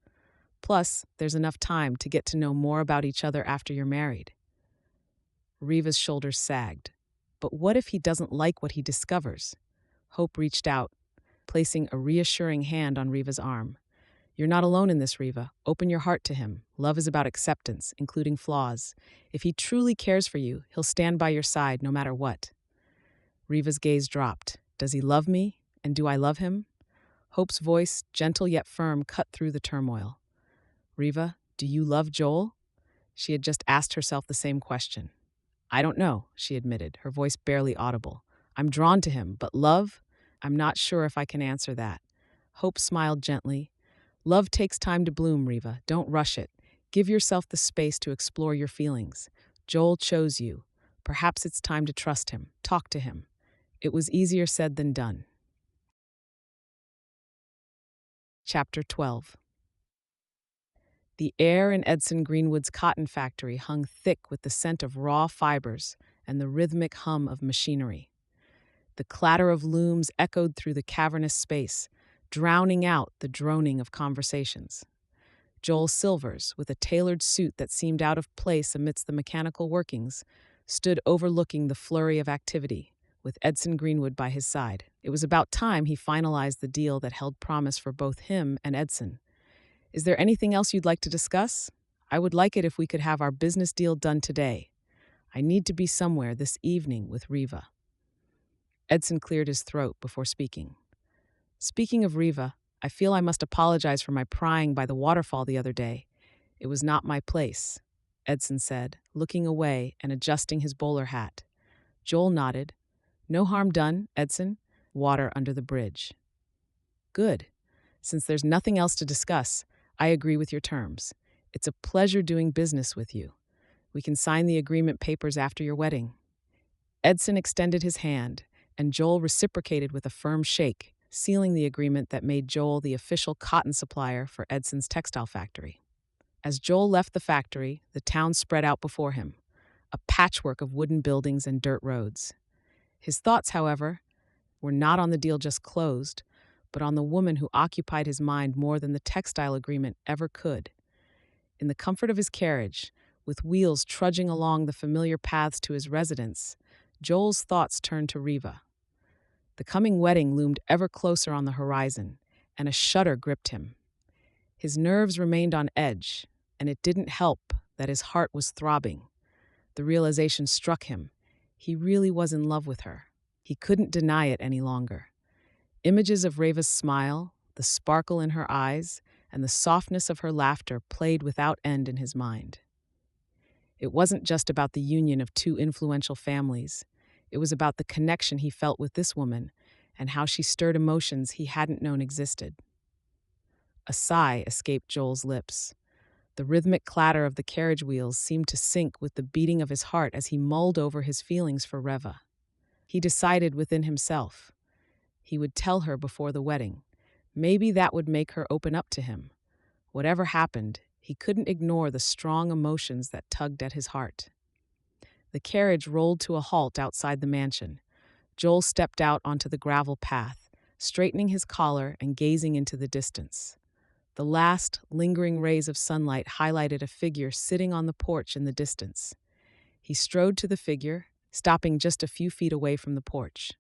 Speaker 1: Plus, there's enough time to get to know more about each other after you're married. Reva's shoulders sagged. But what if he doesn't like what he discovers? Hope reached out, placing a reassuring hand on Reva's arm. You're not alone in this, Reva. Open your heart to him. Love is about acceptance, including flaws. If he truly cares for you, he'll stand by your side no matter what. Reva's gaze dropped. Does he love me? And do I love him? Hope's voice, gentle yet firm, cut through the turmoil. Reva, do you love Joel? She had just asked herself the same question. I don't know, she admitted, her voice barely audible. I'm drawn to him, but love? I'm not sure if I can answer that. Hope smiled gently. Love takes time to bloom, Reva. Don't rush it. Give yourself the space to explore your feelings. Joel chose you. Perhaps it's time to trust him. Talk to him. It was easier said than done. Chapter 12. The air in Edson Greenwood's cotton factory hung thick with the scent of raw fibers and the rhythmic hum of machinery. The clatter of looms echoed through the cavernous space, drowning out the droning of conversations. Joel Silvers, with a tailored suit that seemed out of place amidst the mechanical workings, stood overlooking the flurry of activity, with Edson Greenwood by his side. It was about time he finalized the deal that held promise for both him and Edson. Is there anything else you'd like to discuss? I would like it if we could have our business deal done today. I need to be somewhere this evening with Reva. Edson cleared his throat before speaking. Speaking of Reva, I feel I must apologize for my prying by the waterfall the other day. It was not my place, Edson said, looking away and adjusting his bowler hat. Joel nodded. No harm done, Edson. Water under the bridge. Good. Since there's nothing else to discuss, I agree with your terms. It's a pleasure doing business with you. We can sign the agreement papers after your wedding. Edson extended his hand, and Joel reciprocated with a firm shake, sealing the agreement that made Joel the official cotton supplier for Edson's textile factory. As Joel left the factory, the town spread out before him, a patchwork of wooden buildings and dirt roads. His thoughts, however, were not on the deal just closed, but on the woman who occupied his mind more than the textile agreement ever could. In the comfort of his carriage, with wheels trudging along the familiar paths to his residence, Joel's thoughts turned to Reva. The coming wedding loomed ever closer on the horizon, and a shudder gripped him. His nerves remained on edge, and it didn't help that his heart was throbbing. The realization struck him. He really was in love with her. He couldn't deny it any longer. Images of Reva's smile, the sparkle in her eyes, and the softness of her laughter played without end in his mind. It wasn't just about the union of two influential families. It was about the connection he felt with this woman and how she stirred emotions he hadn't known existed. A sigh escaped Joel's lips. The rhythmic clatter of the carriage wheels seemed to sync with the beating of his heart as he mulled over his feelings for Reva. He decided within himself. He would tell her before the wedding. Maybe that would make her open up to him. Whatever happened, he couldn't ignore the strong emotions that tugged at his heart. The carriage rolled to a halt outside the mansion. Joel stepped out onto the gravel path, straightening his collar and gazing into the distance. The last, lingering rays of sunlight highlighted a figure sitting on the porch in the distance. He strode to the figure, stopping just a few feet away from the porch.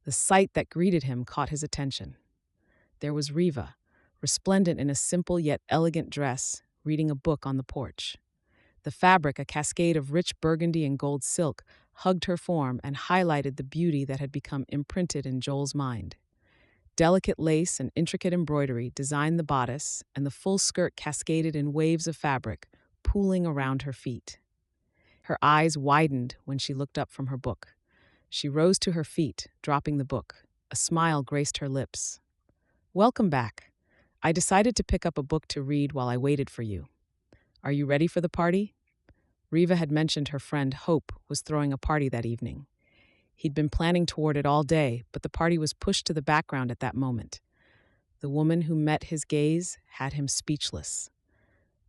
Speaker 1: The sight that greeted him caught his attention. There was Reva, resplendent in a simple yet elegant dress, reading a book on the porch. The fabric, a cascade of rich burgundy and gold silk, hugged her form and highlighted the beauty that had become imprinted in Joel's mind. Delicate lace and intricate embroidery designed the bodice, and the full skirt cascaded in waves of fabric, pooling around her feet. Her eyes widened when she looked up from her book. She rose to her feet, dropping the book. A smile graced her lips. "Welcome back. I decided to pick up a book to read while I waited for you. Are you ready for the party?" Reva had mentioned her friend Hope was throwing a party that evening. He'd been planning toward it all day, but the party was pushed to the background at that moment. The woman who met his gaze had him speechless.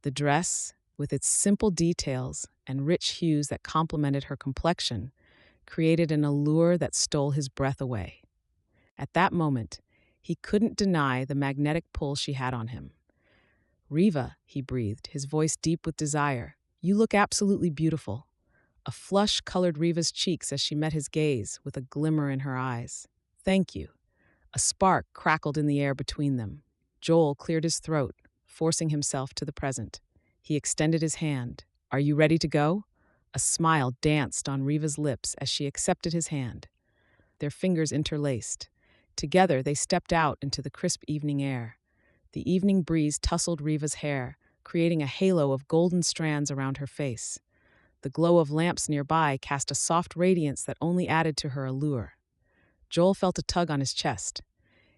Speaker 1: The dress, with its simple details and rich hues that complemented her complexion, created an allure that stole his breath away. At that moment, he couldn't deny the magnetic pull she had on him. "Reva," he breathed, his voice deep with desire, "you look absolutely beautiful." A flush colored Reva's cheeks as she met his gaze, with a glimmer in her eyes. "Thank you." A spark crackled in the air between them. Joel cleared his throat, forcing himself to the present. He extended his hand. "Are you ready to go?" A smile danced on Reva's lips as she accepted his hand. Their fingers interlaced. Together, they stepped out into the crisp evening air. The evening breeze tousled Reva's hair, creating a halo of golden strands around her face. The glow of lamps nearby cast a soft radiance that only added to her allure. Joel felt a tug on his chest.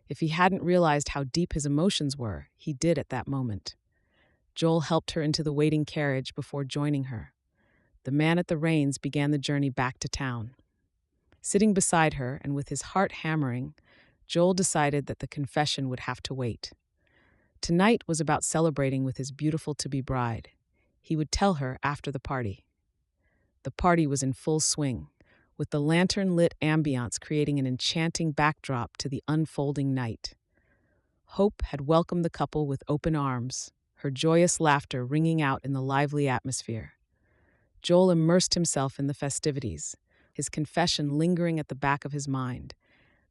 Speaker 1: If he hadn't realized how deep his emotions were, he did at that moment. Joel helped her into the waiting carriage before joining her. The man at the reins began the journey back to town. Sitting beside her and with his heart hammering, Joel decided that the confession would have to wait. Tonight was about celebrating with his beautiful-to-be bride. He would tell her after the party. The party was in full swing, with the lantern-lit ambiance creating an enchanting backdrop to the unfolding night. Hope had welcomed the couple with open arms, her joyous laughter ringing out in the lively atmosphere. Joel immersed himself in the festivities, his confession lingering at the back of his mind.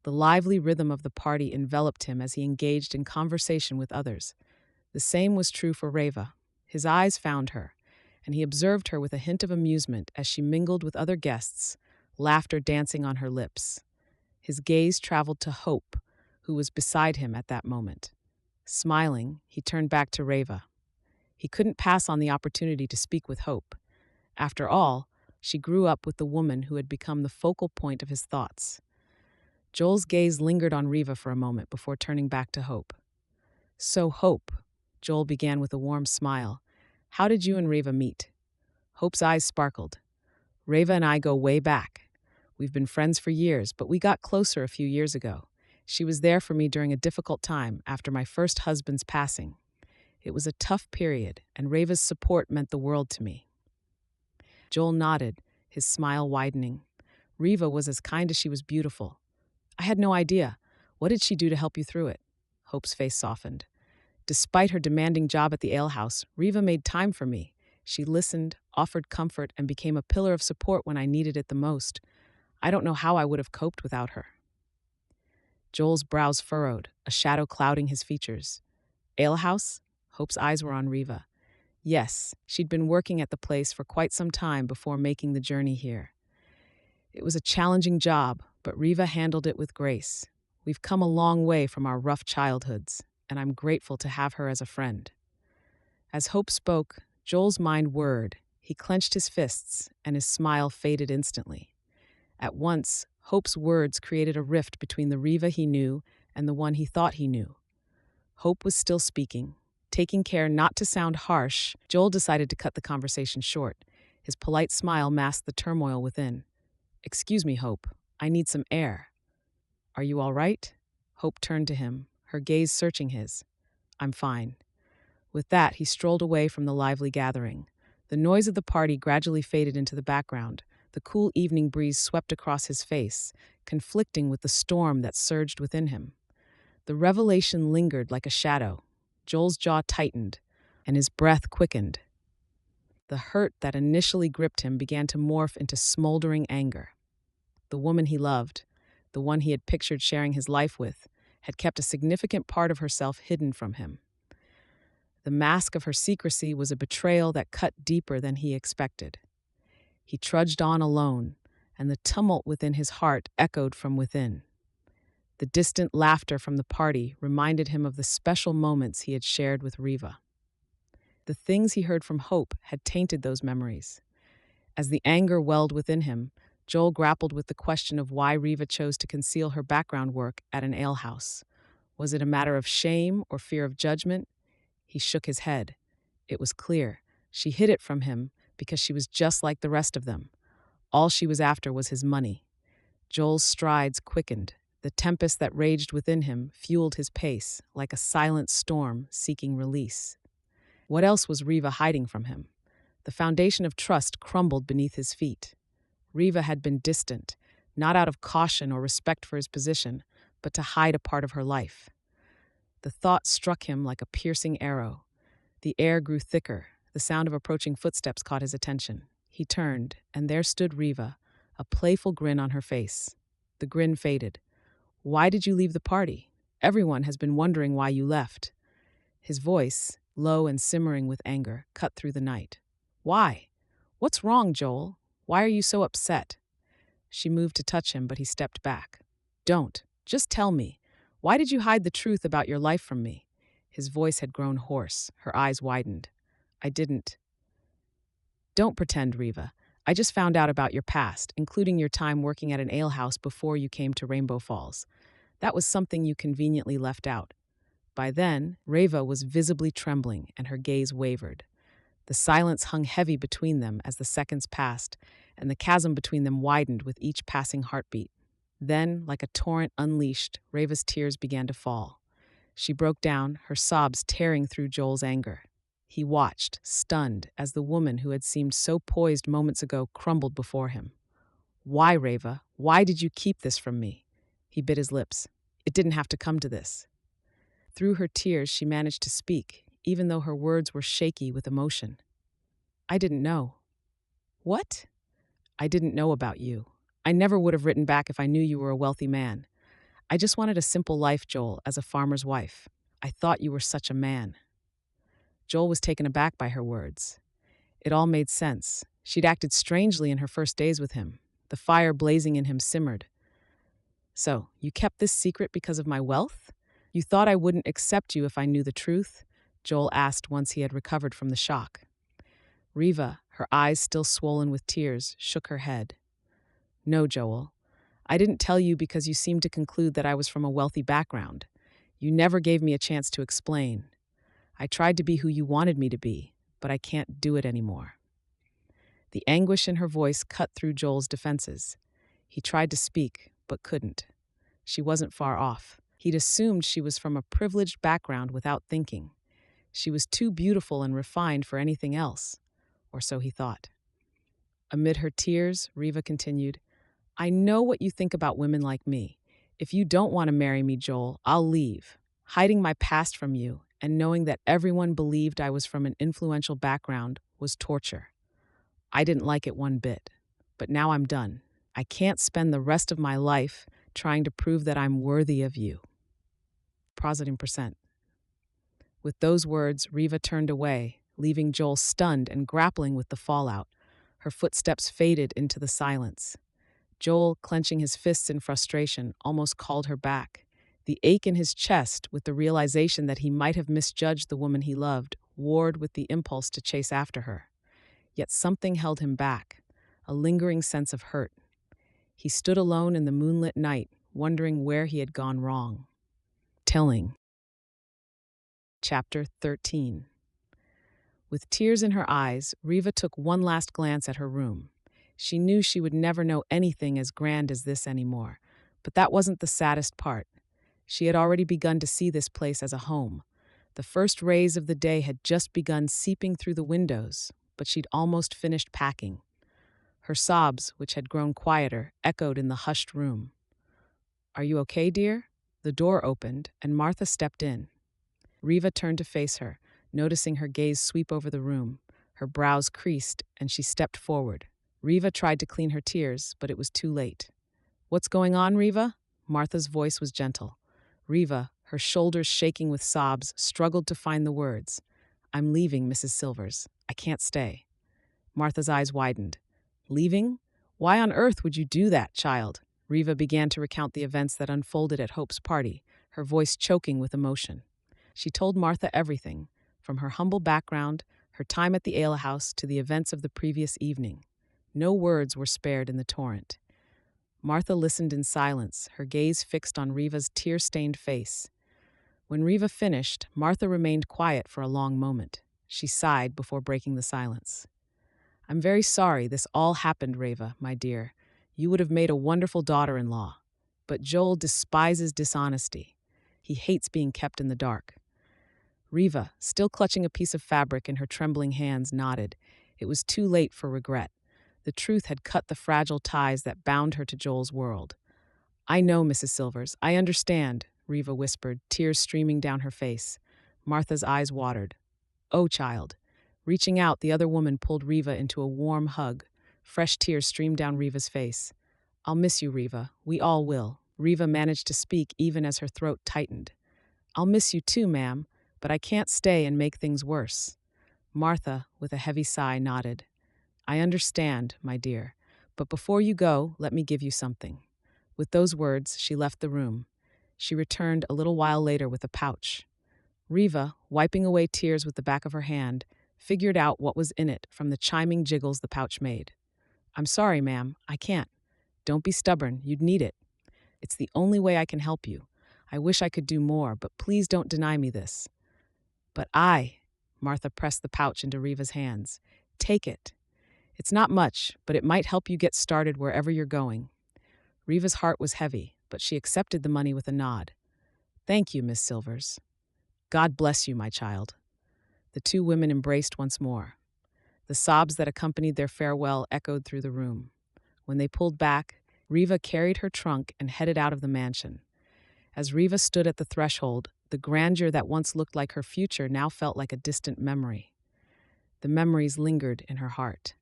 Speaker 1: The lively rhythm of the party enveloped him as he engaged in conversation with others. The same was true for Reva. His eyes found her, and he observed her with a hint of amusement as she mingled with other guests, laughter dancing on her lips. His gaze traveled to Hope, who was beside him at that moment. Smiling, he turned back to Reva. He couldn't pass on the opportunity to speak with Hope. After all, she grew up with the woman who had become the focal point of his thoughts. Joel's gaze lingered on Reva for a moment before turning back to Hope. "So, Hope," Joel began with a warm smile, "how did you and Reva meet?" Hope's eyes sparkled. "Reva and I go way back. We've been friends for years, but we got closer a few years ago. She was there for me during a difficult time after my first husband's passing. It was a tough period, and Reva's support meant the world to me." Joel nodded, his smile widening. "Reva was as kind as she was beautiful. I had no idea. What did she do to help you through it?" Hope's face softened. "Despite her demanding job at the alehouse, Reva made time for me. She listened, offered comfort, and became a pillar of support when I needed it the most. I don't know how I would have coped without her." Joel's brows furrowed, a shadow clouding his features. "Alehouse?" Hope's eyes were on Reva. Yes, she'd been working at the place for quite some time before making the journey here. "It was a challenging job, but Reva handled it with grace. We've come a long way from our rough childhoods, and I'm grateful to have her as a friend." As Hope spoke, Joel's mind whirred. He clenched his fists, and his smile faded instantly. At once, Hope's words created a rift between the Reva he knew and the one he thought he knew. Hope was still speaking. Taking care not to sound harsh, Joel decided to cut the conversation short. His polite smile masked the turmoil within. "Excuse me, Hope. I need some air." "Are you all right?" Hope turned to him, her gaze searching his. "I'm fine." With that, he strolled away from the lively gathering. The noise of the party gradually faded into the background. The cool evening breeze swept across his face, conflicting with the storm that surged within him. The revelation lingered like a shadow. Joel's jaw tightened, and his breath quickened. The hurt that initially gripped him began to morph into smoldering anger. The woman he loved, the one he had pictured sharing his life with, had kept a significant part of herself hidden from him. The mask of her secrecy was a betrayal that cut deeper than he expected. He trudged on alone, and the tumult within his heart echoed from within. The distant laughter from the party reminded him of the special moments he had shared with Reva. The things he heard from Hope had tainted those memories. As the anger welled within him, Joel grappled with the question of why Reva chose to conceal her background work at an alehouse. Was it a matter of shame or fear of judgment? He shook his head. It was clear. She hid it from him because she was just like the rest of them. All she was after was his money. Joel's strides quickened. The tempest that raged within him fueled his pace, like a silent storm seeking release. What else was Reva hiding from him? The foundation of trust crumbled beneath his feet. Reva had been distant, not out of caution or respect for his position, but to hide a part of her life. The thought struck him like a piercing arrow. The air grew thicker. The sound of approaching footsteps caught his attention. He turned, and there stood Reva, a playful grin on her face. The grin faded. "Why did you leave the party? Everyone has been wondering why you left." His voice, low and simmering with anger, cut through the night. "Why? What's wrong, Joel? Why are you so upset?" She moved to touch him, but he stepped back. "Don't. Just tell me. Why did you hide the truth about your life from me?" His voice had grown hoarse. Her eyes widened. "I didn't." "Don't pretend, Reva. I just found out about your past, including your time working at an alehouse before you came to Rainbow Falls. That was something you conveniently left out." By then, Reva was visibly trembling, and her gaze wavered. The silence hung heavy between them as the seconds passed, and the chasm between them widened with each passing heartbeat. Then, like a torrent unleashed, Reva's tears began to fall. She broke down, her sobs tearing through Joel's anger. He watched, stunned, as the woman who had seemed so poised moments ago crumbled before him. "Why, Reva? Why did you keep this from me?" He bit his lips. "It didn't have to come to this." Through her tears, she managed to speak, even though her words were shaky with emotion. "I didn't know." "What?" "I didn't know about you. I never would have written back if I knew you were a wealthy man. I just wanted a simple life, Joel, as a farmer's wife. I thought you were such a man." Joel was taken aback by her words. It all made sense. She'd acted strangely in her first days with him. The fire blazing in him simmered. "So, you kept this secret because of my wealth? You thought I wouldn't accept you if I knew the truth?" Joel asked once he had recovered from the shock. Reva, her eyes still swollen with tears, shook her head. No, Joel. I didn't tell you because you seemed to conclude that I was from a wealthy background. You never gave me a chance to explain. I tried to be who you wanted me to be, but I can't do it anymore. The anguish in her voice cut through Joel's defenses. He tried to speak, but couldn't. She wasn't far off. He'd assumed she was from a privileged background without thinking. She was too beautiful and refined for anything else, or so he thought. Amid her tears, Reva continued, I know what you think about women like me. If you don't want to marry me, Joel, I'll leave. Hiding my past from you and knowing that everyone believed I was from an influential background was torture. I didn't like it one bit, but now I'm done. I can't spend the rest of my life trying to prove that I'm worthy of you. Positive percent. With those words, Reva turned away, leaving Joel stunned and grappling with the fallout. Her footsteps faded into the silence. Joel, clenching his fists in frustration, almost called her back. The ache in his chest, with the realization that he might have misjudged the woman he loved, warred with the impulse to chase after her. Yet something held him back, a lingering sense of hurt. He stood alone in the moonlit night, wondering where he had gone wrong. Telling. Chapter 13. With tears in her eyes, Reva took one last glance at her room. She knew she would never know anything as grand as this anymore, but that wasn't the saddest part. She had already begun to see this place as a home. The first rays of the day had just begun seeping through the windows, but she'd almost finished packing. Her sobs, which had grown quieter, echoed in the hushed room. Are you okay, dear? The door opened, and Martha stepped in. Reva turned to face her, noticing her gaze sweep over the room. Her brows creased, and she stepped forward. Reva tried to clean her tears, but it was too late. What's going on, Reva? Martha's voice was gentle. Reva, her shoulders shaking with sobs, struggled to find the words. I'm leaving, Mrs. Silvers. I can't stay. Martha's eyes widened. Leaving? Why on earth would you do that, child? Reva began to recount the events that unfolded at Hope's party, her voice choking with emotion. She told Martha everything, from her humble background, her time at the alehouse, to the events of the previous evening. No words were spared in the torrent. Martha listened in silence, her gaze fixed on Reva's tear-stained face. When Reva finished, Martha remained quiet for a long moment. She sighed before breaking the silence. I'm very sorry this all happened, Reva, my dear. You would have made a wonderful daughter-in-law. But Joel despises dishonesty. He hates being kept in the dark. Reva, still clutching a piece of fabric in her trembling hands, nodded. It was too late for regret. The truth had cut the fragile ties that bound her to Joel's world. I know, Mrs. Silvers, I understand, Reva whispered, tears streaming down her face. Martha's eyes watered. Oh, child. Reaching out, the other woman pulled Reva into a warm hug. Fresh tears streamed down Reva's face. I'll miss you, Reva. We all will. Reva managed to speak even as her throat tightened. I'll miss you too, ma'am, but I can't stay and make things worse. Martha, with a heavy sigh, nodded. I understand, my dear, but before you go, let me give you something. With those words, she left the room. She returned a little while later with a pouch. Reva, wiping away tears with the back of her hand, figured out what was in it from the chiming jiggles the pouch made. I'm sorry, ma'am, I can't. Don't be stubborn, you'd need it. It's the only way I can help you. I wish I could do more, but please don't deny me this. But Martha pressed the pouch into Reva's hands. Take it. It's not much, but it might help you get started wherever you're going. Reva's heart was heavy, but she accepted the money with a nod. Thank you, Miss Silvers. God bless you, my child. The two women embraced once more. The sobs that accompanied their farewell echoed through the room. When they pulled back, Reva carried her trunk and headed out of the mansion. As Reva stood at the threshold, the grandeur that once looked like her future now felt like a distant memory. The memories lingered in her heart.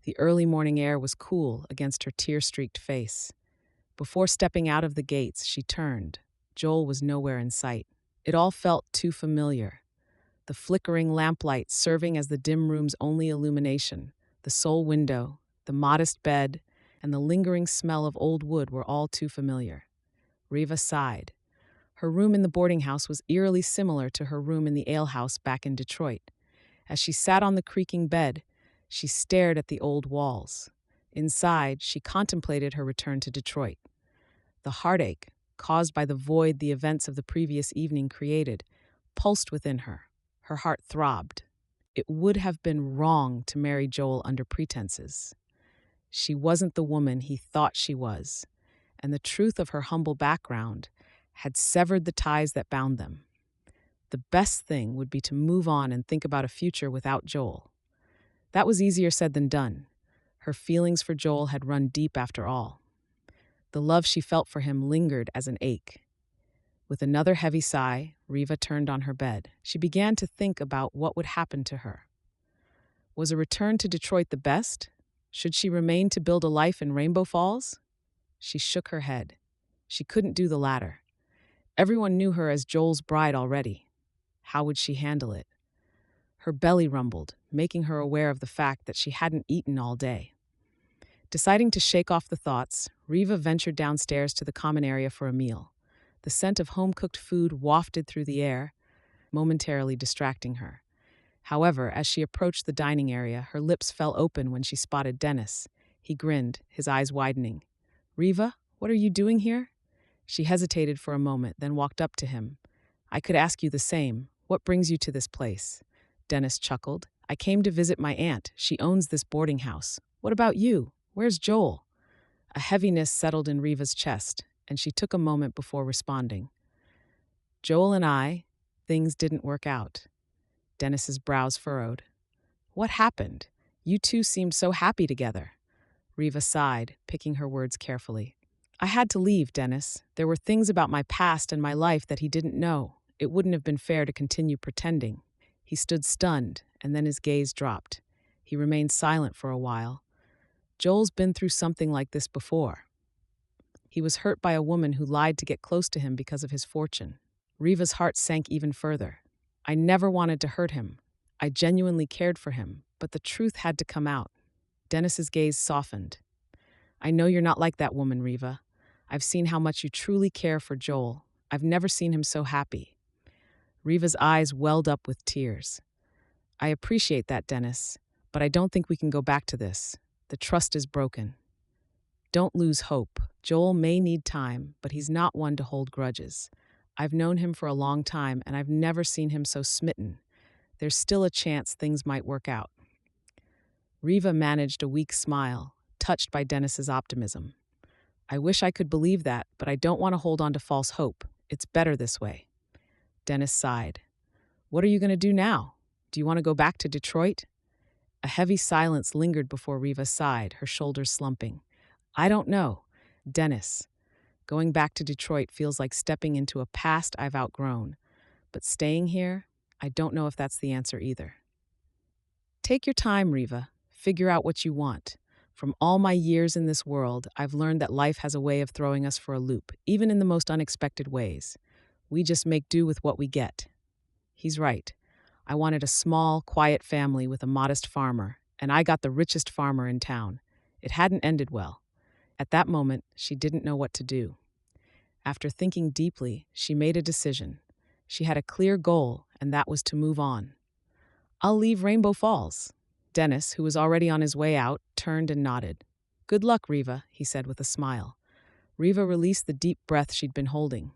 Speaker 1: The early morning air was cool against her tear-streaked face. Before stepping out of the gates, she turned. Joel was nowhere in sight. It all felt too familiar. The flickering lamplight serving as the dim room's only illumination, the sole window, the modest bed, and the lingering smell of old wood were all too familiar. Reva sighed. Her room in the boarding house was eerily similar to her room in the alehouse back in Detroit. As she sat on the creaking bed, she stared at the old walls. Inside, she contemplated her return to Detroit. The heartache, caused by the void the events of the previous evening created, pulsed within her. Her heart throbbed. It would have been wrong to marry Joel under pretenses. She wasn't the woman he thought she was, and the truth of her humble background had severed the ties that bound them. The best thing would be to move on and think about a future without Joel. That was easier said than done. Her feelings for Joel had run deep after all. The love she felt for him lingered as an ache. With another heavy sigh, Reva turned on her bed. She began to think about what would happen to her. Was a return to Detroit the best? Should she remain to build a life in Rainbow Falls? She shook her head. She couldn't do the latter. Everyone knew her as Joel's bride already. How would she handle it? Her belly rumbled, making her aware of the fact that she hadn't eaten all day. Deciding to shake off the thoughts, Reva ventured downstairs to the common area for a meal. The scent of home-cooked food wafted through the air, momentarily distracting her. However, as she approached the dining area, her lips fell open when she spotted Dennis. He grinned, his eyes widening. "Reva, what are you doing here?" She hesitated for a moment, then walked up to him. "I could ask you the same. What brings you to this place?" Dennis chuckled. "I came to visit my aunt. She owns this boarding house. What about you? Where's Joel?" A heaviness settled in Reva's chest, and she took a moment before responding. "Joel and I, things didn't work out." Dennis's brows furrowed. "What happened? You two seemed so happy together." Reva sighed, picking her words carefully. "I had to leave, Dennis. There were things about my past and my life that he didn't know. It wouldn't have been fair to continue pretending." He stood stunned, and then his gaze dropped. He remained silent for a while. Joel's been through something like this before. He was hurt by a woman who lied to get close to him because of his fortune. Reva's heart sank even further. "I never wanted to hurt him. I genuinely cared for him, but the truth had to come out." Dennis's gaze softened. "I know you're not like that woman, Reva. I've seen how much you truly care for Joel. I've never seen him so happy." Reva's eyes welled up with tears. "I appreciate that, Dennis, but I don't think we can go back to this. The trust is broken." "Don't lose hope. Joel may need time, but he's not one to hold grudges. I've known him for a long time, and I've never seen him so smitten. There's still a chance things might work out." Reva managed a weak smile, touched by Dennis's optimism. "I wish I could believe that, but I don't want to hold on to false hope. It's better this way." Dennis sighed. "What are you going to do now? Do you want to go back to Detroit?" A heavy silence lingered before Reva sighed, her shoulders slumping. "I don't know. Dennis, going back to Detroit feels like stepping into a past I've outgrown. But staying here, I don't know if that's the answer either." "Take your time, Reva. Figure out what you want. From all my years in this world, I've learned that life has a way of throwing us for a loop, even in the most unexpected ways. We just make do with what we get." He's right. I wanted a small, quiet family with a modest farmer, and I got the richest farmer in town. It hadn't ended well. At that moment, she didn't know what to do. After thinking deeply, she made a decision. She had a clear goal, and that was to move on. "I'll leave Rainbow Falls." Dennis, who was already on his way out, turned and nodded. "Good luck, Reva," he said with a smile. Reva released the deep breath she'd been holding.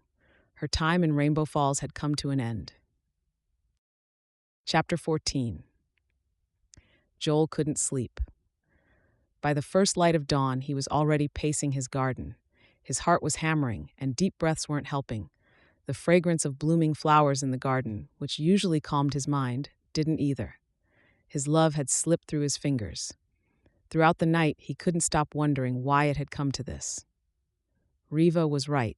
Speaker 1: Her time in Rainbow Falls had come to an end. Chapter 14. Joel couldn't sleep. By the first light of dawn, he was already pacing his garden. His heart was hammering, and deep breaths weren't helping. The fragrance of blooming flowers in the garden, which usually calmed his mind, didn't either. His love had slipped through his fingers. Throughout the night, he couldn't stop wondering why it had come to this. Reva was right.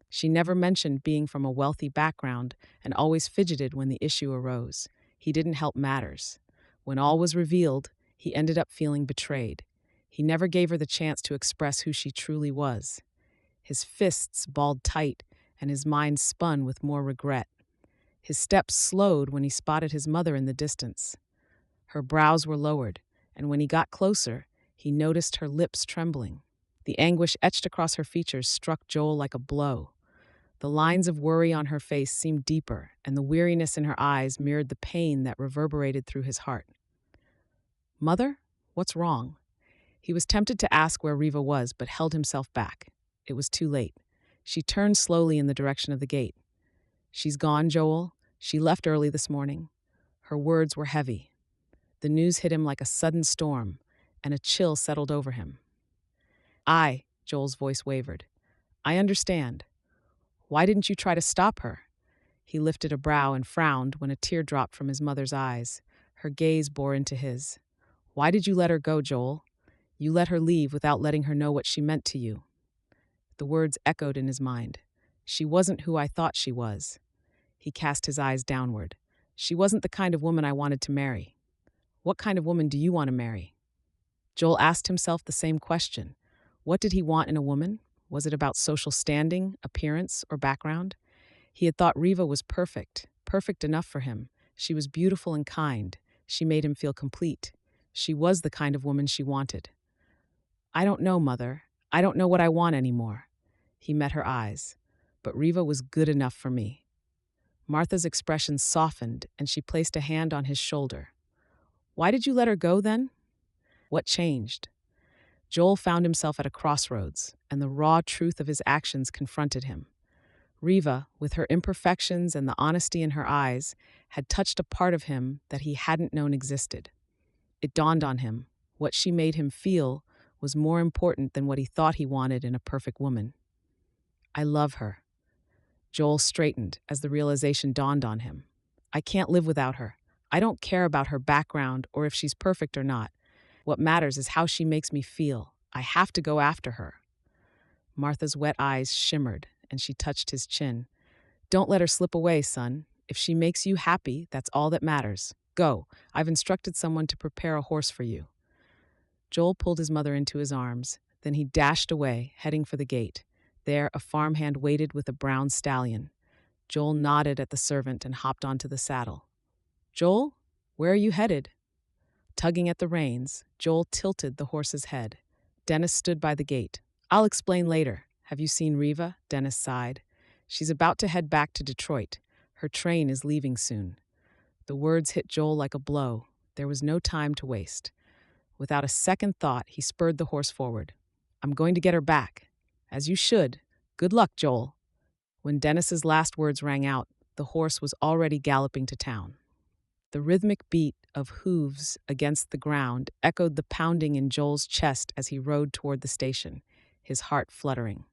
Speaker 1: She never mentioned being from a wealthy background and always fidgeted when the issue arose. He didn't help matters. When all was revealed, he ended up feeling betrayed. He never gave her the chance to express who she truly was. His fists balled tight, and his mind spun with more regret. His steps slowed when he spotted his mother in the distance. Her brows were lowered, and when he got closer, he noticed her lips trembling. The anguish etched across her features struck Joel like a blow. The lines of worry on her face seemed deeper, and the weariness in her eyes mirrored the pain that reverberated through his heart. Mother, what's wrong? He was tempted to ask where Reva was, but held himself back. It was too late. She turned slowly in the direction of the gate. She's gone, Joel. She left early this morning. Her words were heavy. The news hit him like a sudden storm, and a chill settled over him. Joel's voice wavered. I understand. Why didn't you try to stop her? He lifted a brow and frowned when a tear dropped from his mother's eyes. Her gaze bore into his. Why did you let her go, Joel? You let her leave without letting her know what she meant to you. The words echoed in his mind. She wasn't who I thought she was. He cast his eyes downward. She wasn't the kind of woman I wanted to marry. What kind of woman do you want to marry? Joel asked himself the same question. What did he want in a woman? Was it about social standing, appearance, or background? He had thought Reva was perfect enough for him. She was beautiful and kind. She made him feel complete. She was the kind of woman she wanted. I don't know, Mother. I don't know what I want anymore. He met her eyes. But Reva was good enough for me. Martha's expression softened, and she placed a hand on his shoulder. Why did you let her go, then? What changed? Joel found himself at a crossroads, and the raw truth of his actions confronted him. Reva, with her imperfections and the honesty in her eyes, had touched a part of him that he hadn't known existed. It dawned on him. What she made him feel was more important than what he thought he wanted in a perfect woman. I love her. Joel straightened as the realization dawned on him. I can't live without her. I don't care about her background or if she's perfect or not. What matters is how she makes me feel. I have to go after her. Martha's wet eyes shimmered, and she touched his chin. Don't let her slip away, son. If she makes you happy, that's all that matters. Go. I've instructed someone to prepare a horse for you. Joel pulled his mother into his arms. Then he dashed away, heading for the gate. There, a farmhand waited with a brown stallion. Joel nodded at the servant and hopped onto the saddle. Joel, where are you headed? Tugging at the reins, Joel tilted the horse's head. Dennis stood by the gate. I'll explain later. Have you seen Reva? Dennis sighed. She's about to head back to Detroit. Her train is leaving soon. The words hit Joel like a blow. There was no time to waste. Without a second thought, he spurred the horse forward. I'm going to get her back. As you should. Good luck, Joel. When Dennis's last words rang out, the horse was already galloping to town. The rhythmic beat of hooves against the ground echoed the pounding in Joel's chest as he rode toward the station, his heart fluttering.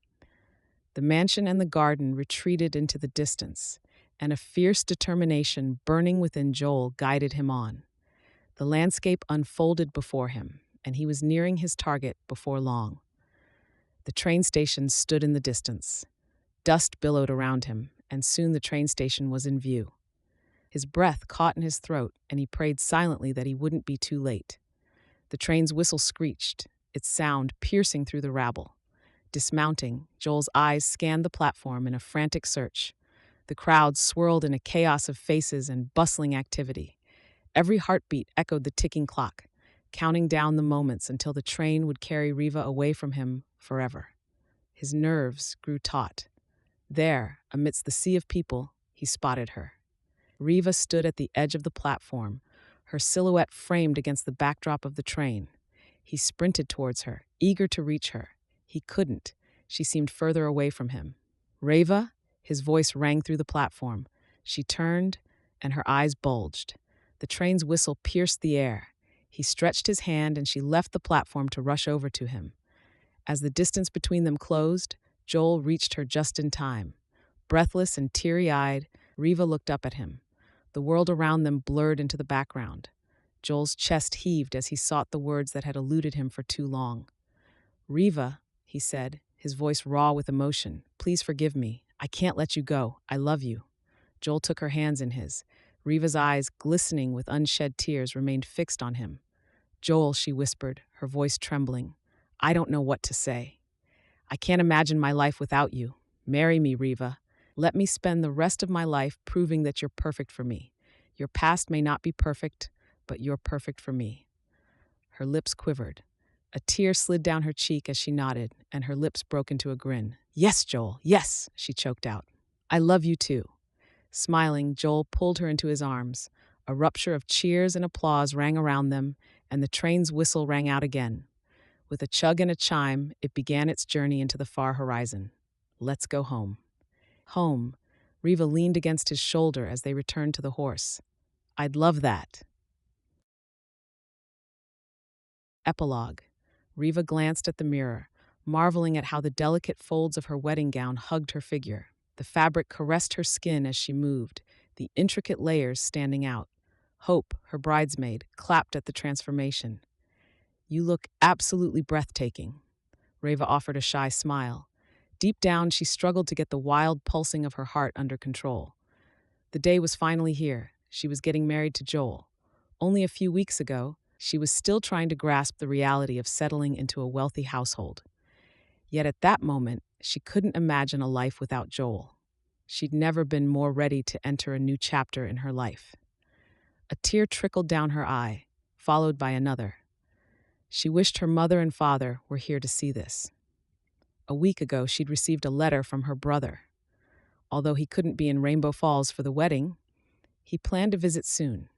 Speaker 1: The mansion and the garden retreated into the distance, and a fierce determination burning within Joel guided him on. The landscape unfolded before him, and he was nearing his target before long. The train station stood in the distance. Dust billowed around him, and soon the train station was in view. His breath caught in his throat, and he prayed silently that he wouldn't be too late. The train's whistle screeched, its sound piercing through the rabble. Dismounting, Joel's eyes scanned the platform in a frantic search. The crowd swirled in a chaos of faces and bustling activity. Every heartbeat echoed the ticking clock, counting down the moments until the train would carry Reva away from him forever. His nerves grew taut. There, amidst the sea of people, he spotted her. Reva stood at the edge of the platform, her silhouette framed against the backdrop of the train. He sprinted towards her, eager to reach her. He couldn't. She seemed further away from him. Reva? His voice rang through the platform. She turned, and her eyes bulged. The train's whistle pierced the air. He stretched his hand, and she left the platform to rush over to him. As the distance between them closed, Joel reached her just in time. Breathless and teary-eyed, Reva looked up at him. The world around them blurred into the background. Joel's chest heaved as he sought the words that had eluded him for too long. Reva, he said, his voice raw with emotion, please forgive me. I can't let you go. I love you. Joel took her hands in his. Reva's eyes, glistening with unshed tears, remained fixed on him. Joel, she whispered, her voice trembling. I don't know what to say. I can't imagine my life without you. Marry me, Reva. Let me spend the rest of my life proving that you're perfect for me. Your past may not be perfect, but you're perfect for me. Her lips quivered. A tear slid down her cheek as she nodded, and her lips broke into a grin. Yes, Joel, yes, she choked out. I love you too. Smiling, Joel pulled her into his arms. A rupture of cheers and applause rang around them, and the train's whistle rang out again. With a chug and a chime, it began its journey into the far horizon. Let's go home. Home. Reva leaned against his shoulder as they returned to the horse. I'd love that. Epilogue. Reva glanced at the mirror, marveling at how the delicate folds of her wedding gown hugged her figure. The fabric caressed her skin as she moved, the intricate layers standing out. Hope, her bridesmaid, clapped at the transformation. You look absolutely breathtaking. Reva offered a shy smile. Deep down, she struggled to get the wild pulsing of her heart under control. The day was finally here. She was getting married to Joel. Only a few weeks ago, she was still trying to grasp the reality of settling into a wealthy household. Yet at that moment, she couldn't imagine a life without Joel. She'd never been more ready to enter a new chapter in her life. A tear trickled down her eye, followed by another. She wished her mother and father were here to see this. A week ago, she'd received a letter from her brother. Although he couldn't be in Rainbow Falls for the wedding, he planned to visit soon.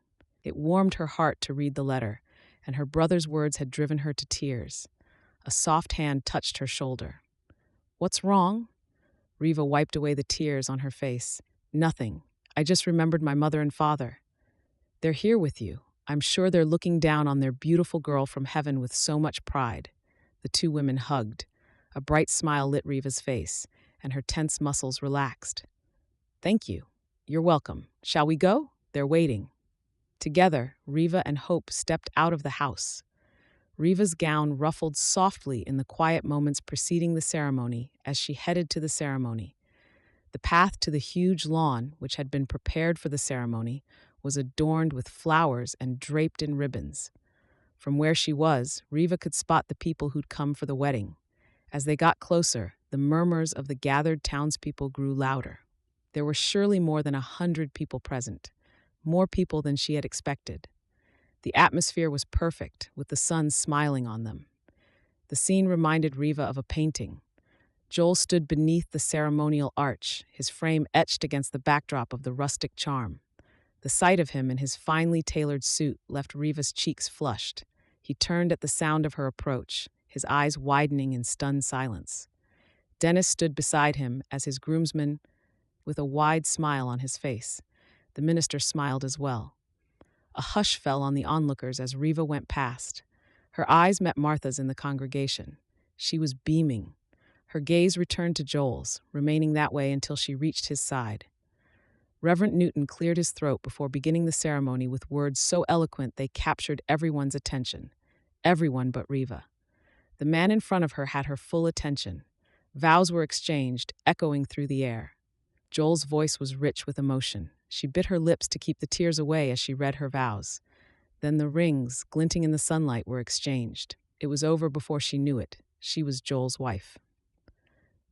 Speaker 1: It warmed her heart to read the letter, and her brother's words had driven her to tears. A soft hand touched her shoulder. What's wrong? Reva wiped away the tears on her face. Nothing. I just remembered my mother and father. They're here with you. I'm sure they're looking down on their beautiful girl from heaven with so much pride. The two women hugged. A bright smile lit Reva's face, and her tense muscles relaxed. Thank you. You're welcome. Shall we go? They're waiting. Together, Reva and Hope stepped out of the house. Reva's gown ruffled softly in the quiet moments preceding the ceremony as she headed to the ceremony. The path to the huge lawn, which had been prepared for the ceremony, was adorned with flowers and draped in ribbons. From where she was, Reva could spot the people who'd come for the wedding. As they got closer, the murmurs of the gathered townspeople grew louder. There were surely more than 100 people present, more people than she had expected. The atmosphere was perfect, with the sun smiling on them. The scene reminded Reva of a painting. Joel stood beneath the ceremonial arch, his frame etched against the backdrop of the rustic charm. The sight of him in his finely tailored suit left Reva's cheeks flushed. He turned at the sound of her approach, his eyes widening in stunned silence. Dennis stood beside him as his groomsman, with a wide smile on his face. The minister smiled as well. A hush fell on the onlookers as Reva went past. Her eyes met Martha's in the congregation. She was beaming. Her gaze returned to Joel's, remaining that way until she reached his side. Reverend Newton cleared his throat before beginning the ceremony with words so eloquent they captured everyone's attention. Everyone but Reva. The man in front of her had her full attention. Vows were exchanged, echoing through the air. Joel's voice was rich with emotion. She bit her lips to keep the tears away as she read her vows. Then the rings, glinting in the sunlight, were exchanged. It was over before she knew it. She was Joel's wife.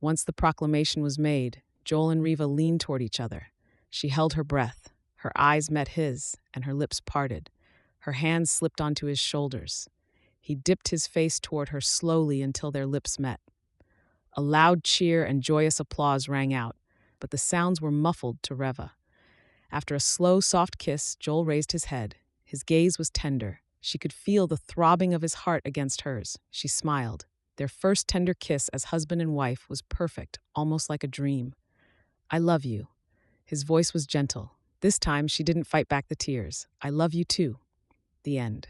Speaker 1: Once the proclamation was made, Joel and Reva leaned toward each other. She held her breath. Her eyes met his, and her lips parted. Her hands slipped onto his shoulders. He dipped his face toward her slowly until their lips met. A loud cheer and joyous applause rang out, but the sounds were muffled to Reva. After a slow, soft kiss, Joel raised his head. His gaze was tender. She could feel the throbbing of his heart against hers. She smiled. Their first tender kiss as husband and wife was perfect, almost like a dream. I love you. His voice was gentle. This time, she didn't fight back the tears. I love you too. The end.